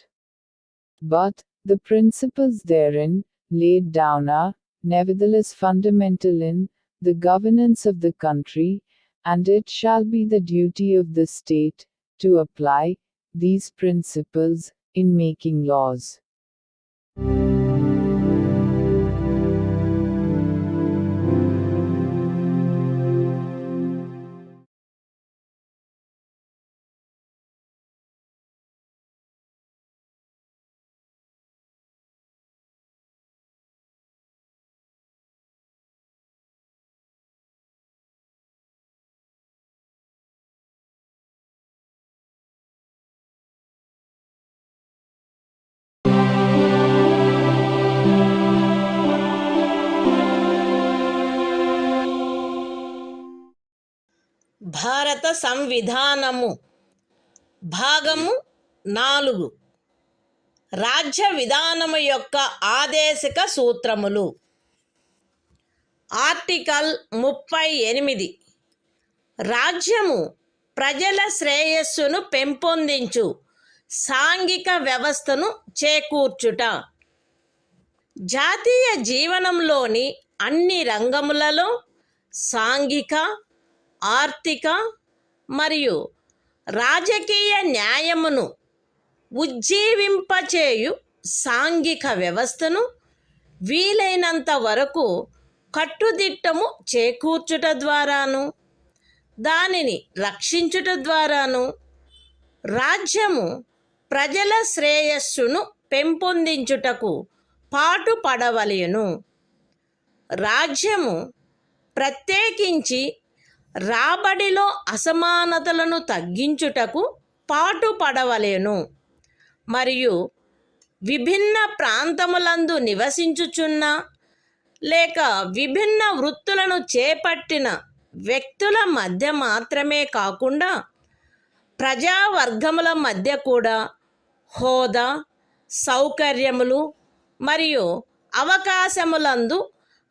But the principles therein laid down are, nevertheless, fundamental in the governance of the country, and it shall be the duty of the state to apply these principles in making laws.
భారత సంవిధానము భాగము 4 రాజ్య విధానము యొక్క ఆదేశిక సూత్రములు. Article 38 రాజ్యము ప్రజల శ్రేయస్సును పెంపొందించు సాంఘిక వ్యవస్థను చేకూర్చుట. జాతీయ జీవనంలోని అన్ని రంగములలో సాంఘిక, ఆర్థిక మరియు రాజకీయ న్యాయమును ఉజ్జీవింపచేయు సాంఘిక వ్యవస్థను వీలైనంత వరకు కట్టుదిట్టము చేకూర్చుట ద్వారాను దానిని రక్షించుట ద్వారాను రాజ్యము ప్రజల శ్రేయస్సును పెంపొందించుటకు పాటుపడవలెను. రాజ్యము ప్రత్యేకించి రాబడిలో అసమానతలను తగ్గించుటకు పాటుపడవలెను మరియు విభిన్న ప్రాంతములందు నివసించుచున్న లేక విభిన్న వృత్తులను చేపట్టిన వ్యక్తుల మధ్య మాత్రమే కాకుండా ప్రజావర్గముల మధ్య కూడా హోదా, సౌకర్యములు మరియు అవకాశములందు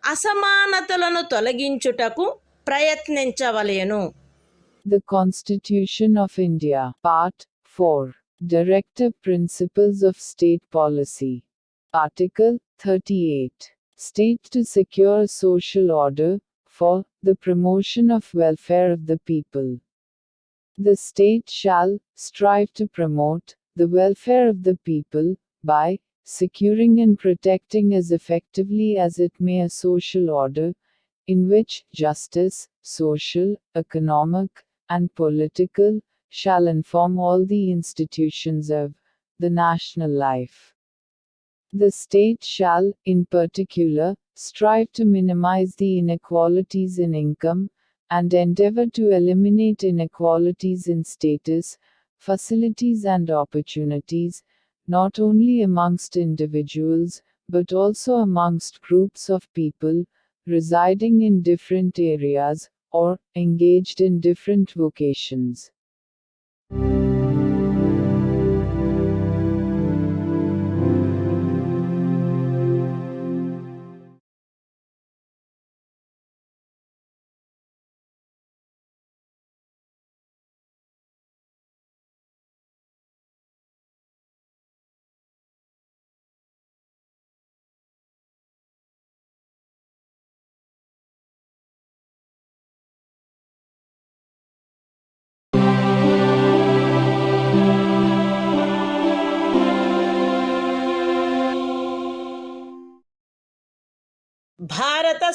అసమానతలను తొలగించుటకు ప్రయత్నించవలెను.
The Constitution of India, Part 4, Directive Principles of State Policy. Article 38. State to secure social order, for the promotion of welfare of the people. The state shall strive to promote the welfare of the people, by securing and protecting as effectively as it may a social order, in which justice, social, economic, and political, shall inform all the institutions of the national life. The state shall, in particular, strive to minimize the inequalities in income, and endeavor to eliminate inequalities in status, facilities and opportunities, not only amongst individuals, but also amongst groups of people, residing in different areas, or engaged in different vocations.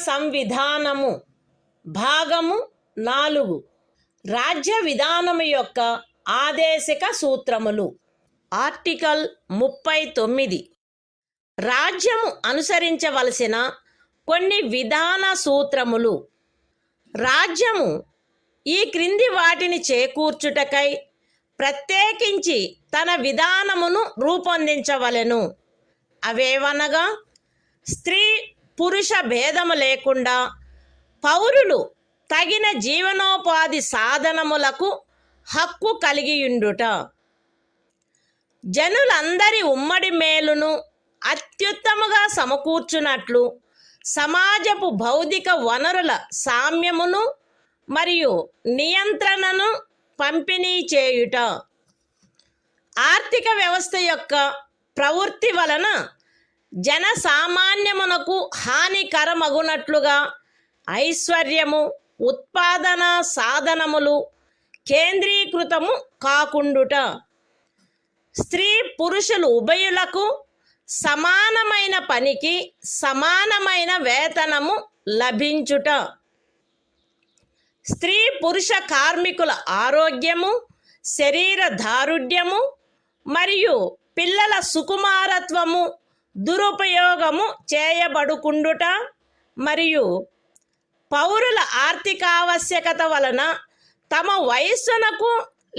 సంవిధానము భాగము 4 రాజ్య విధానము యొక్క ఆదేశిక సూత్రములు. Article 39 రాజ్యము అనుసరించవలసిన కొన్ని విధాన సూత్రములు. రాజ్యము ఈ క్రింది వాటిని చేకూర్చుటకై ప్రత్యేకించి తన విధానమును రూపొందించవలెను. అవేవనగా స్త్రీ పురుష భేదము లేకుండా పౌరులు తగిన జీవనోపాధి సాధనములకు హక్కు కలిగియుండుట, జనులందరి ఉమ్మడి మేలును అత్యుత్తముగా సమకూర్చునట్లు సమాజపు భౌతిక వనరుల సామ్యమును మరియు నియంత్రణను పంపిణీ చేయుట, ఆర్థిక వ్యవస్థ యొక్క ప్రవృత్తి వలన జనసామాన్యమునకు హానికరమగునట్లుగా ఐశ్వర్యము ఉత్పాదన సాధనములు కేంద్రీకృతము కాకుండుట, స్త్రీ పురుషులు ఉభయులకు సమానమైన పనికి సమానమైన వేతనము లభించుట, స్త్రీ పురుష కార్మికుల ఆరోగ్యము శరీర దారుఢ్యము మరియు పిల్లల సుకుమారత్వము దురుపయోగము చేయబడుకుండుట మరియు పౌరుల ఆర్థికావశ్యకత వలన తమ వయస్సునకు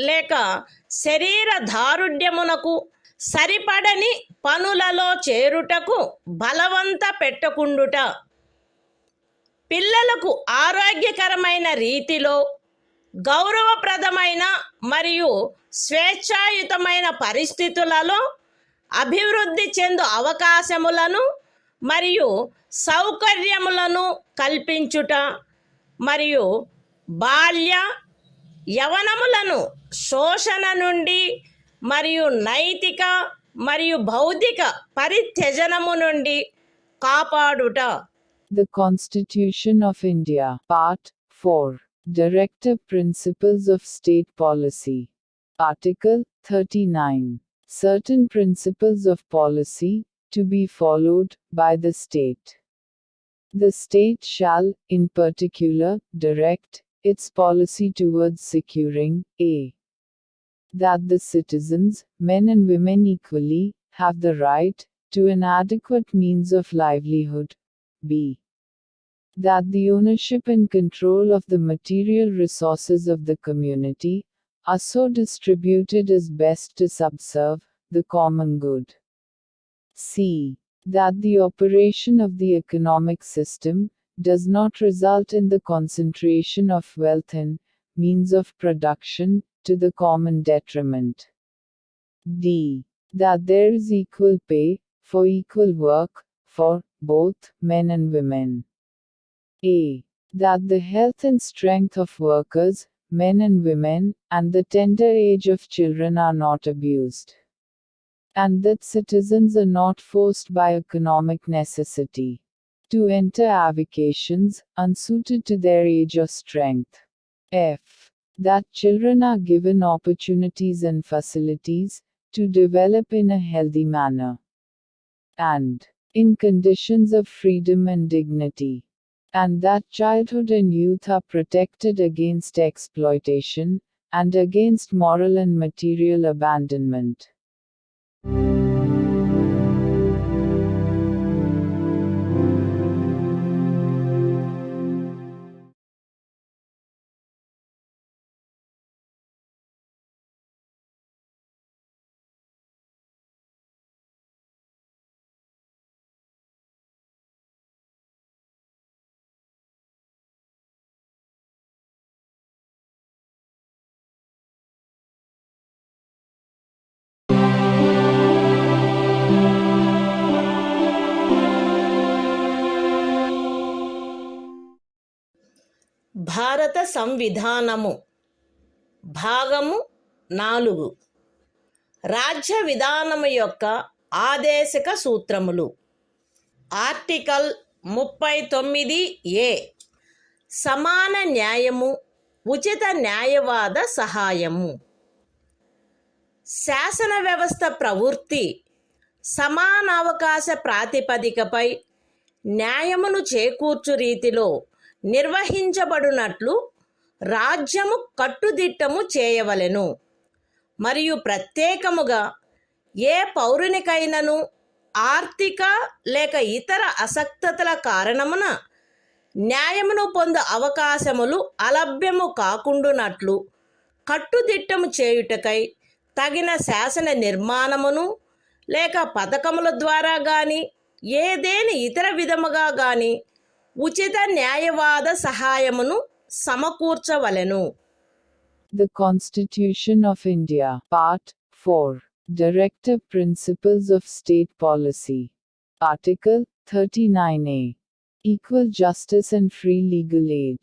లేక శరీర దారుఢ్యమునకు సరిపడని పనులలో చేరుటకు బలవంత పెట్టకుండుట, పిల్లలకు ఆరోగ్యకరమైన రీతిలో గౌరవప్రదమైన మరియు స్వేచ్ఛాయుతమైన పరిస్థితులలో అభివృద్ధి చెందు అవకాశములను మరియు సౌకర్యములను కల్పించుట మరియు బాల్య యవనములను శోషణ నుండి మరియు నైతిక మరియు భౌతిక పరిత్యజనము నుండి కాపాడుట.
The Constitution of India, Part 4, Directive Principles of State Policy. Article 39. Certain principles of policy to be followed by the state. The state shall, in particular, direct its policy towards securing a. that the citizens, men and women equally, have the right to an adequate means of livelihood. b. that the ownership and control of the material resources of the community are so distributed as best to subserve the common good. c. that the operation of the economic system does not result in the concentration of wealth and means of production to the common detriment. d. that there is equal pay for equal work for both men and women. a. that the health and strength of workers, men and women, and the tender age of children are not abused, and that citizens are not forced by economic necessity to enter avocations unsuited to their age or strength. f. that children are given opportunities and facilities to develop in a healthy manner and in conditions of freedom and dignity, and that childhood and youth are protected against exploitation and against moral and material abandonment.
భారత సంవిధానము భాగము 4 రాజ్య విధానము యొక్క ఆదేశిక సూత్రములు. Article 39A సమాన న్యాయము ఉచిత న్యాయవాద సహాయము. శాసన వ్యవస్థ ప్రవృత్తి సమానావకాశ ప్రాతిపదికపై న్యాయమును చేకూర్చు రీతిలో నిర్వహించబడినట్లు రాజ్యము కట్టుదిట్టము చేయవలెను. మరియు ప్రత్యేకముగా ఏ పౌరునికైనను ఆర్థిక లేక ఇతర అసక్తతల కారణమున న్యాయమును పొందు అవకాశములు అలభ్యము కాకుండునట్లు కట్టుదిట్టము చేయుటకై తగిన శాసన నిర్మాణమును లేక పథకముల ద్వారా గాని ఏదేని ఇతర విధముగా గాని ఉచిత న్యాయవాద సహాయమును సమకూర్చవలెను.
The Constitution of India, Part 4, Directive Principles of State Policy. Article 39A. Equal justice and free legal aid.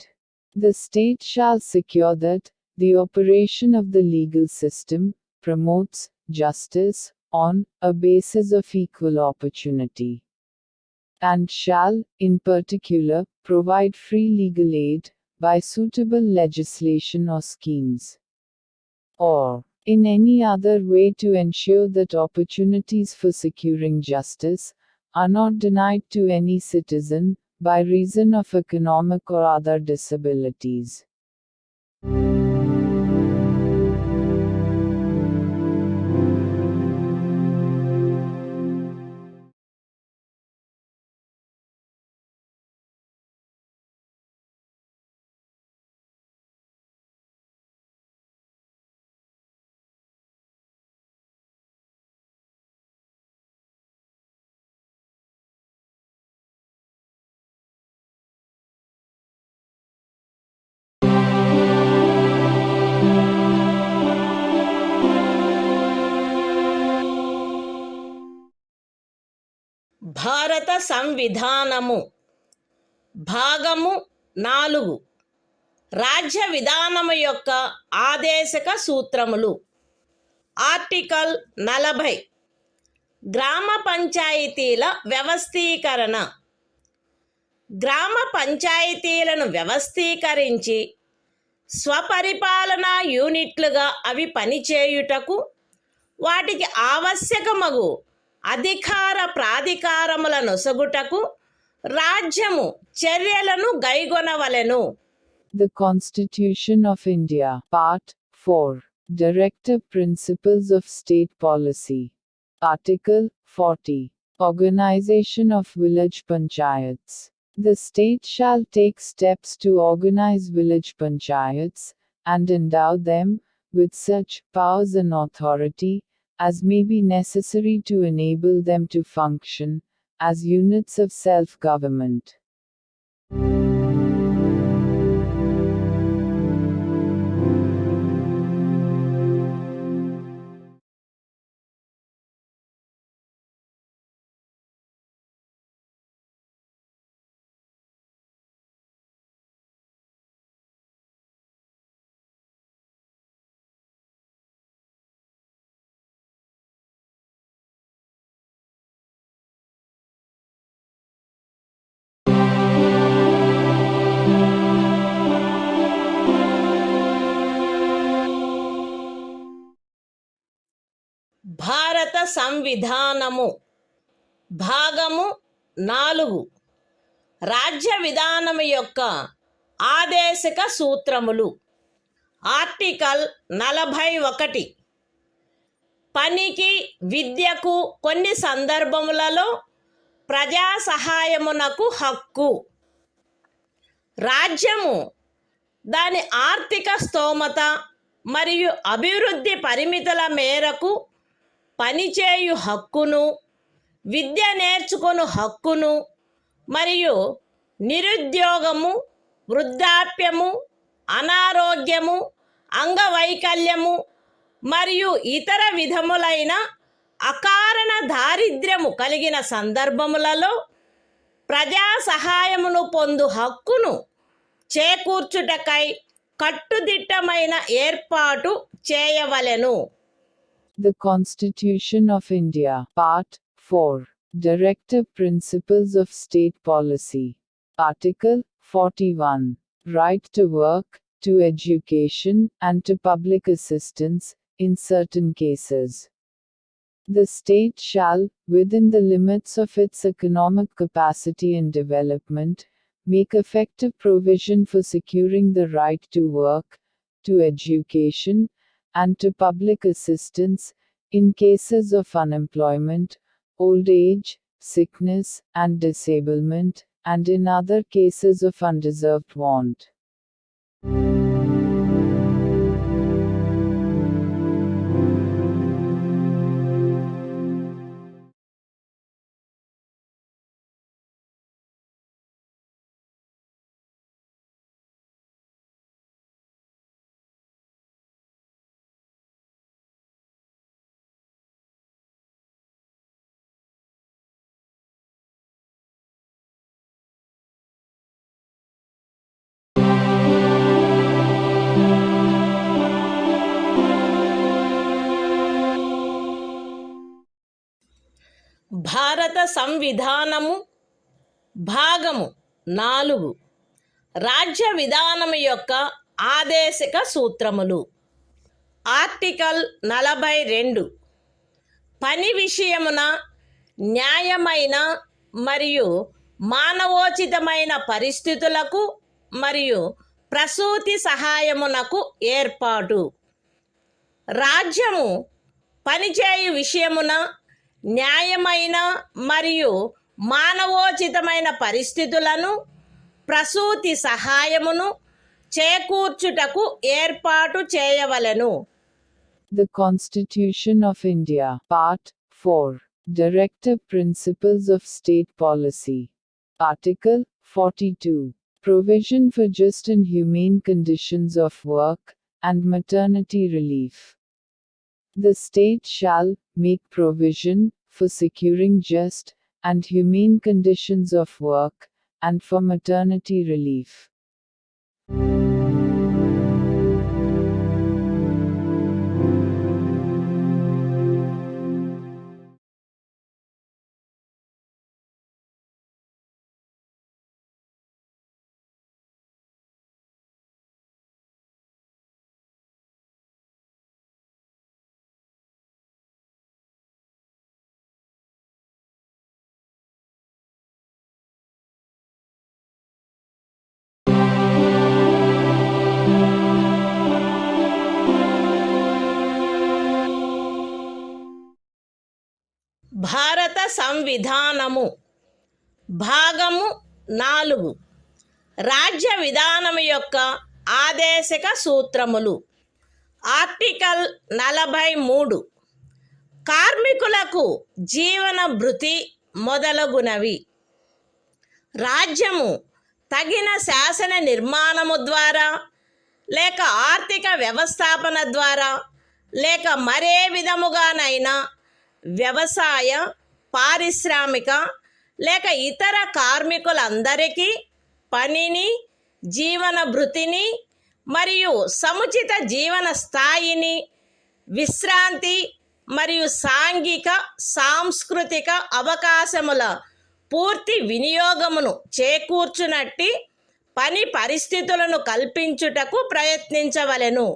The state shall secure that the operation of the legal system promotes justice on a basis of equal opportunity, and shall, in particular, provide free legal aid by suitable legislation or schemes, or in any other way to ensure that opportunities for securing justice are not denied to any citizen by reason of economic or other disabilities.
భారత సంవిధానము భాగము 4 రాజ్య విధానము యొక్క ఆదేశక సూత్రములు. Article 40 గ్రామ పంచాయతీల వ్యవస్థీకరణ. గ్రామ పంచాయతీలను వ్యవస్థీకరించి స్వపరిపాలనా యూనిట్లుగా అవి పనిచేయుటకు వాటికి ఆవశ్యకమగు అధికార ప్రాధికారముల నొసగుటకు రాజ్యము చర్యలను గైగొనవలెను.
The Constitution of India, Part 4, Directive Principles of State Policy. Article 40. Organization of Village Panchayats. The state shall take steps to organize village panchayats, and endow them with such powers and authority as may be necessary to enable them to function as units of self-government.
భారత సంవిధానము భాగము 4 రాజ్య విధానము యొక్క ఆదేశక సూత్రములు. Article 41 పనికి విద్యకు కొన్ని సందర్భములలో ప్రజా సహాయమునకు హక్కు. రాజ్యము దాని ఆర్థిక స్తోమత మరియు అభివృద్ధి పరిమితుల మేరకు పనిచేయు హక్కును, విద్య నేర్చుకొను హక్కును మరియు నిరుద్యోగము, వృద్ధాప్యము, అనారోగ్యము, అంగవైకల్యము మరియు ఇతర విధములైన అకారణ దారిద్ర్యము కలిగిన సందర్భములలో ప్రజా సహాయమును పొందు హక్కును చేకూర్చుటకై కట్టుదిట్టమైన ఏర్పాటు చేయవలెను.
The Constitution of India, Part 4, Directive Principles of State Policy. Article 41. Right to work, to education, and to public assistance, in certain cases. The state shall, within the limits of its economic capacity and development, make effective provision for securing the right to work, to education, and to public assistance, in cases of unemployment, old age, sickness, and disablement, and in other cases of undeserved want.
భారత సంవిధానము భాగము 4 రాజ్య విధానము యొక్క ఆదేశిక సూత్రములు. Article 42 పని విషయమున న్యాయమైన మరియు మానవోచితమైన పరిస్థితులకు మరియు ప్రసూతి సహాయమునకు ఏర్పాటు. రాజ్యము పనిచేయు విషయమున న్యాయమైన మరియు మానవోచితమైన పరిస్థితులను ప్రసూతి సహాయమును చేకూర్చుటకు ఏర్పాటు చేయవలెను.
The Constitution of India, Part 4, Directive Principles of State Policy. Article 42. Provision for just and humane conditions of work, and maternity relief. The state shall make provision for securing just and humane conditions of work, and for maternity relief.
భారత సంవిధానము భాగము 4 రాజ్య విధానము యొక్క ఆదేశిక సూత్రములు. Article 43 కార్మికులకు జీవన భృతి మొదలగునవి. రాజ్యము తగిన శాసన నిర్మాణము ద్వారా లేక ఆర్థిక వ్యవస్థాపన ద్వారా లేక మరే విధముగానైనా వ్యవసాయ, పారిశ్రామిక లేక ఇతర కార్మికులందరికీ పనిని, జీవన భృతిని మరియు సముచిత జీవన స్థాయిని, విశ్రాంతి మరియు సాంఘిక సాంస్కృతిక అవకాశముల పూర్తి వినియోగమును చేకూర్చునట్టి పని పరిస్థితులను కల్పించుటకు ప్రయత్నించవలెను.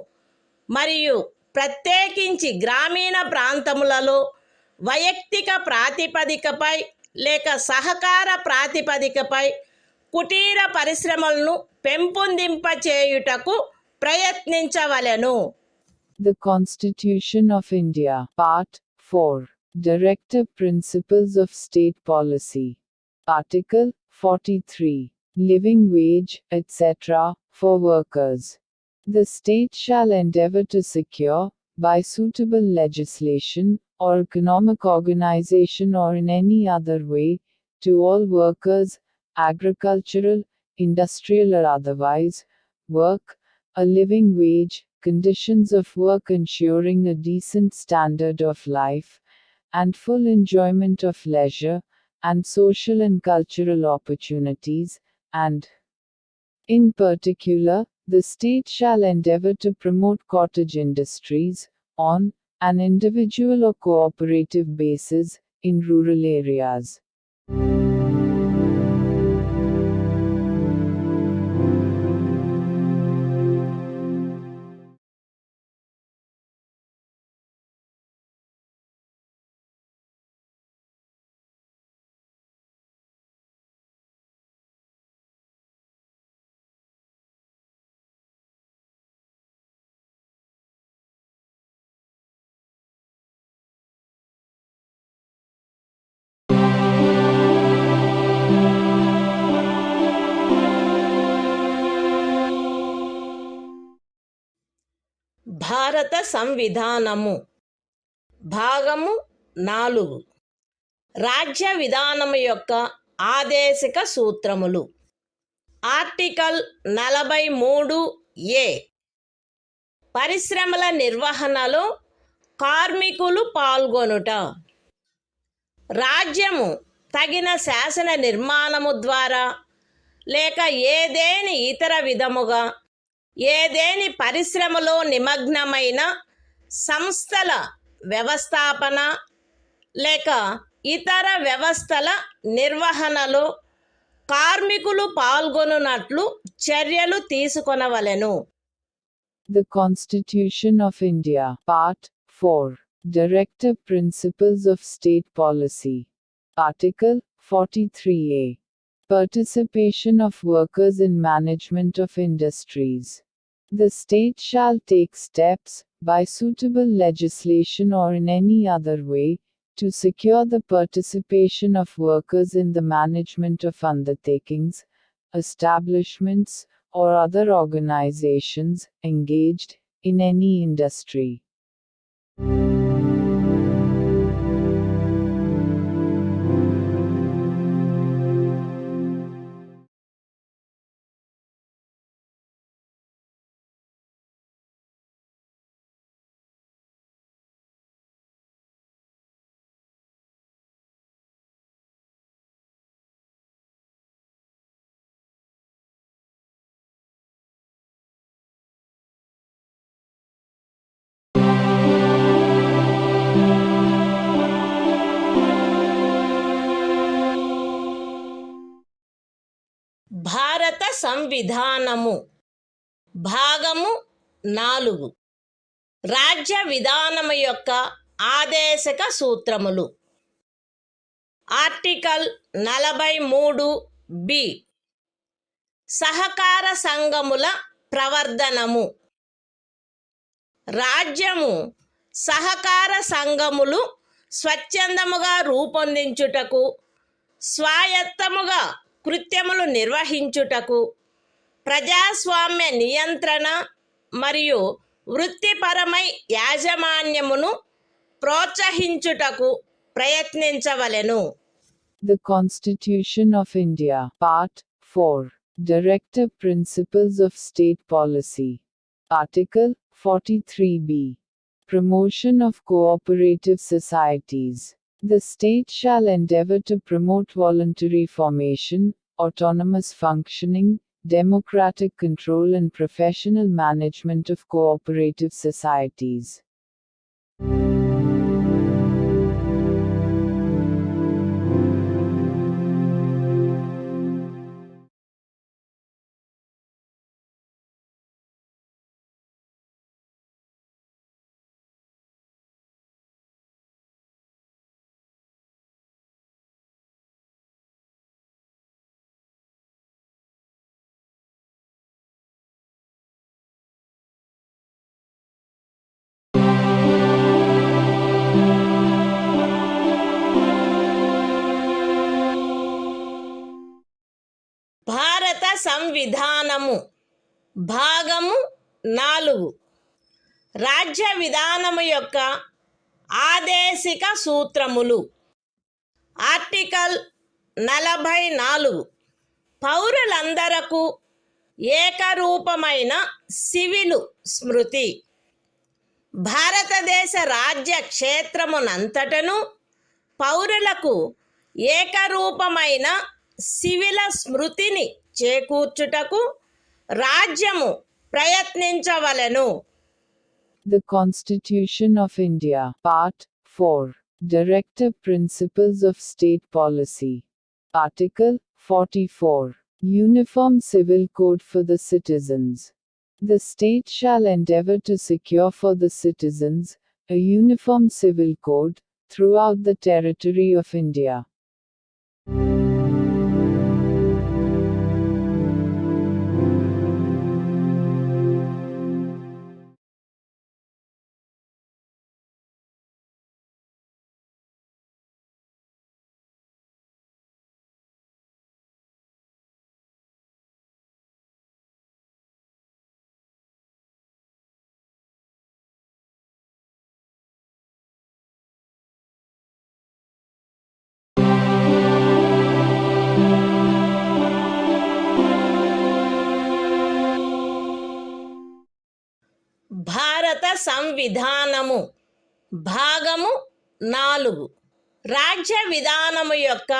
మరియు ప్రత్యేకించి గ్రామీణ ప్రాంతములలో వైయక్తిక ప్రాతిపదికపై లేక సహకార ప్రాతిపదికపై కుటీర పరిశ్రమలను పెంపొందింపచేయుటకు ప్రయత్నించవలెను.
The Constitution of India, Part 4, Directive Principles of State Policy. Article 43. Living wage, etc., for workers. The state shall endeavor to secure, by suitable legislation, or economic organization or in any other way, to all workers, agricultural, industrial or otherwise, work, a living wage, conditions of work ensuring a decent standard of life, and full enjoyment of leisure, and social and cultural opportunities, and, in particular, the state shall endeavor to promote cottage industries, on an individual or cooperative basis, in rural areas.
భారత సంవిధానము భాగము 4 రాజ్య విధానము యొక్క ఆదేశిక సూత్రములు. Article 43A పరిశ్రమల నిర్వహణలో కార్మికులు పాల్గొనుట. రాజ్యము తగిన శాసన నిర్మాణము ద్వారా లేక ఏదేని ఇతర విధముగా ఏదేని పరిశ్రమలో నిమగ్నమైన సంస్థల వ్యవస్థాపన లేక ఇతర వ్యవస్థల నిర్వహణలో కార్మికులు పాల్గొనున్నట్లు చర్యలు తీసుకొనవలెను.
The Constitution of India, Part 4, Directive Principles of State Policy. Article 43A. Participation of workers in management of industries. The state shall take steps, by suitable legislation or in any other way, to secure the participation of workers in the management of undertakings, establishments, or other organizations engaged in any industry.
భారత సంవిధానము భాగము 4 రాజ్య విధానము యొక్క ఆదేశక సూత్రములు. Article 43B సహకార సంఘముల ప్రవర్ధనము. రాజ్యము సహకార సంఘములు స్వచ్ఛందముగా రూపొందించుటకు, స్వాయత్తముగా కృత్యములు నిర్వహించుటకు, ప్రజాస్వామ్య నియంత్రణ మరియు వృత్తిపరమై యాజమాన్యమును ప్రోత్సహించుటకు ప్రయత్నించవలెను.
The Constitution of India, Part 4, Directive Principles of State Policy. Article 43B. Promotion of cooperative societies. The state shall endeavor to promote voluntary formation, autonomous functioning, democratic control and professional management of cooperative societies.
భారత సంవిధానము భాగము 4 రాజ్య విధానము యొక్క ఆదేశిక సూత్రములు. Article 44 పౌరులందరకు ఏకరూపమైన civil స్మృతి. భారతదేశ రాజ్య క్షేత్రమునంతటను పౌరులకు ఏకరూపమైన సివిల స్మృతిని చేకూర్చుటకు రాజ్యము ప్రయత్నించవలెను.
The Constitution of India, Part 4, Directive Principles of State Policy. Article 44. Uniform Civil Code for the Citizens. The state shall endeavor to secure for the citizens a uniform civil code throughout the territory of India.
సంవిధానము భాగము 4 రాజ్య విధానము యొక్క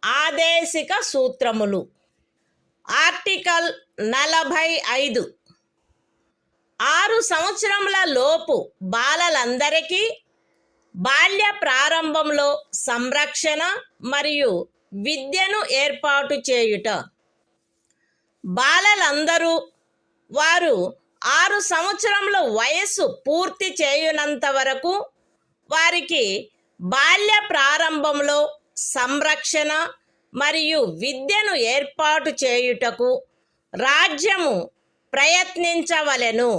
ఆదేశిక సూత్రములు. Article 45 6 సంవత్సరముల లోపు బాలలందరికీ బాల్య ప్రారంభంలో సంరక్షణ మరియు విద్యను ఏర్పాటు చేయుట. బాలలందరూ వారు 6 సంవత్సరముల వయస్సు పూర్తి చేయునంత వరకు వారికి బాల్య ప్రారంభంలో సంరక్షణ మరియు విద్యను ఏర్పాటు చేయుటకు రాజ్యము ప్రయత్నించవలెను.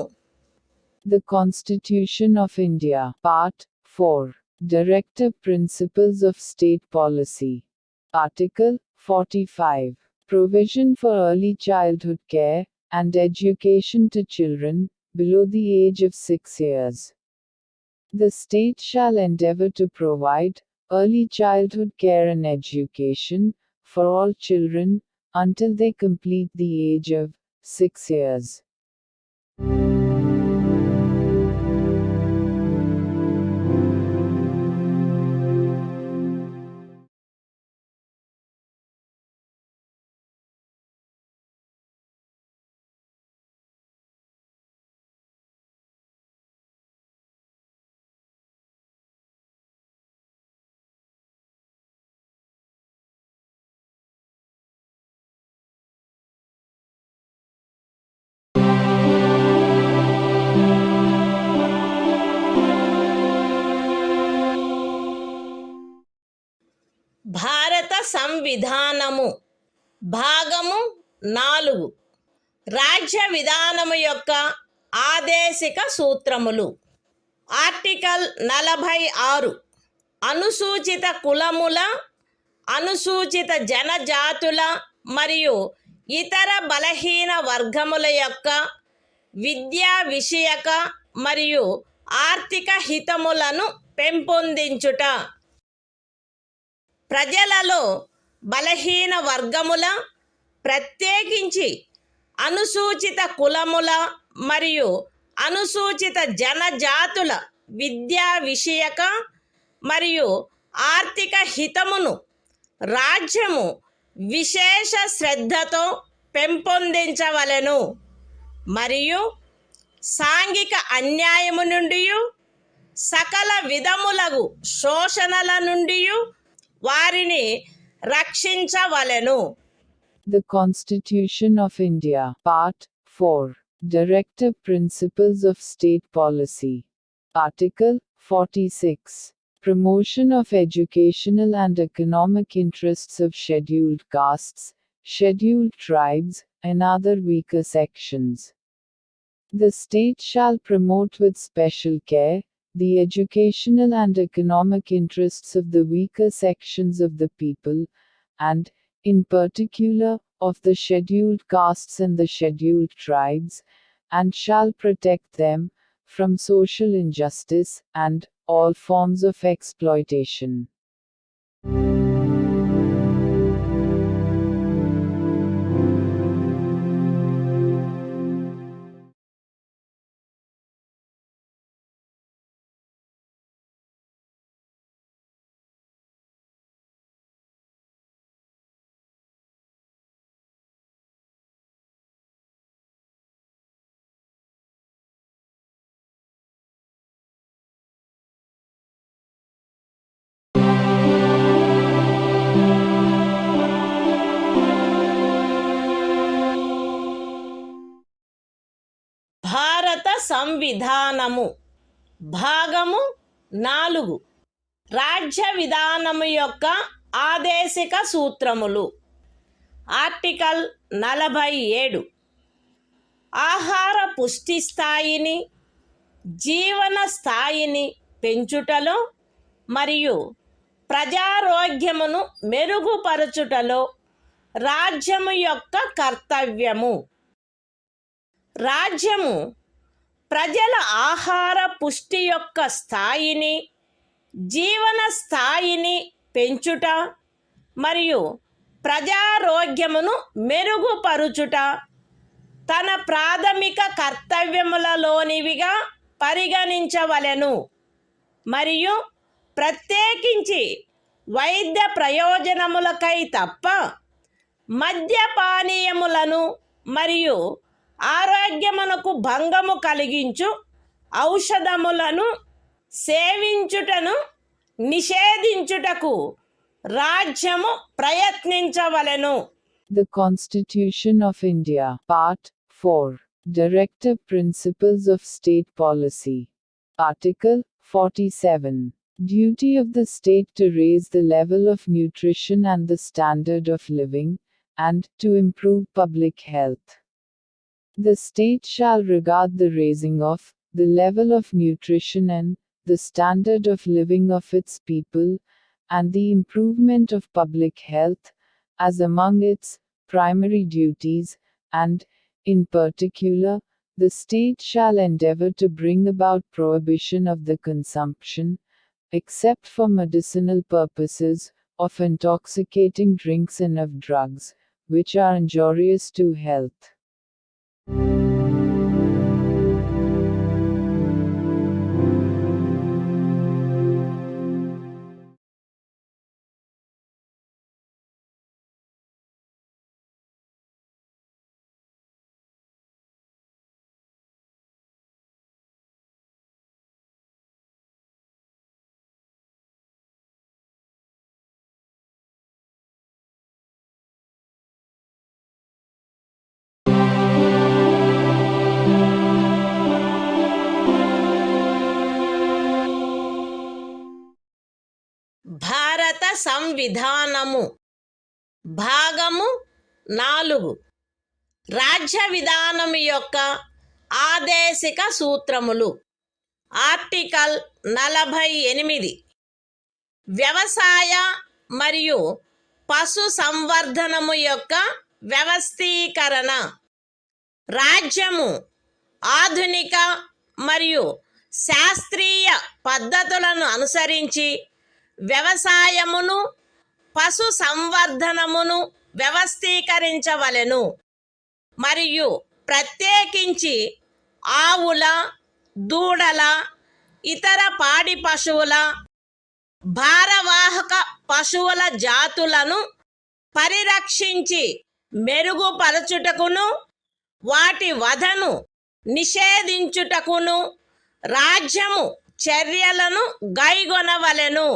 The Constitution of India, Part 4, Directive Principles of State Policy. Article 45, Provision for Early Childhood Care and Education to Children below the age of 6 years. The state shall endeavor to provide early childhood care and education for all children until they complete the age of 6 years.
భారత సంవిధానము భాగము 4 రాజ్య విధానము యొక్క ఆదేశిక సూత్రములు. Article 46 అనుసూచిత కులముల, అనుసూచిత జనజాతుల మరియు ఇతర బలహీన వర్గముల యొక్క విద్యా విషయక మరియు ఆర్థిక హితములను పెంపొందించుట. ప్రజలలో బలహీన వర్గముల, ప్రత్యేకించి అనుసూచిత కులముల మరియు అనుసూచిత జనజాతుల విద్యా విషయక మరియు ఆర్థిక హితమును రాజ్యము విశేష శ్రద్ధతో పెంపొందించవలెను మరియు సాంఘిక అన్యాయము నుండి సకల విధములగు శోషణల నుండి వారిని రక్షించవలెను.
The Constitution of India, Part 4, Directive Principles of State Policy. Article 46, Promotion of educational and economic interests of scheduled castes, scheduled tribes, and other weaker sections. The state shall promote with special care the educational and economic interests of the weaker sections of the people, and, in particular, of the scheduled castes and the scheduled tribes, and shall protect them from social injustice and all forms of exploitation.
భారత సంవిధానము భాగము 4 రాజ్య విధానము యొక్క ఆదేశిక సూత్రములు. Article 47 ఆహార పుష్టి స్థాయిని, జీవన స్థాయిని పెంచుటలో మరియు ప్రజారోగ్యమును మెరుగుపరచుటలో రాజ్యము యొక్క కర్తవ్యము. రాజ్యము ప్రజల ఆహార పుష్టి యొక్క స్థాయిని, జీవన స్థాయిని పెంచుట మరియు ప్రజారోగ్యమును మెరుగుపరుచుట తన ప్రాథమిక కర్తవ్యములలోనివిగా పరిగణించవలెను మరియు ప్రత్యేకించి వైద్య ప్రయోజనములకై తప్ప మద్యపానీయములను మరియు ఆరోగ్యమునకు భంగము కలిగించు ఔషధములను సేవించుటను నిషేధించుటకు రాజ్యము ప్రయత్నించవలెను.
The Constitution of India, Part 4. Directive Principles of State Policy. Article 47. Duty of the state to raise the level of nutrition and the standard of living, and to improve public health. The state shall regard the raising of the level of nutrition and the standard of living of its people, and the improvement of public health, as among its primary duties, and, in particular, the state shall endeavor to bring about prohibition of the consumption, except for medicinal purposes, of intoxicating drinks and of drugs, which are injurious to health.
భారత సంవిధానము భాగము 4 రాజ్య విధానము యొక్క ఆదేశిక సూత్రములు. Article 48 వ్యవసాయ మరియు పశు సంవర్ధనము యొక్క వ్యవస్థీకరణ. రాజ్యము ఆధునిక మరియు శాస్త్రీయ పద్ధతులను అనుసరించి వ్యవసాయమును పశు సంవర్ధనమును వ్యవస్థీకరించవలెను మరియు ప్రత్యేకించి ఆవుల, దూడల, ఇతర పాడి పశువుల, భారవాహక పశువుల జాతులను పరిరక్షించి మెరుగుపరచుటకును వాటి వధను నిషేధించుటకును రాజ్యము చర్యలను గైగొనవలెను.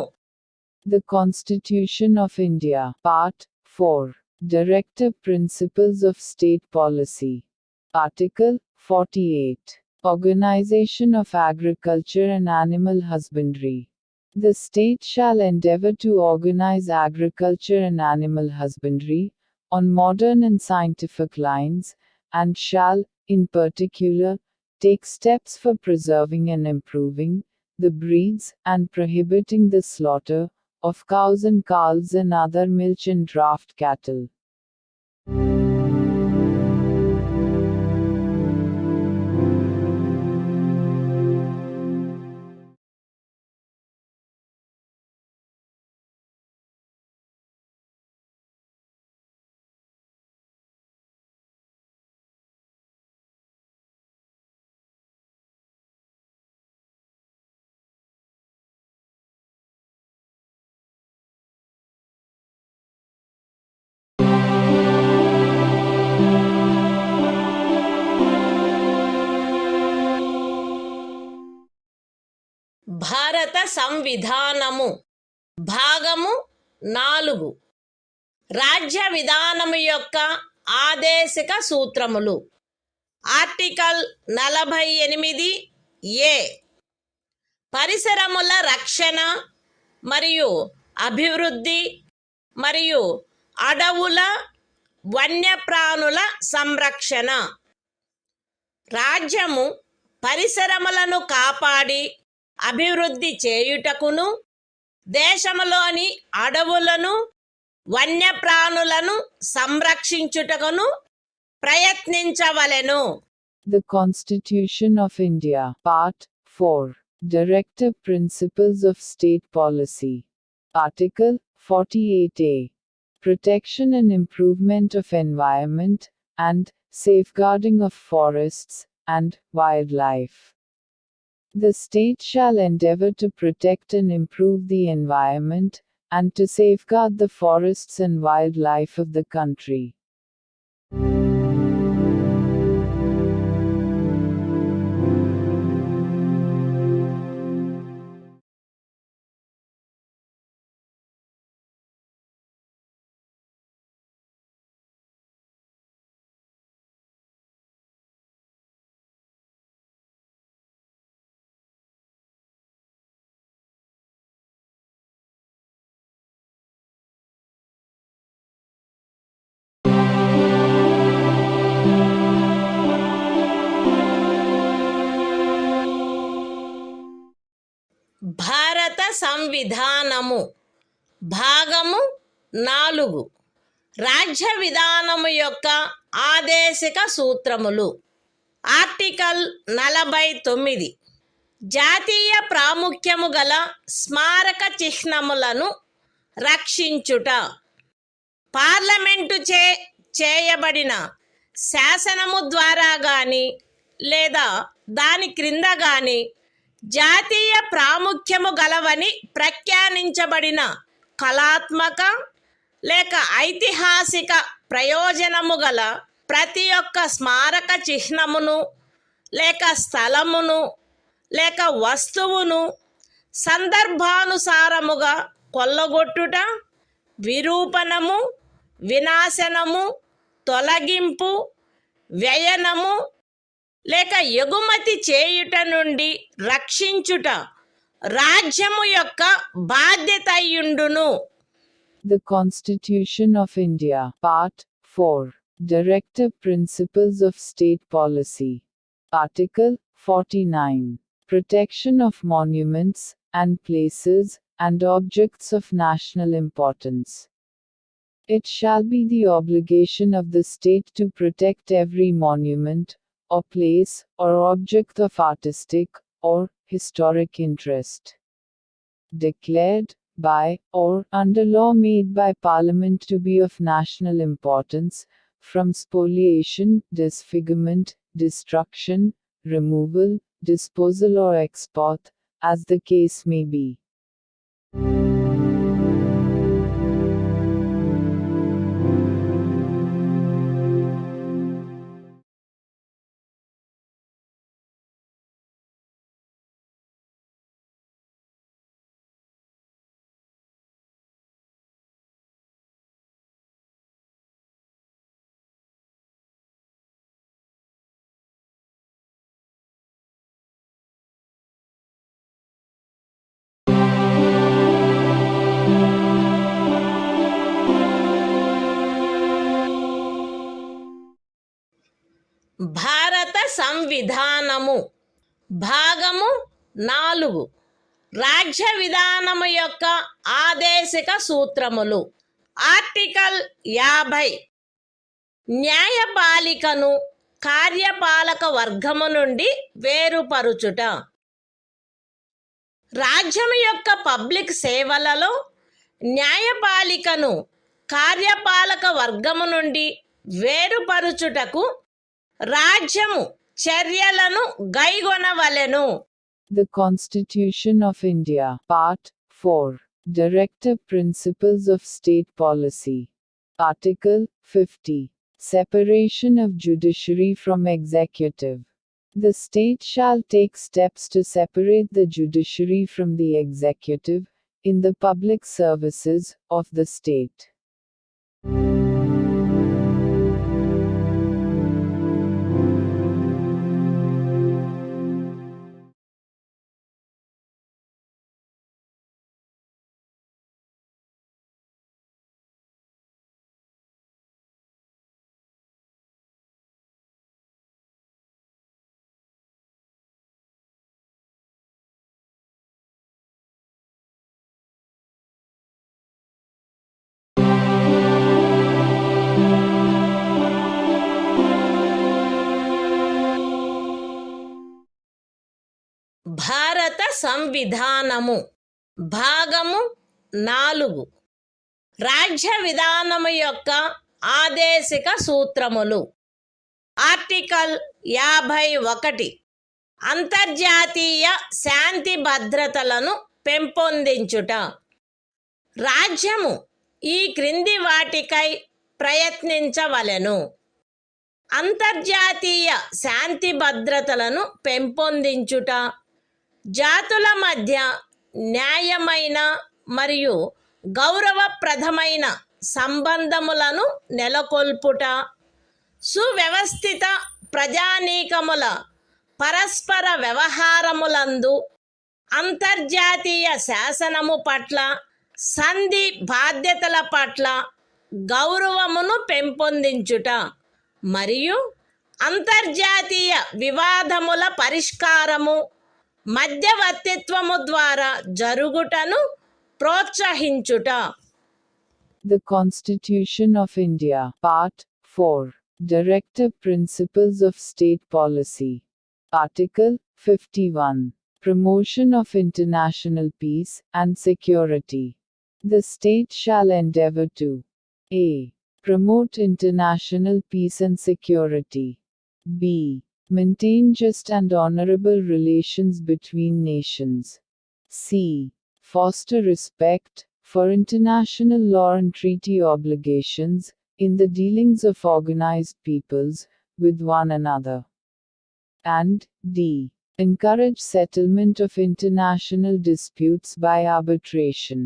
The Constitution of India, Part 4. Directive Principles of State Policy. Article 48. Organization of Agriculture and Animal Husbandry. The state shall endeavor to organize agriculture and animal husbandry on modern and scientific lines, and shall, in particular, take steps for preserving and improving the breeds and prohibiting the slaughter of cows and calves and other milch and draft cattle.
భారత సంవిధానము భాగము 4 రాజ్య విధానము యొక్క ఆదేశిక సూత్రములు. Article 48 ఏ పరిసరముల రక్షణ మరియు అభివృద్ధి మరియు అడవుల వన్యప్రాణుల సంరక్షణ. రాజ్యము పరిసరములను కాపాడి అభివృద్ధి చేయుటకును దేశములోని అడవులను వన్యప్రాణులను సంరక్షించుటకును ప్రయత్నించవలెను.
The Constitution of India, Part 4. Directive Principles of State Policy. Article 48A. Protection and improvement of environment, and safeguarding of forests and wildlife. The state shall endeavor to protect and improve the environment, and to safeguard the forests and wildlife of the country.
భారత సంవిధానము భాగము 4 రాజ్య విధానము యొక్క ఆదేశిక సూత్రములు. Article 49 జాతీయ ప్రాముఖ్యము గల స్మారక చిహ్నములను రక్షించుట. Parliament చేయబడిన శాసనము ద్వారా గాని లేదా దాని క్రింద గాని జాతీయ ప్రాముఖ్యము గలవని ప్రఖ్యానించబడిన కళాత్మక లేక ఐతిహాసిక ప్రయోజనము గల ప్రతి ఒక్క స్మారక చిహ్నమును లేక స్థలమును లేక వస్తువును సందర్భానుసారముగా కొల్లగొట్టుట, విరూపణము, వినాశనము, తొలగింపు, వ్యయనము లేక ఎగుమతి చేయుట నుండి రక్షించుట రాజ్యము యొక్క బాధ్యత అయ్యుండును.
The Constitution of India, Part 4, Directive Principles of State Policy. Article 49, Protection of Monuments and Places and Objects of National Importance. It shall be the obligation of the state to protect every monument, or place, or object of artistic, or historic interest, declared by, or under law made by Parliament to be of national importance, from spoliation, disfigurement, destruction, removal, disposal or export, as the case may be.
భారత సంవిధానము భాగము 4 రాజ్య విధానము యొక్క ఆదేశిక సూత్రములు. Article 50 న్యాయపాలికను కార్యపాలక వర్గము నుండి వేరుపరుచుట. రాజ్యము యొక్క public సేవలలో న్యాయపాలికను కార్యపాలక వర్గము నుండి వేరుపరుచుటకు రాజ్యము చర్యలను గైగొనవలెను.
The Constitution of India, Part 4, Directive Principles of State Policy. Article 50, Separation of Judiciary from Executive. The state shall take steps to separate the judiciary from the executive, in the public services of the state.
భారత సంవిధానము భాగము 4 రాజ్య విధానము యొక్క ఆదేశిక సూత్రములు. Article 51 అంతర్జాతీయ శాంతి భద్రతలను పెంపొందించుట. రాజ్యము ఈ క్రింది వాటికై ప్రయత్నించవలెను: అంతర్జాతీయ శాంతి భద్రతలను పెంపొందించుట, జాతుల మధ్య న్యాయమైన మరియు గౌరవప్రదమైన సంబంధములను నెలకొల్పుట, సువ్యవస్థిత ప్రజానీకముల పరస్పర వ్యవహారములందు అంతర్జాతీయ శాసనము పట్ల, సంధి బాధ్యతల పట్ల గౌరవమును పెంపొందించుట మరియు అంతర్జాతీయ వివాదముల పరిష్కారము మధ్యవర్తిత్వము ద్వారా జరుగుటను ప్రోత్సహించుట.
The Constitution of India, Part 4, Directive Principles of State Policy. Article 51. Promotion of international peace and security. The state shall endeavor to a. Promote international peace and security. b. Maintain just and honorable relations between nations. c. Foster respect for international law and treaty obligations in the dealings of organized peoples with one another. And d. Encourage settlement of international disputes by arbitration.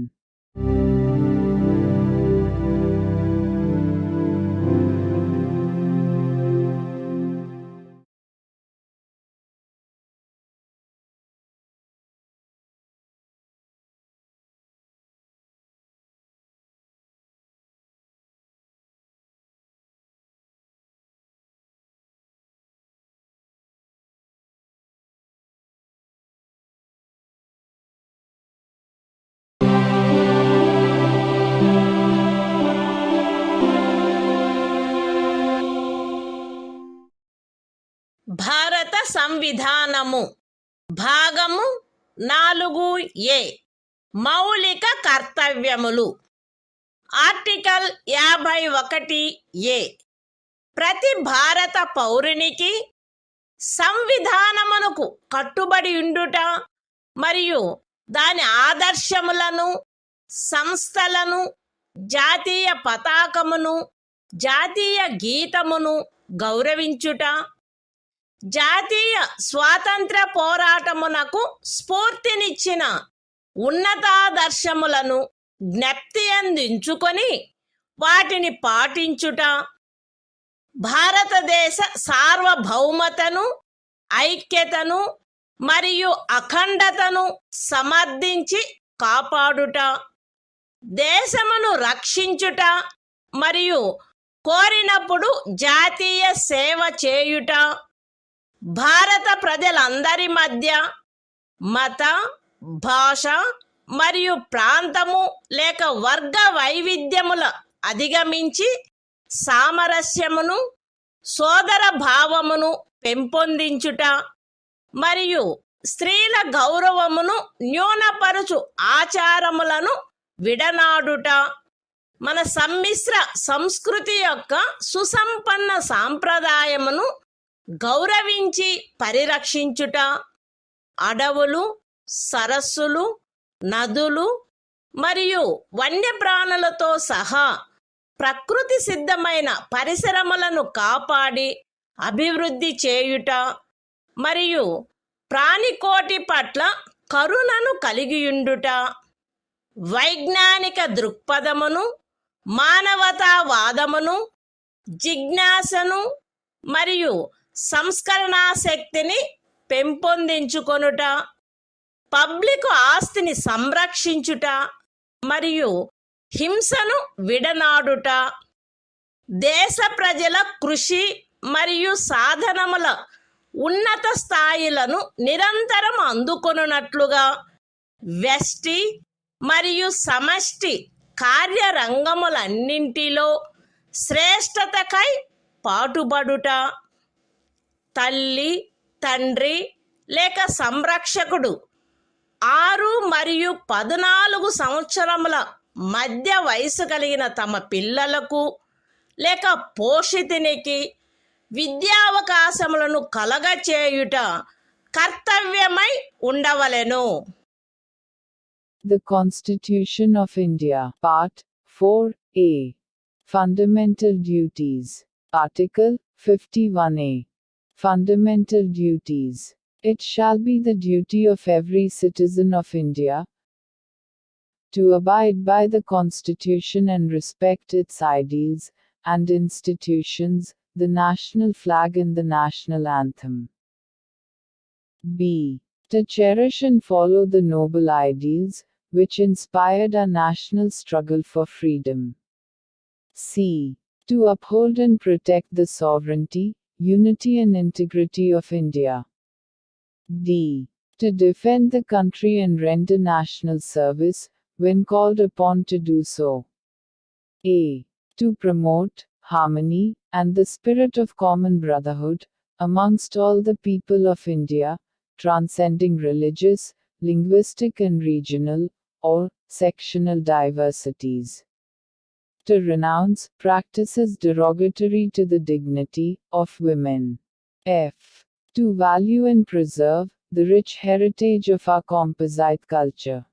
భారత సంవిధానము భాగము 4A మౌలిక కర్తవ్యములు. Article 51A ప్రతి భారత పౌరునికి సంవిధానమునకు కట్టుబడి ఉండుట మరియు దాని ఆదర్శములను, సంస్థలను, జాతీయ పతాకమును, జాతీయ గీతమును గౌరవించుట, జాతీయ స్వాతంత్ర పోరాటమునకు స్ఫూర్తినిచ్చిన ఉన్నతాదర్శములను జ్ఞప్తి అందించుకొని వాటిని పాటించుట, భారతదేశ సార్వభౌమతను, ఐక్యతను మరియు అఖండతను సమర్థించి కాపాడుట, దేశమును రక్షించుట మరియు కోరినప్పుడు జాతీయ సేవ చేయుట, భారత ప్రజలందరి మధ్య మత, భాష మరియు ప్రాంతము లేక వర్గ వైవిధ్యముల అధిగమించి సామరస్యమును, సోదర భావమును పెంపొందించుట మరియు స్త్రీల గౌరవమును న్యూనపరచు ఆచారములను విడనాడుట, మన సమ్మిశ్ర సంస్కృతి యొక్క సుసంపన్న సాంప్రదాయమును గౌరవించి పరిరక్షించుట, అడవులు, సరస్సులు, నదులు మరియు వన్యప్రాణులతో సహా ప్రకృతి సిద్ధమైన పరిసరములను కాపాడి అభివృద్ధి చేయుట మరియు ప్రాణికోటి పట్ల కరుణను కలిగియుండుట, వైజ్ఞానిక దృక్పథమును, మానవతావాదమును, జిజ్ఞాసను మరియు సంస్కరణాశక్తిని పెంపొందించుకొనుట, పబ్లిక్ ఆస్తిని సంరక్షించుట మరియు హింసను విడనాడుట, దేశ ప్రజల కృషి మరియు సాధనముల ఉన్నత స్థాయిలను నిరంతరం అందుకొనున్నట్లుగా వ్యష్టి మరియు సమష్టి కార్యరంగములన్నింటిలో శ్రేష్టతకై పాటుబడుట, తల్లి, తండ్రి లేక సంరక్షకుడు 6 మరియు 14 సంవత్సరముల మధ్య వయసు కలిగిన తమ పిల్లలకు లేక పోషితునికి విద్యావకాశములను కలగచేయుట కర్తవ్యమై ఉండవలెను.
The Constitution of India, Part 4A. Fundamental Duties. Article 51A. Fundamental Duties. It shall be the duty of every citizen of India to abide by the Constitution and respect its ideals and institutions, the national flag and the national anthem. B. To cherish and follow the noble ideals which inspired our national struggle for freedom. C. To uphold and protect the sovereignty, unity and integrity of India. D. To defend the country and render national service, when called upon to do so. A. To promote harmony and the spirit of common brotherhood amongst all the people of India, transcending religious, linguistic and regional, or sectional diversities. To renounce practices derogatory to the dignity of women. F. To value and preserve the rich heritage of our composite culture.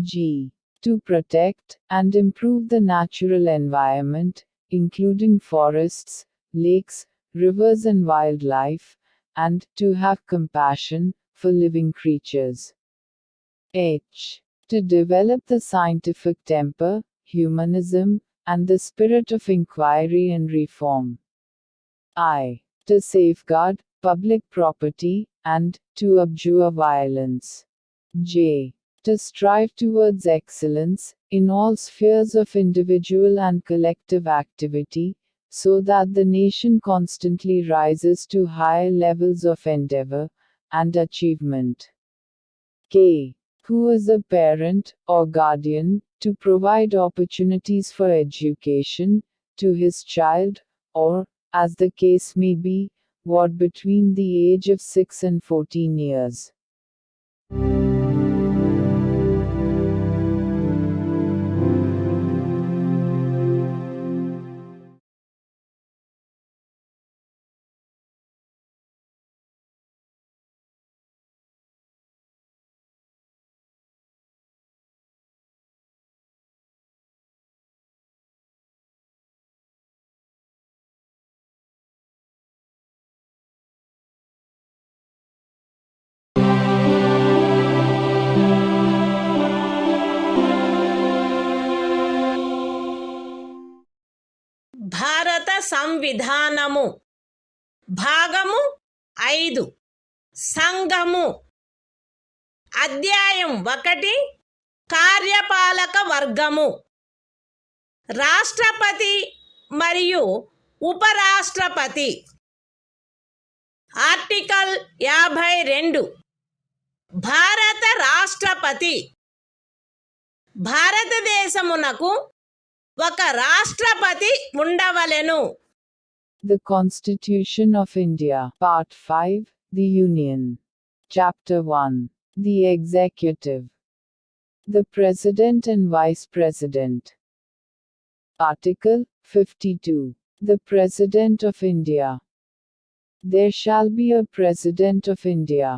G. To protect and improve the natural environment, including forests, lakes, rivers and wildlife, and to have compassion for living creatures. H. To develop the scientific temper, humanism, and the spirit of inquiry and reform. I. To safeguard public property and to abjure violence. J. To strive towards excellence in all spheres of individual and collective activity, so that the nation constantly rises to higher levels of endeavor and achievement. K. Who is a parent or guardian, to provide opportunities for education to his child, or, as the case may be, what between the age of 6 and 14 years.
భారత సంవిధానము భాగము 5 సంఘము అధ్యాయం 1 కార్యపాలక వర్గము రాష్ట్రపతి మరియు ఉపరాష్ట్రపతి article 52 భారత రాష్ట్రపతి భారతదేశమునకు ఒక రాష్ట్రపతి ఉండవలెను.
The Constitution of India, Part 5, The Union. Chapter 1. The Executive. The President and Vice President. Article 52. The President of India. There shall be a President of India.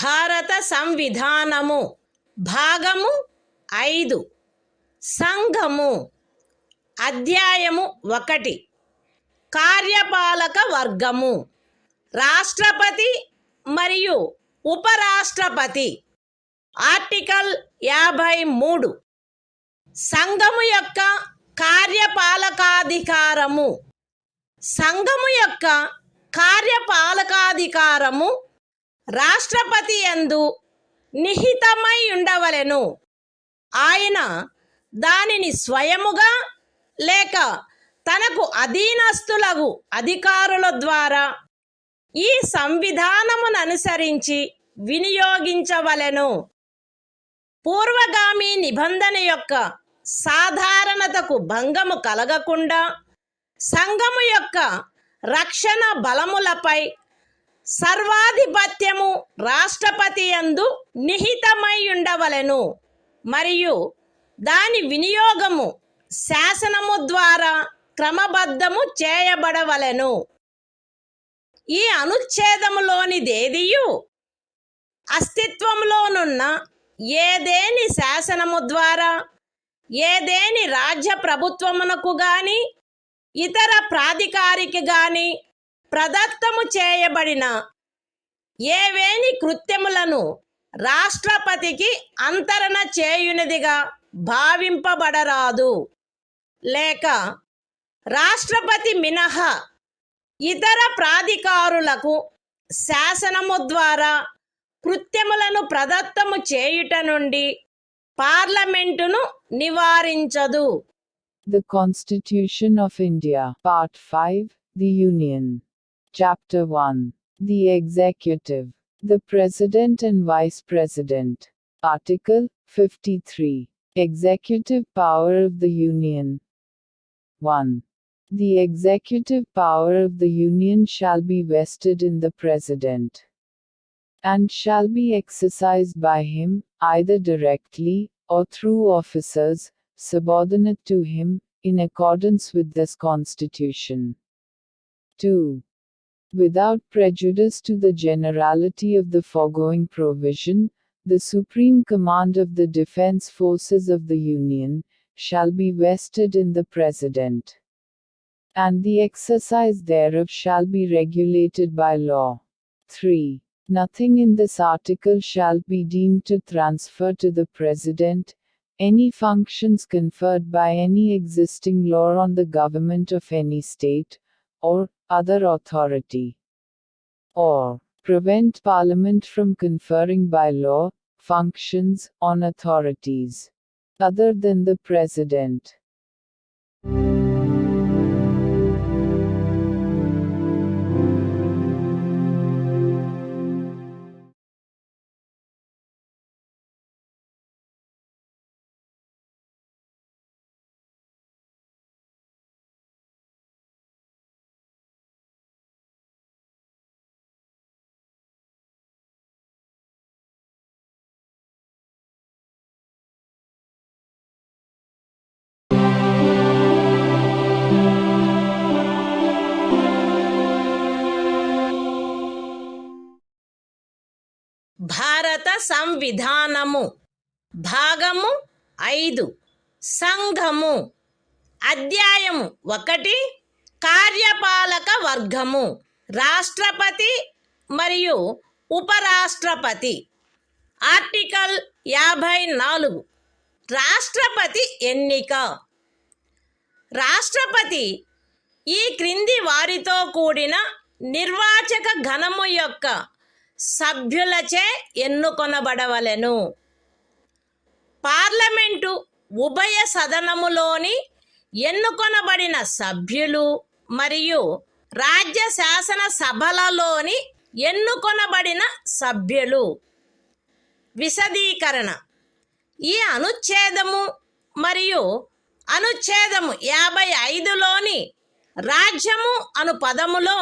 భారత సంవిధానము భాగము 5 సంఘము అధ్యాయము 1 కార్యపాలక వర్గము రాష్ట్రపతి మరియు ఉపరాష్ట్రపతి ఆర్టికల్ 53 సంఘము యొక్క కార్యపాలకాధికారము సంఘము యొక్క కార్యపాలకాధికారము రాష్ట్రపతి యందు నిహితమై ఉండవలెను. ఆయన దానిని స్వయముగా లేక తనకు అధీనస్థులగు అధికారుల ద్వారా ఈ సంవిధానమును అనుసరించి వినియోగించవలెను. పూర్వగామి నిబంధన యొక్క సాధారణతకు భంగము కలగకుండా సంఘము యొక్క రక్షణ బలములపై సర్వాధిపత్యము రాష్ట్రపతి యందు నిహితమై ఉండవలెను మరియు దాని వినియోగము శాసనము ద్వారా క్రమబద్ధము చేయబడవలెను. ఈ అనుచ్ఛేదములోనిదేదియు అస్తిత్వంలోనున్న ఏదేని శాసనము ద్వారా ఏదేని రాజ్య ప్రభుత్వమునకు గాని ఇతర ప్రాధికారికి గాని ప్రదత్తము చేయబడిన ఏవేని కృత్యములను రాష్ట్రపతికి అంతరణ చేయునిదిగా భావింపబడరాదు. లేక రాష్ట్రపతి మినహా ఇతర ప్రాధికారులకు శాసనము ద్వారా కృత్యములను ప్రదత్తము చేయుట నుండి పార్లమెంటును నివారించదు.
The Constitution of India, Part 5, The Union. Chapter 1. The Executive. The President and Vice President. Article 53. Executive Power of the Union. 1. The executive power of the Union shall be vested in the President, and shall be exercised by him, either directly, or through officers, subordinate to him, in accordance with this Constitution. 2. Without prejudice to the generality of the foregoing provision, the supreme command of the defense forces of the Union shall be vested in the President, and the exercise thereof shall be regulated by law. 3. Nothing in this article shall be deemed to transfer to the President any functions conferred by any existing law on the government of any state, or other authority, or prevent Parliament from conferring by law functions on authorities other than the President.
భారత సంవిధానము భాగము 5 సంఘము అధ్యాయము 1 కార్యపాలక వర్గము రాష్ట్రపతి మరియు ఉపరాష్ట్రపతి. Article 54 రాష్ట్రపతి ఎన్నిక. రాష్ట్రపతి ఈ క్రింది వారితో కూడిన నిర్వాచక గణము యొక్క సభ్యులచే ఎన్నుకొనబడవలెను. పార్లమెంటు ఉభయ సదనములోని ఎన్నుకొనబడిన సభ్యులు మరియు రాజ్య శాసన సభలలోని ఎన్నుకొనబడిన సభ్యులు. విశదీకరణ. ఈ అనుచ్ఛేదము మరియు అనుచ్ఛేదము 55లోని రాజ్యము అను పదములో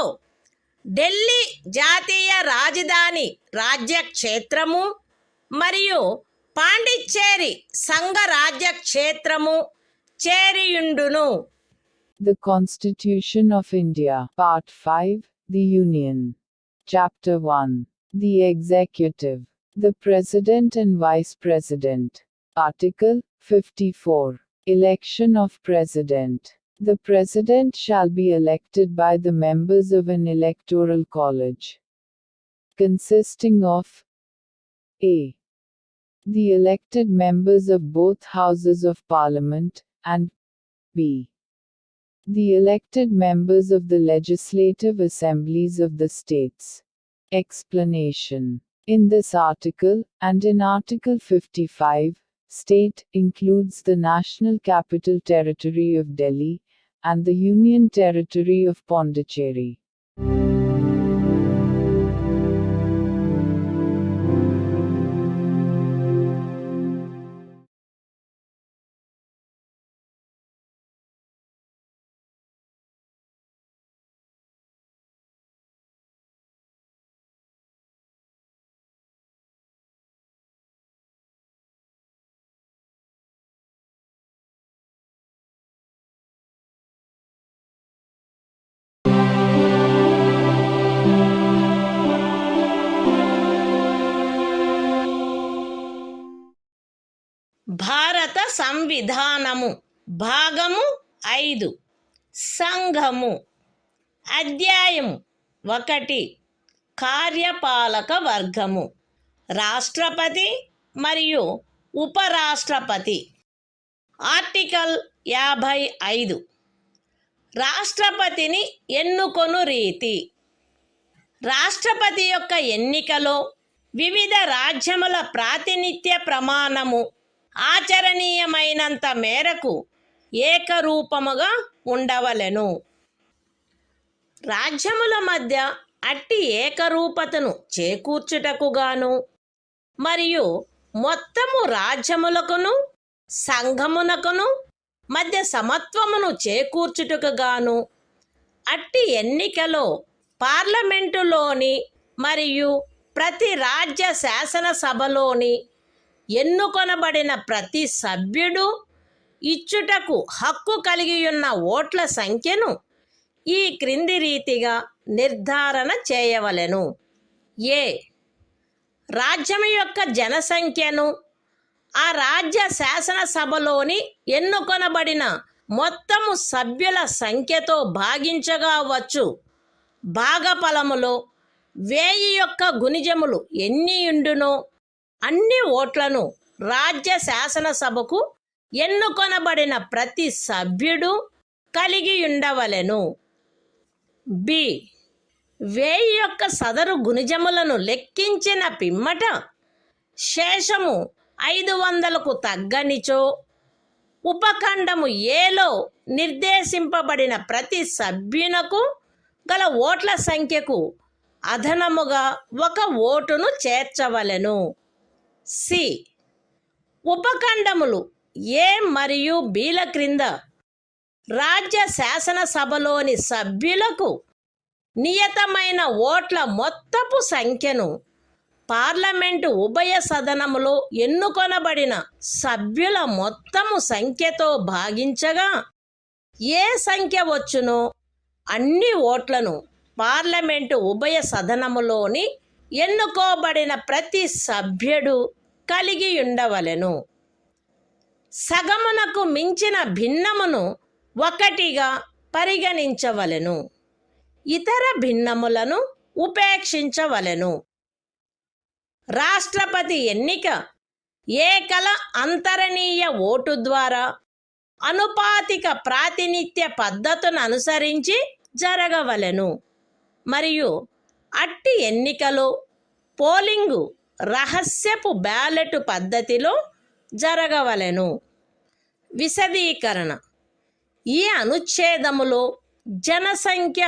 ఢిల్లీ జాతీయ రాజధాని రాజ్యక్షేత్రము మరియు పాండిచ్చేరి సంఘ రాజ్యక్షేత్రము చేరియుండును.
The Constitution of India, Part 5, The Union. Chapter 1. The Executive. The President and Vice President. Article 54. Election of President. The President shall be elected by the members of an electoral college, consisting of a. the elected members of both houses of Parliament, and b. the elected members of the legislative assemblies of the states. Explanation. In this article, and in Article 55, State includes the National Capital Territory of Delhi and the Union Territory of Pondicherry.
భారత సంవిధానము భాగము 5 సంఘము అధ్యాయము 1 కార్యపాలక వర్గము రాష్ట్రపతి మరియు ఉపరాష్ట్రపతి article 55 రాష్ట్రపతిని ఎన్నుకొను రీతి రాష్ట్రపతి యొక్క ఎన్నికలో వివిధ రాజ్యముల ప్రాతినిధ్య ప్రమాణము ఆచరణీయమైనంత మేరకు ఏకరూపముగా ఉండవలెను. రాజ్యముల మధ్య అట్టి ఏకరూపతను చేకూర్చుటకుగాను మరియు మొత్తము రాజ్యములకును సంఘమునకును మధ్య సమత్వమును చేకూర్చుటకుగాను అట్టి ఎన్నికలో పార్లమెంటులోని మరియు ప్రతి రాజ్య శాసనసభలోని ఎన్నుకొనబడిన ప్రతి సభ్యుడు ఇచ్చుటకు హక్కు కలిగియున్న ఓట్ల సంఖ్యను ఈ క్రింది రీతిగా నిర్ధారణ చేయవలెను. ఏ రాజ్యం యొక్క జనసంఖ్యను ఆ రాజ్య శాసనసభలోని ఎన్నుకొనబడిన మొత్తము సభ్యుల సంఖ్యతో భాగించగా వచ్చు భాగఫలములో 1000 యొక్క గుణిజములు ఎన్నియుండునో అన్ని ఓట్లను రాజ్య శాసనసభకు ఎన్నుకొనబడిన ప్రతి సభ్యుడు కలిగి ఉండవలెను. బి 1000 యొక్క సదరు గుణిజములను లెక్కించిన పిమ్మట శేషము 500కు తగ్గనిచో ఉపఖండము ఏలో నిర్దేశింపబడిన ప్రతి సభ్యునకు గల ఓట్ల సంఖ్యకు అదనముగా 1 ఓటును చేర్చవలెను. సి ఉపఖండములు ఏ మరియు బిల క్రింద రాజ్య శాసనసభలోని సభ్యులకు నియతమైన ఓట్ల మొత్తపు సంఖ్యను పార్లమెంటు ఉభయ సదనములో ఎన్నుకొనబడిన సభ్యుల మొత్తము సంఖ్యతో భాగించగా ఏ సంఖ్య వచ్చునో అన్ని ఓట్లను పార్లమెంటు ఉభయ సదనములోని ఎన్నుకోబడిన ప్రతి సభ్యుడు కలిగి ఉండవలెను. సగమునకు మించిన భిన్నమును 1గా పరిగణించవలెను. ఇతర భిన్నములను ఉపేక్షించవలెను. రాష్ట్రపతి ఎన్నిక ఏకల అంతరణీయ ఓటు ద్వారా అనుపాతిక ప్రాతినిధ్య పద్ధతును అనుసరించి జరగవలెను మరియు అట్టి ఎన్నికలో పోలింగు రహస్యపు బ్యాలెట్ పద్ధతిలో జరగవలెను. విశదీకరణ ఈ అనుచ్ఛేదములో జనసంఖ్య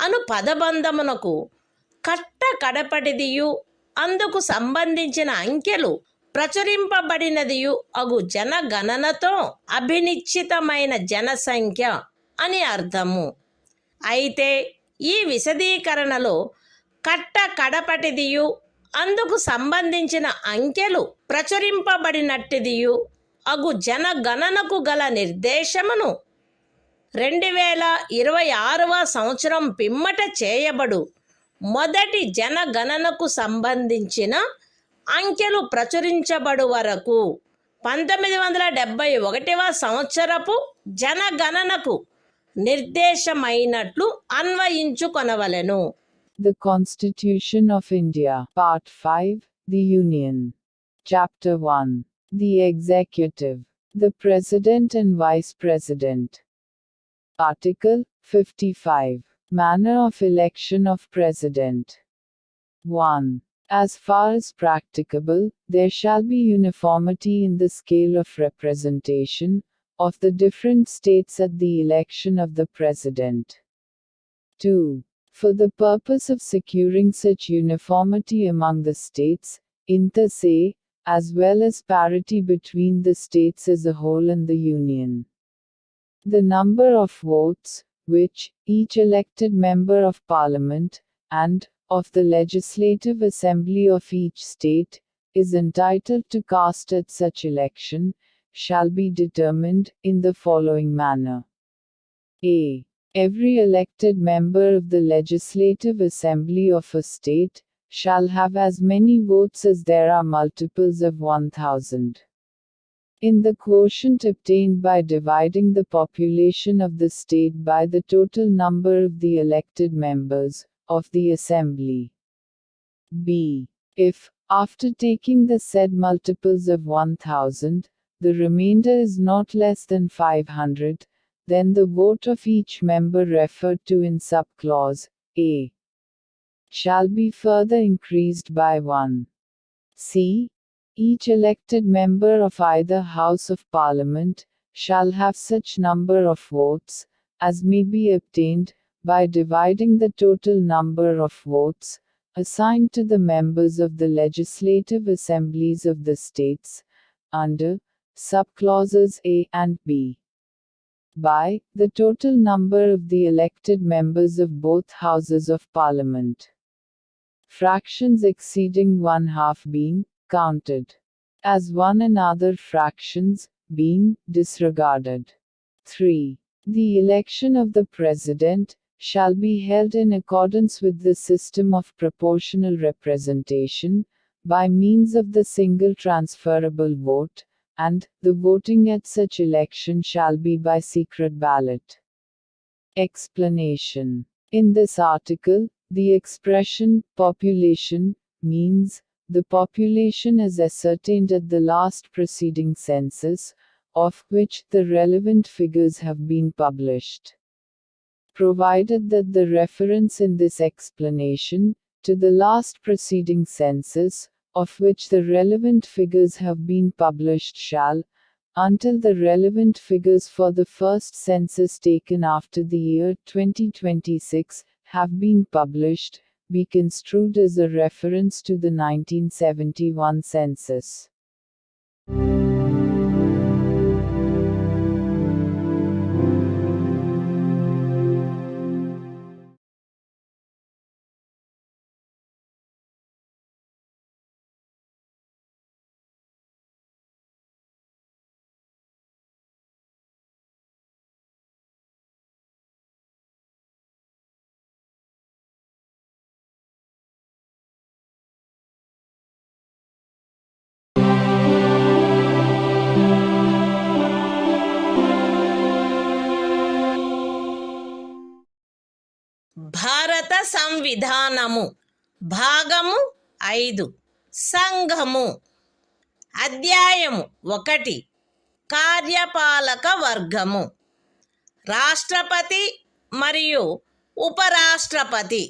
అను పదబంధమునకు కడపటిదియు అందుకు సంబంధించిన అంకెలు ప్రచురింపబడినదియు అగు జనగణనతో అభినిశ్చితమైన జనసంఖ్య అని అర్థము. అయితే ఈ విశదీకరణలో కడపటిదియు అందుకు సంబంధించిన అంకెలు ప్రచురింపబడినట్టిదియు అగు జనగణనకు గల నిర్దేశమును 2026వ సంవత్సరం పిమ్మట చేయబడు మొదటి జనగణనకు సంబంధించిన అంకెలు ప్రచురించబడు వరకు 1971వ సంవత్సరపు జనగణనకు నిర్దేశమైనట్లు అన్వయించుకొనవలెను.
The Constitution of India, Part 5, The Union. Chapter 1. The Executive, the President and Vice President. Article 55. Manner of election of President. 1. As far as practicable, there shall be uniformity in the scale of representation of the different states at the election of the President. 2. For the purpose of securing such uniformity among the states, inter se, as well as parity between the states as a whole and the Union, the number of votes, which each elected member of Parliament, and of the Legislative Assembly of each state, is entitled to cast at such election, shall be determined in the following manner. A. Every elected member of the Legislative Assembly of a state shall have as many votes as there are multiples of 1,000. In the quotient obtained by dividing the population of the state by the total number of the elected members of the Assembly. B. If, after taking the said multiples of 1,000, the remainder is not less than 500, then the vote of each member referred to in subclause A shall be further increased by 1. C. Each elected member of either House of Parliament shall have such number of votes as may be obtained by dividing the total number of votes assigned to the members of the legislative assemblies of the states under subclauses A and B by the total number of the elected members of both houses of Parliament. Fractions exceeding 1/2 being counted as one and other fractions being disregarded. 3. The election of the President shall be held in accordance with the system of proportional representation, by means of the single transferable vote, and the voting at such election shall be by secret ballot. Explanation. In this article, the expression population means the population as ascertained at the last preceding census, of which the relevant figures have been published. Provided that the reference in this explanation to the last preceding census, of which the relevant figures have been published shall, until the relevant figures for the first census taken after the year 2026 have been published, be construed as a reference to the 1971 census.
భారత సంవిధానము భాగము 5 సంఘము అధ్యాయము 1 కార్యపాలక వర్గము రాష్ట్రపతి మరియు ఉపరాష్ట్రపతి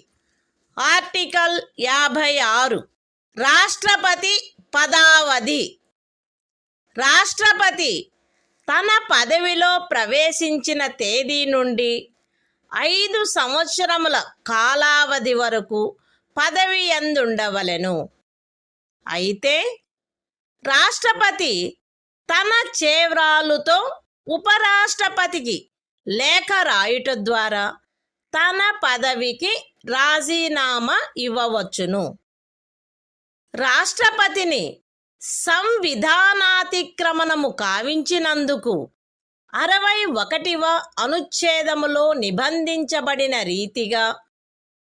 article 56 రాష్ట్రపతి పదావధి రాష్ట్రపతి తన పదవిలో ప్రవేశించిన తేదీ నుండి 5 సంవత్సరముల కాలావధి వరకు పదవి యందుండవలెను. అయితే రాష్ట్రపతి తన చేవ్రాలుతో ఉపరాష్ట్రపతికి లేఖ రాయుట ద్వారా తన పదవికి రాజీనామా ఇవ్వవచ్చును. రాష్ట్రపతిని సంవిధానాతిక్రమణము కావించినందుకు 61వ అనుచ్ఛేదములో నిబంధించబడిన రీతిగా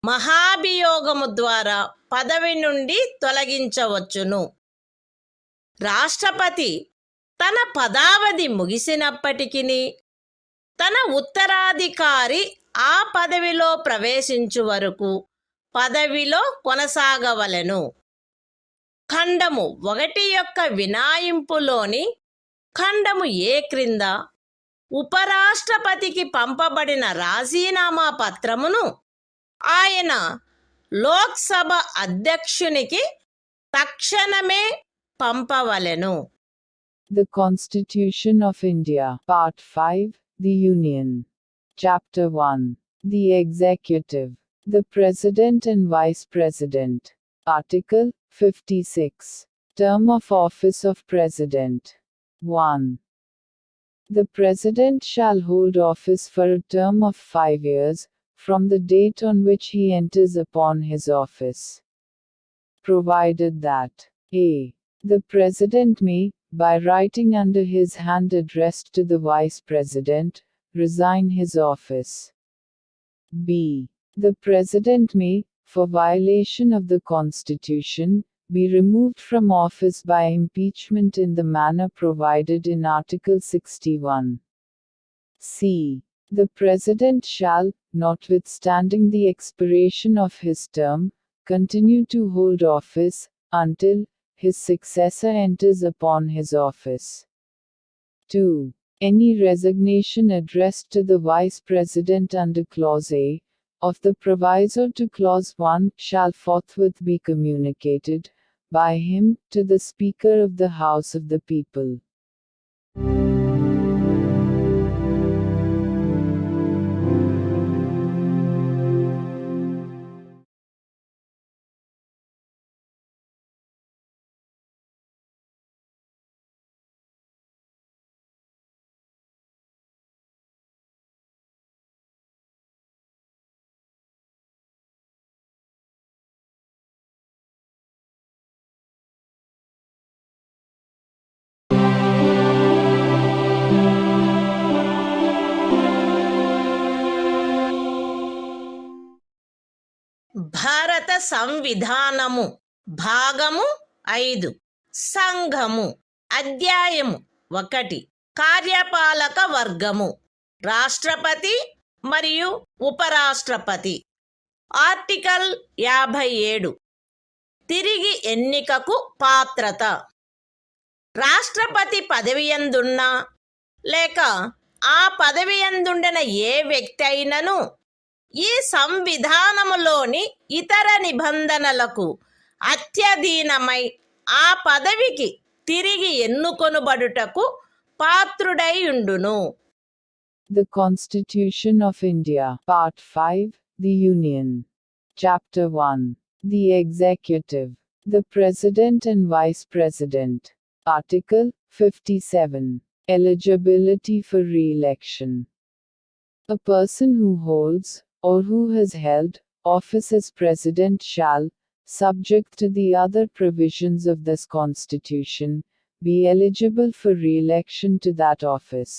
మహాభియోగము ద్వారా పదవి నుండి తొలగించవచ్చును. రాష్ట్రపతి తన పదావధి ముగిసినప్పటికీ తన ఉత్తరాధికారి ఆ పదవిలో ప్రవేశించు వరకు పదవిలో కొనసాగవలెను. ఖండము 1 యొక్క వినాయింపులోని ఖండము ఏ క్రింద ఉపరాష్ట్రపతికి పంపబడిన రాజీనామా పత్రమును ఆయన లోక్సభ అధ్యక్షునికి తక్షణమే పంపవలెను.
The Constitution of India, Part 5, The Union. Chapter 1. The Executive. The President and Vice President. Article 56. Term of Office of President. 1. The President shall hold office for a term of 5 years, from the date on which he enters upon his office. Provided that a. The President may, by writing under his hand addressed to the Vice President, resign his office. b. The President may, for violation of the Constitution, be removed from office by impeachment in the manner provided in Article 61. c. The President shall, notwithstanding the expiration of his term, continue to hold office, until his successor enters upon his office. 2. Any resignation addressed to the Vice President under Clause A of the proviso to Clause 1 shall forthwith be communicated by him to the Speaker of the House of the People.
భారత సంవిధానము భాగము 5 సంఘము అధ్యాయము 1 కార్యపాలక వర్గము రాష్ట్రపతి మరియు ఉపరాష్ట్రపతి. Article 57 తిరిగి ఎన్నికకు పాత్రత. రాష్ట్రపతి పదవియందున్నా లేక ఆ పదవియందుండిన ఏ వ్యక్తి అయినను ఈ సంవిధానములోని ఇతర నిబంధనలకు అత్యధీనమై ఆ పదవికి తిరిగి ఎన్నుకొనుబడుటకు పాత్రుడై ఉండును.
The Constitution of India, Part 5, The Union. Chapter 1. The Executive. The President and Vice President. Article 57. Eligibility for re-election. A person who holds, or who has held, office as President shall, subject to the other provisions of this Constitution, be eligible for re-election to that office.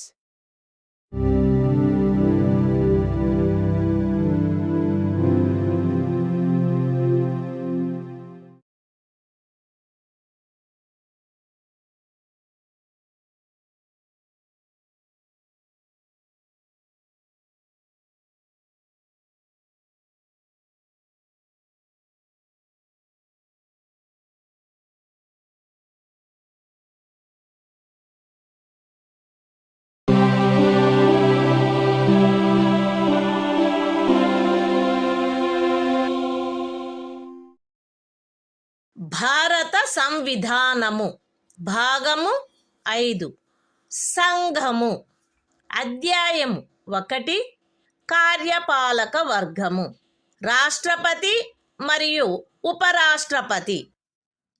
భారత సంవిధానము భాగము 5 సంఘము అధ్యాయము 1 కార్యపాలక వర్గము రాష్ట్రపతి మరియు ఉపరాష్ట్రపతి.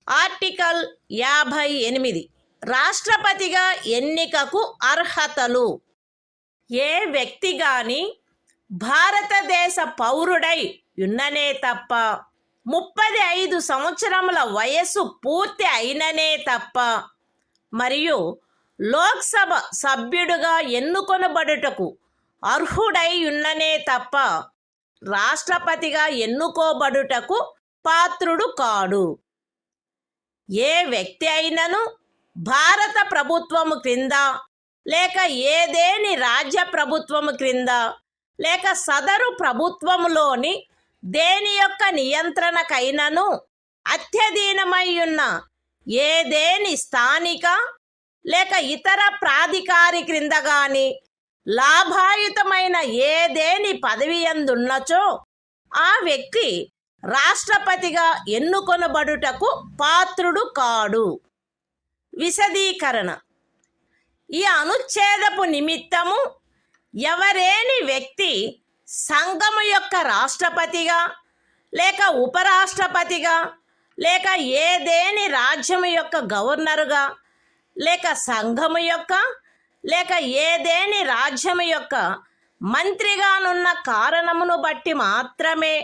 Article 58 రాష్ట్రపతిగా ఎన్నికకు అర్హతలు. ఏ వ్యక్తి గాని భారతదేశ పౌరుడై ఉన్ననే తప్ప 35 సంవత్సరముల వయస్సు పూర్తి అయిననే తప్ప మరియు లోక్సభ సభ్యుడుగా ఎన్నుకొనబడుటకు అర్హుడై ఉన్ననే తప్ప రాష్ట్రపతిగా ఎన్నుకోబడుటకు పాత్రుడు కాడు. ఏ వ్యక్తి అయినను భారత ప్రభుత్వము క్రింద లేక ఏదేని రాజ్య ప్రభుత్వము క్రింద లేక సదరు ప్రభుత్వములోని దేని యొక్క నియంత్రణకైనను అత్యధీనమై ఉన్న ఏదేని స్థానిక లేక ఇతర ప్రాధికారి క్రింద గాని లాభాయుతమైన ఏదేని పదవి యందున్నచో ఆ వ్యక్తి రాష్ట్రపతిగా ఎన్నుకొనబడుటకు పాత్రుడు కాడు. విశదీకరణ: ఈ అనుచ్ఛేదపు నిమిత్తము ఎవరేని వ్యక్తి సంఘము యొక్క రాష్ట్రపతిగా లేక ఉపరాష్ట్రపతిగా లేక ఏదేని రాజ్యము యొక్క గవర్నరుగా లేక సంఘము యొక్క లేక ఏదేని రాజ్యము యొక్క మంత్రిగానున్న కారణమును బట్టి మాత్రమే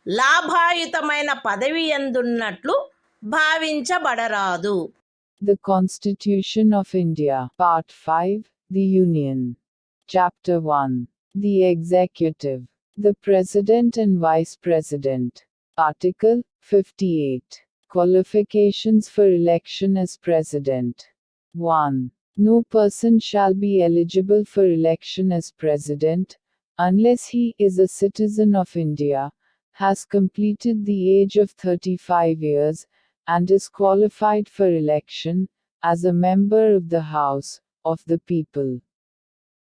లాభాయుతమైన పదవి యందున్నట్లు భావించబడరాదు.
The Constitution of India, Part 5, The Union. Chapter 1. The Executive. The President and Vice President. Article 58. Qualifications for election as President. 1. No person shall be eligible for election as President, unless he is a citizen of India, has completed the age of 35 years, and is qualified for election, as a member of the House of the People.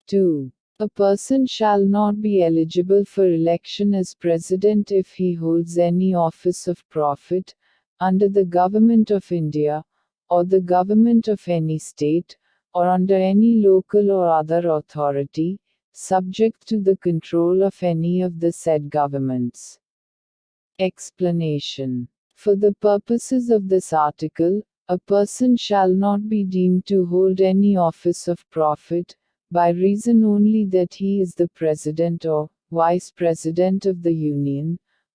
2. A person shall not be eligible for election as President if he holds any office of profit, under the Government of India, or the Government of any state, or under any local or other authority, subject to the control of any of the said governments. Explanation: for the purposes of this article, a person shall not be deemed to hold any office of profit, by reason only that he is the President or Vice President of the Union,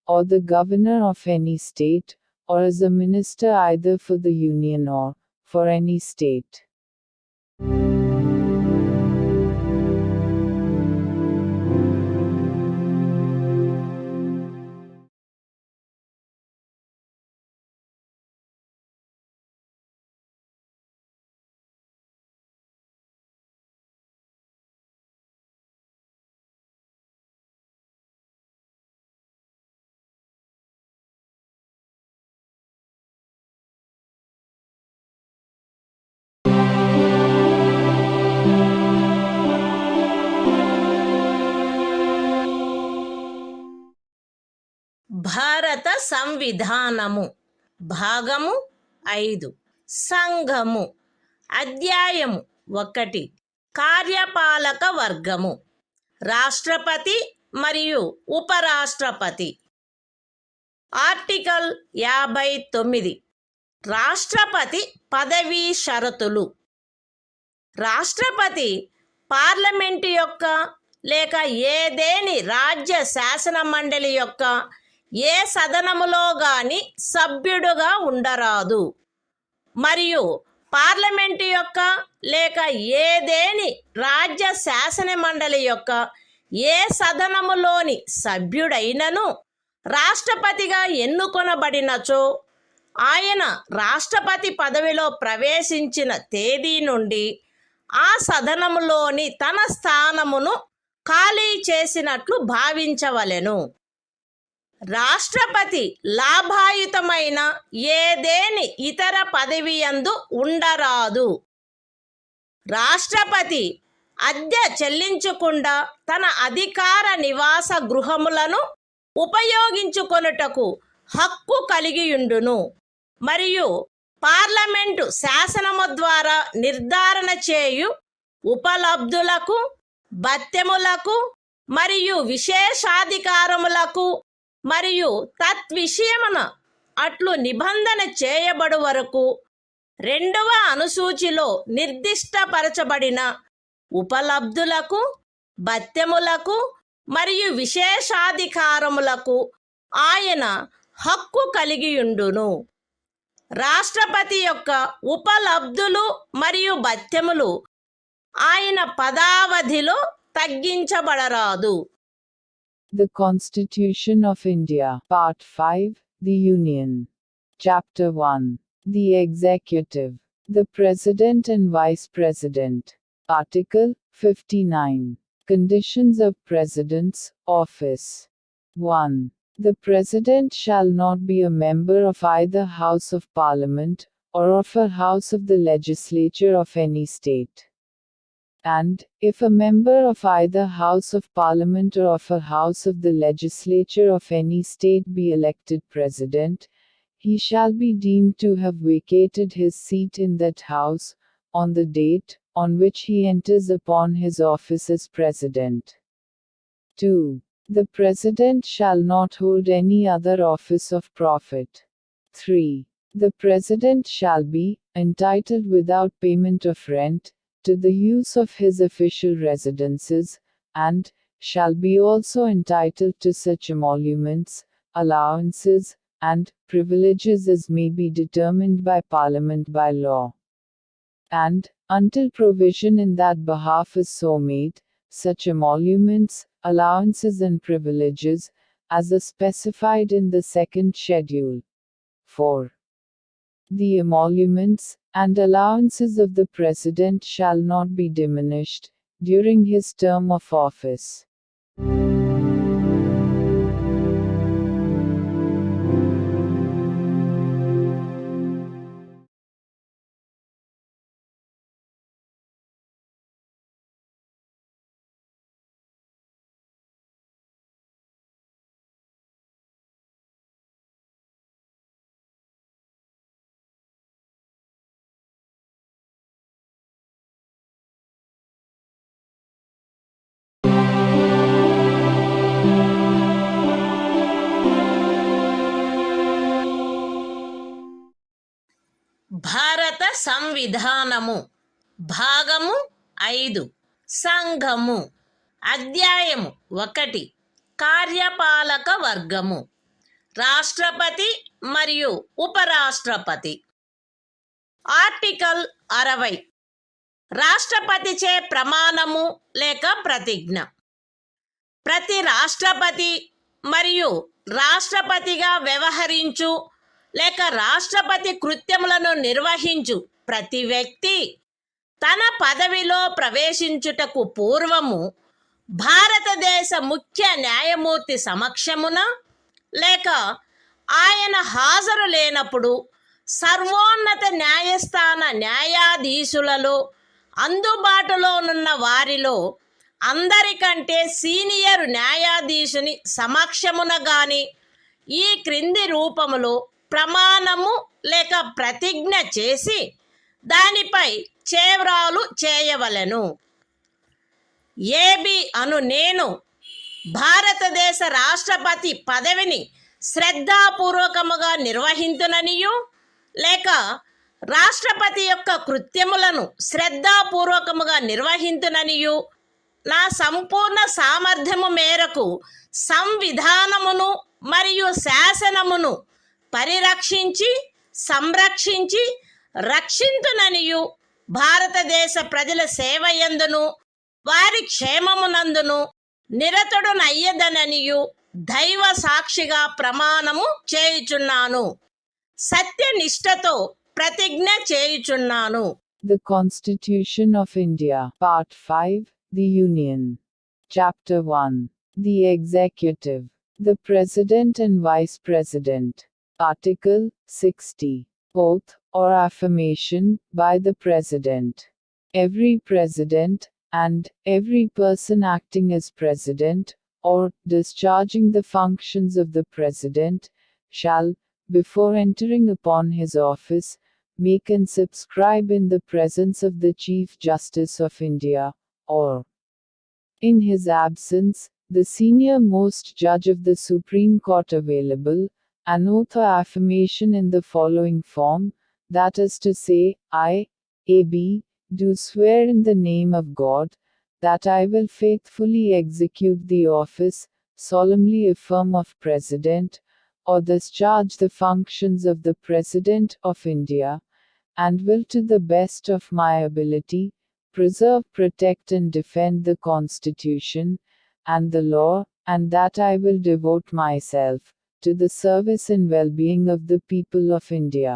or the Governor of any state, or as a minister either for the Union or for any state.
భారత సంవిధానము భాగము 5 సంఘము అధ్యాయము 1 కార్యపాలక వర్గము రాష్ట్రపతి మరియు ఉపరాష్ట్రపతి. Article 59 రాష్ట్రపతి పదవీ షరతులు. రాష్ట్రపతి పార్లమెంటు యొక్క లేక ఏదేని రాజ్య శాసన మండలి యొక్క ఏ సదనములో గాని సభ్యుడుగా ఉండరాదు, మరియు పార్లమెంటు యొక్క లేక ఏదేని రాజ్య శాసన మండలి యొక్క ఏ సదనములోని సభ్యుడైనను రాష్ట్రపతిగా ఎన్నుకొనబడినచో ఆయన రాష్ట్రపతి పదవిలో ప్రవేశించిన తేదీ నుండి ఆ సదనములోని తన స్థానమును ఖాళీ చేసినట్లు భావించవలెను. రాష్ట్రపతి లాభాయుతమైన ఏదేని ఇతర పదవి యందు ఉండరాదు. రాష్ట్రపతి అద్దె చెల్లించకుండా తన అధికార నివాస గృహములను ఉపయోగించుకొనుటకు హక్కు కలిగియుండును, మరియు పార్లమెంటు శాసనము ద్వారా నిర్ధారణ చేయు ఉపలబ్ధులకు, భత్యములకు మరియు విశేషాధికారములకు మరియు తద్విషయమున అట్లు నిబంధన చేయబడు వరకు 2వ అనుసూచిలో నిర్దిష్టపరచబడిన ఉపలబ్ధులకు, భత్యములకు మరియు విశేషాధికారములకు ఆయన హక్కు కలిగియుండును. రాష్ట్రపతి యొక్క ఉపలబ్ధులు మరియు భత్యములు ఆయన పదావధిలో తగ్గించబడరాదు.
The Constitution of India, Part 5, The Union. Chapter 1. The Executive. The President and Vice President. Article 59. Conditions of President's office. 1. The President shall not be a member of either House of Parliament, or of a House of the Legislature of any state. And, if a member of either House of Parliament or of a House of the Legislature of any state be elected President, he shall be deemed to have vacated his seat in that House, on the date on which he enters upon his office as President. 2. The President shall not hold any other office of profit. 3. The President shall be entitled without payment of rent to the use of his official residences, and shall be also entitled to such emoluments, allowances, and privileges as may be determined by Parliament by law. And, until provision in that behalf is so made, such emoluments, allowances and privileges, as are specified in the second schedule. 4. The emoluments and allowances of the President shall not be diminished during his term of office.
భారత సంవిధానము భాగము 5 సంఘము అధ్యాయము 1 కార్యపాలక వర్గము రాష్ట్రపతి మరియు ఉపరాష్ట్రపతి article 60 రాష్ట్రపతిచే ప్రమాణము లేక ప్రతిజ్ఞ ప్రతి రాష్ట్రపతి మరియు రాష్ట్రపతిగా వ్యవహరించు లేక రాష్ట్రపతి కృత్యములను నిర్వహించు ప్రతి వ్యక్తి తన పదవిలో ప్రవేశించుటకు పూర్వము భారతదేశ ముఖ్య న్యాయమూర్తి సమక్షమున లేక ఆయన హాజరు లేనప్పుడు సర్వోన్నత న్యాయస్థాన న్యాయాధీశులలో అందుబాటులోనున్న వారిలో అందరికంటే సీనియర్ న్యాయాధీశుని సమక్షమున గాని ఈ క్రింది రూపములో ప్రమాణము లేక ప్రతిజ్ఞ చేసి దానిపై చేవ్రాలు చేయవలెను. ఏబి అను నేను భారతదేశ రాష్ట్రపతి పదవిని శ్రద్ధాపూర్వకముగా నిర్వహింతుననియు లేక రాష్ట్రపతి యొక్క కృత్యములను శ్రద్ధాపూర్వకముగా నిర్వహింతుననియు నా సంపూర్ణ సామర్థ్యము మేరకు సంవిధానమును మరియు శాసనమును పరిరక్షించి సంరక్షించి రక్షింతుననియు భారతదేశ ప్రజల సేవయందును వారి క్షేమమునందును నిరతుడునయ్యదననియు దైవ సాక్షిగా ప్రమాణము చేయుచున్నాను. సత్యనిష్టతో ప్రతిజ్ఞ చేయుచున్నాను.
The Constitution of India, Part 5, The Union. Chapter 1. The Executive. The President and Vice President. Article 60. Oath or affirmation by the President. Every President, and every person acting as President, or discharging the functions of the President, shall, before entering upon his office, make and subscribe in the presence of the Chief Justice of India, or, in his absence, the senior most judge of the Supreme Court available, an oath or affirmation in the following form, that is to say, I, A.B., do swear in the name of God, that I will faithfully execute the office, solemnly affirm of President, or discharge the functions of the President of India, and will to the best of my ability, preserve, protect and defend the Constitution, and the law, and that I will devote myself to the service and well-being of the people of India.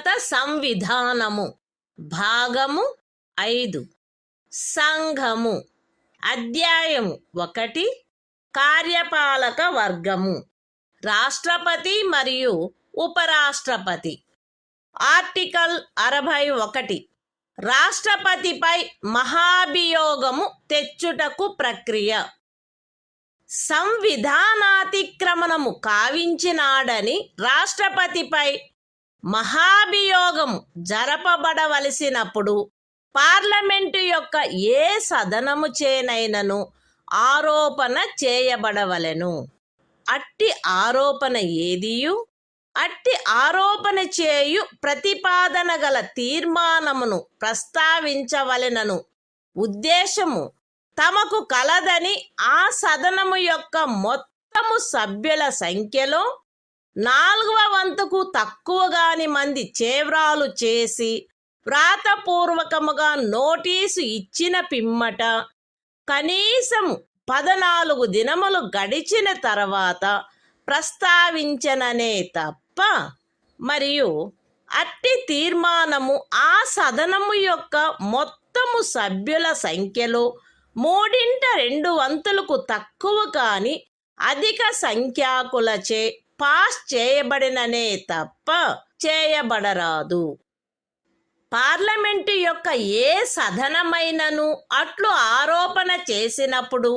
భారత సంవిధానము. భాగము 5. సంఘము. అధ్యాయము 1. కార్యపాలక వర్గము. రాష్ట్రపతి మరియు ఉపరాష్ట్రపతి. Article 61. రాష్ట్రపతిపై మహాభియోగము తెచ్చుటకు ప్రక్రియ. సంవిధానాతిక్రమణము కావించినాడని రాష్ట్రపతిపై మహాభియోగము జరపబడవలసినప్పుడు parliament యొక్క ఏ సదనము చేనైనను ఆరోపణ చేయబడవలెను. అట్టి ఆరోపణ ఏదియు అట్టి ఆరోపణ చేయు ప్రతిపాదన గల తీర్మానమును ప్రస్తావించవలెనను ఉద్దేశము తమకు కలదని ఆ సదనము యొక్క మొత్తము సభ్యుల సంఖ్యలో 4వ వంతుకు తక్కువగాని మంది చేవ్రాలు చేసి వ్రాతపూర్వకముగా నోటీసు ఇచ్చిన పిమ్మట కనీసము 14 దినములు గడిచిన తర్వాత ప్రస్తావించననే తప్ప మరియు అట్టి తీర్మానము ఆ సదనము యొక్క మొత్తము సభ్యుల సంఖ్యలో 3/2 తక్కువ కాని అధిక సంఖ్యాకులచే పాస్ చేయబడిననే తప్ప చేయబడరాదు. పార్లమెంటు యొక్క ఏ సదనమైనను అట్లు ఆరోపణ చేసినప్పుడు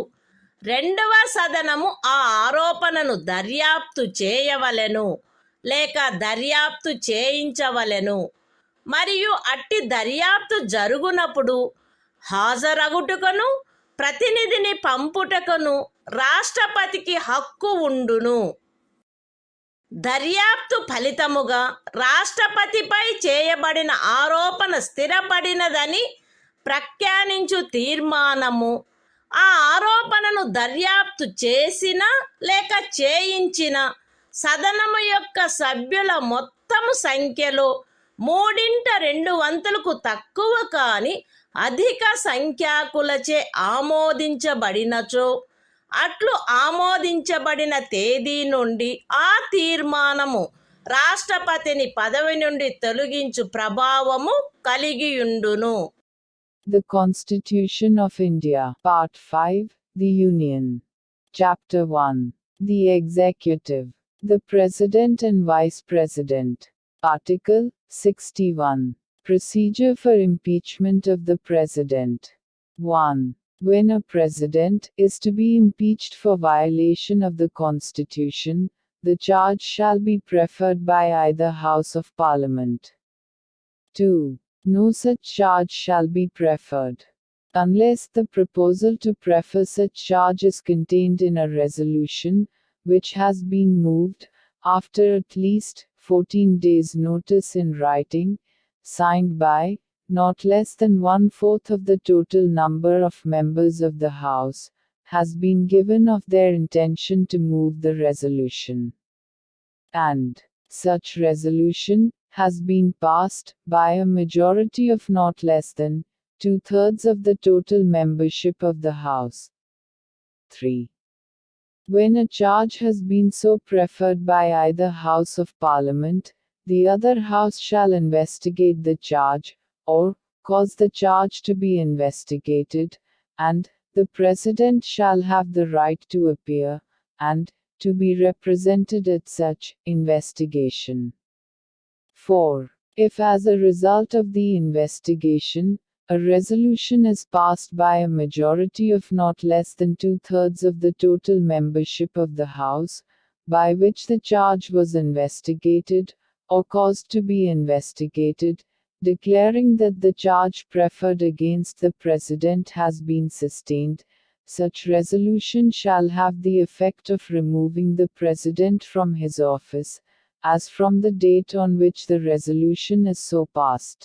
2వ సదనము ఆ ఆరోపణను దర్యాప్తు చేయవలెను లేక దర్యాప్తు చేయించవలెను. మరియు అట్టి దర్యాప్తు జరుగునప్పుడు హాజరగుటకును ప్రతినిధిని పంపుటకును రాష్ట్రపతికి హక్కు ఉండును. దర్యాప్తు ఫలితముగా రాష్ట్రపతిపై చేయబడిన ఆరోపణ స్థిరపడినదని ప్రఖ్యానించు తీర్మానము ఆ ఆరోపణను దర్యాప్తు చేసిన లేక చేయించిన సదనము యొక్క సభ్యుల మొత్తము సంఖ్యలో 3/2 తక్కువ కాని అధిక సంఖ్యాకులచే ఆమోదించబడినచో అట్లు ఆమోదించబడిన తేదీ నుండి ఆ తీర్మానము రాష్ట్రపతిని పదవి నుండి తొలగించు ప్రభావము కలిగియుండును.
The Constitution of India, Part 5, The Union. Chapter 1. The Executive. The President and Vice President. Article 61. Procedure for impeachment of the President. 1. When a President is to be impeached for violation of the Constitution, the charge shall be preferred by either House of Parliament. 2. No such charge shall be preferred unless the proposal to prefer such charge is contained in a resolution, which has been moved, after at least 14 days' notice in writing, signed by not less than 1/4 of the total number of members of the House, has been given of their intention to move the resolution. And such resolution has been passed by a majority of not less than 2/3 of the total membership of the House. 3. When a charge has been so preferred by either House of Parliament, the other House shall investigate the charge, or cause the charge to be investigated, and the President shall have the right to appear, and to be represented at such investigation. 4. If as a result of the investigation, a resolution is passed by a majority of not less than 2/3 of the total membership of the House, by which the charge was investigated, or caused to be investigated, declaring that the charge preferred against the President has been sustained, such resolution shall have the effect of removing the President from his office, as from the date on which the resolution is so passed.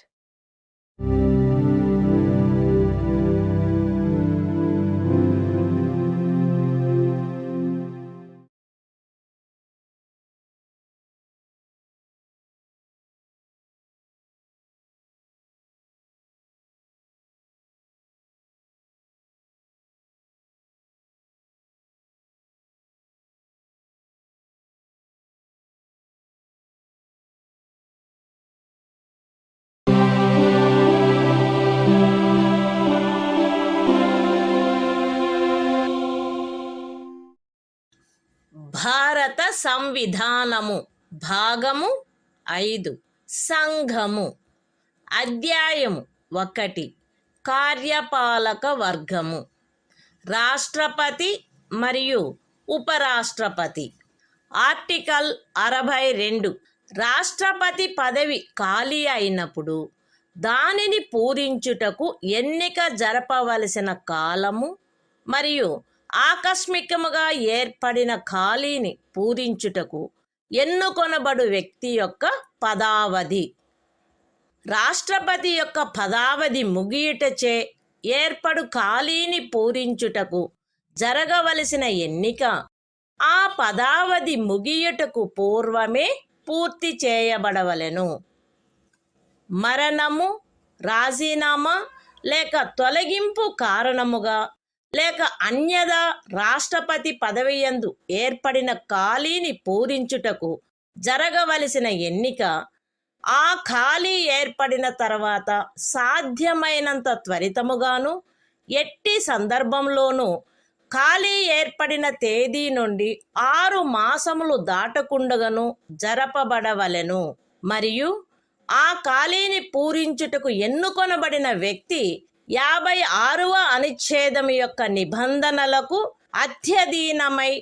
సంవిధానము భాగము 5 సంఘము. అధ్యాయము 1 కార్యపాలక వర్గము. రాష్ట్రపతి మరియు ఉపరాష్ట్రపతి. Article 62. రాష్ట్రపతి పదవి ఖాళీ అయినప్పుడు దానిని పూరించుటకు ఎన్నిక జరపవలసిన కాలము మరియు ఆకస్మికముగా ఏర్పడిన ఖాళీని పూరించుటకు ఎన్నుకొనబడు వ్యక్తి యొక్క పదావధి. రాష్ట్రపతి యొక్క పదావధి ముగియుటచే ఏర్పడు ఖాళీని పూరించుటకు జరగవలసిన ఎన్నిక ఆ పదావధి ముగియుటకు పూర్వమే పూర్తి చేయబడవలెను. మరణము, రాజీనామా లేక తొలగింపు కారణముగా లేక అన్యదా రాష్ట్రపతి పదవియందు ఏర్పడిన ఖాళీని పూరించుటకు జరగవలసిన ఎన్నిక ఆ ఖాళీ ఏర్పడిన తర్వాత సాధ్యమైనంత త్వరితముగాను ఎట్టి సందర్భంలోనూ ఖాళీ ఏర్పడిన తేదీ నుండి 6 మాసములు దాటకుండగను జరపబడవలెను. మరియు ఆ ఖాళీని పూరించుటకు ఎన్నుకొనబడిన వ్యక్తి 56వ అనుచ్ఛేదము యొక్క నిబంధనలకు అత్యధీనమై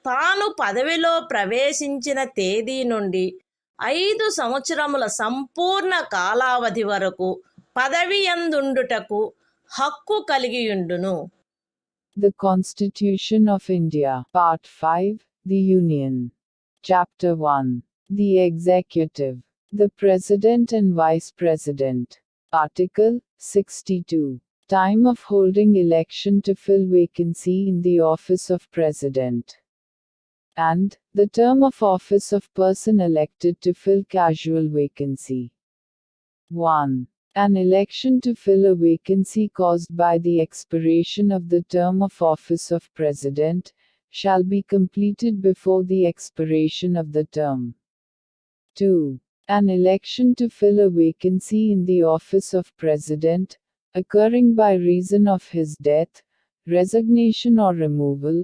తాను పదవిలో ప్రవేశించిన తేదీ నుండి 5 సంవత్సరముల సంపూర్ణ కాలావధి వరకు పదవియందుండుటకు హక్కు కలిగియుండును.
The Constitution of India, Part 5, The Union. Chapter 1. The Executive. The President and Vice President. Article 62. Time of holding election to fill vacancy in the office of President. And the term of office of person elected to fill casual vacancy. 1. An election to fill a vacancy caused by the expiration of the term of office of President shall be completed before the expiration of the term. 2. An election to fill a vacancy in the office of President, occurring by reason of his death, resignation or removal,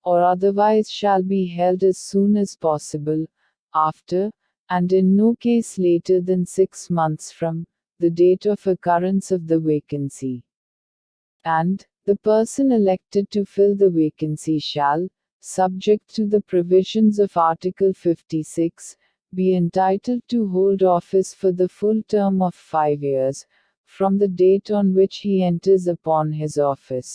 or otherwise shall be held as soon as possible, after, and in no case later than 6 months from, the date of occurrence of the vacancy. And, the person elected to fill the vacancy shall, subject to the provisions of Article 56, be entitled to hold office for the full term of 5 years, from the date on which he enters upon his office.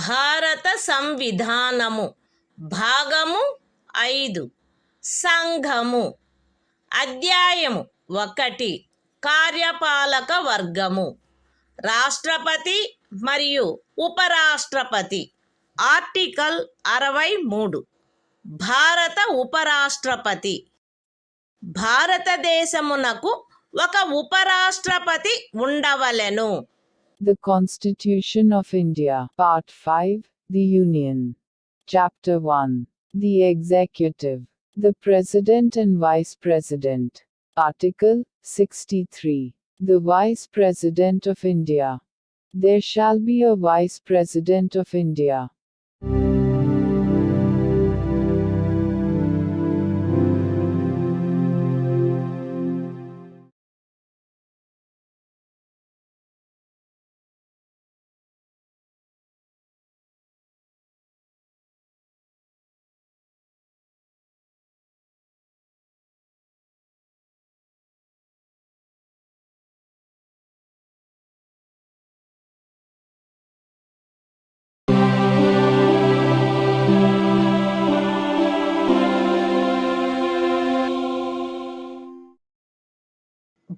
భారత సంవిధానము భాగము 5 సంఘము. అధ్యాయము 1 కార్యపాలక వర్గము. రాష్ట్రపతి మరియు ఉపరాష్ట్రపతి. Article 63. భారత ఉపరాష్ట్రపతి. భారతదేశమునకు ఒక ఉపరాష్ట్రపతి ఉండవలెను.
The Constitution of India, Part 5, The Union. Chapter 1. The Executive. The President and Vice President. Article 63. The Vice President of India. There shall be a Vice President of India.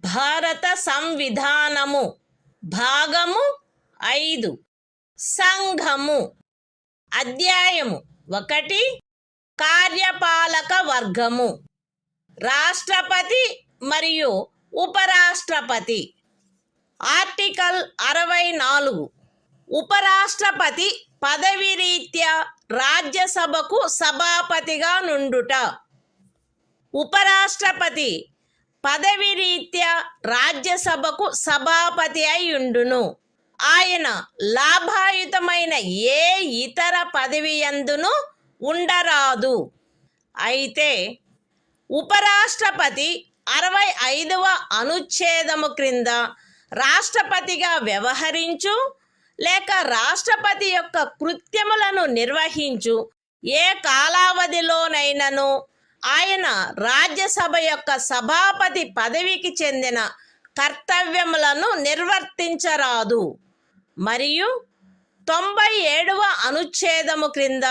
భారత సంవిధానము భాగము 5 సంఘము. అధ్యాయము 1 కార్యపాలక వర్గము. రాష్ట్రపతి మరియు ఉపరాష్ట్రపతి. ఆర్టికల్ 64. ఉపరాష్ట్రపతి పదవి రీత్యా రాజ్యసభకు సభాపతిగా నుండుట. ఉపరాష్ట్రపతి పదవి రీత్యా రాజ్యసభకు సభాపతి అయ్యుండును. ఆయన లాభాయుతమైన ఏ ఇతర పదవి యందును ఉండరాదు. అయితే ఉపరాష్ట్రపతి 65వ అనుచ్ఛేదము క్రింద రాష్ట్రపతిగా వ్యవహరించు లేక రాష్ట్రపతి యొక్క కృత్యములను నిర్వహించు ఏ కాలావధిలోనైనను ఆయన రాజ్యసభ యొక్క సభాపతి పదవికి చెందిన కర్తవ్యములను నిర్వర్తించరాదు. మరియు 97వ అనుచ్ఛేదము క్రింద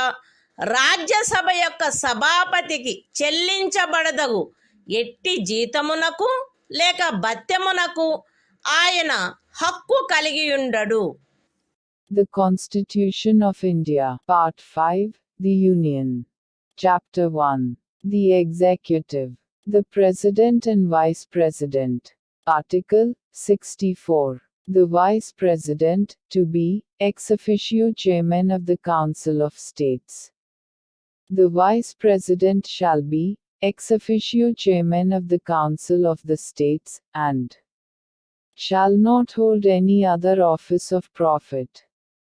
రాజ్యసభ యొక్క సభాపతికి చెల్లించబడదగు ఎట్టి జీతమునకు లేక భత్యమునకు ఆయన హక్కు కలిగి ఉండడు.
The Constitution of India, Part 5, The Union. Chapter 1. The Executive. The President and Vice President. Article 64. The Vice President, to be, ex officio Chairman of the Council of States. The Vice President shall be, ex officio Chairman of the Council of the States, and shall not hold any other office of profit,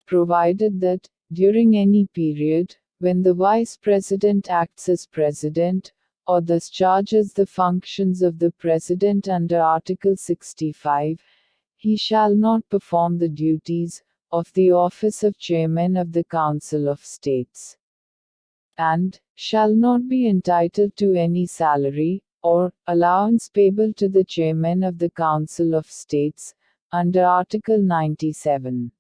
provided that, during any period, when the Vice President acts as President, or discharges the functions of the President under Article 65, he shall not perform the duties of the office of Chairman of the Council of States, and shall not be entitled to any salary or allowance payable to the Chairman of the Council of States under Article 97.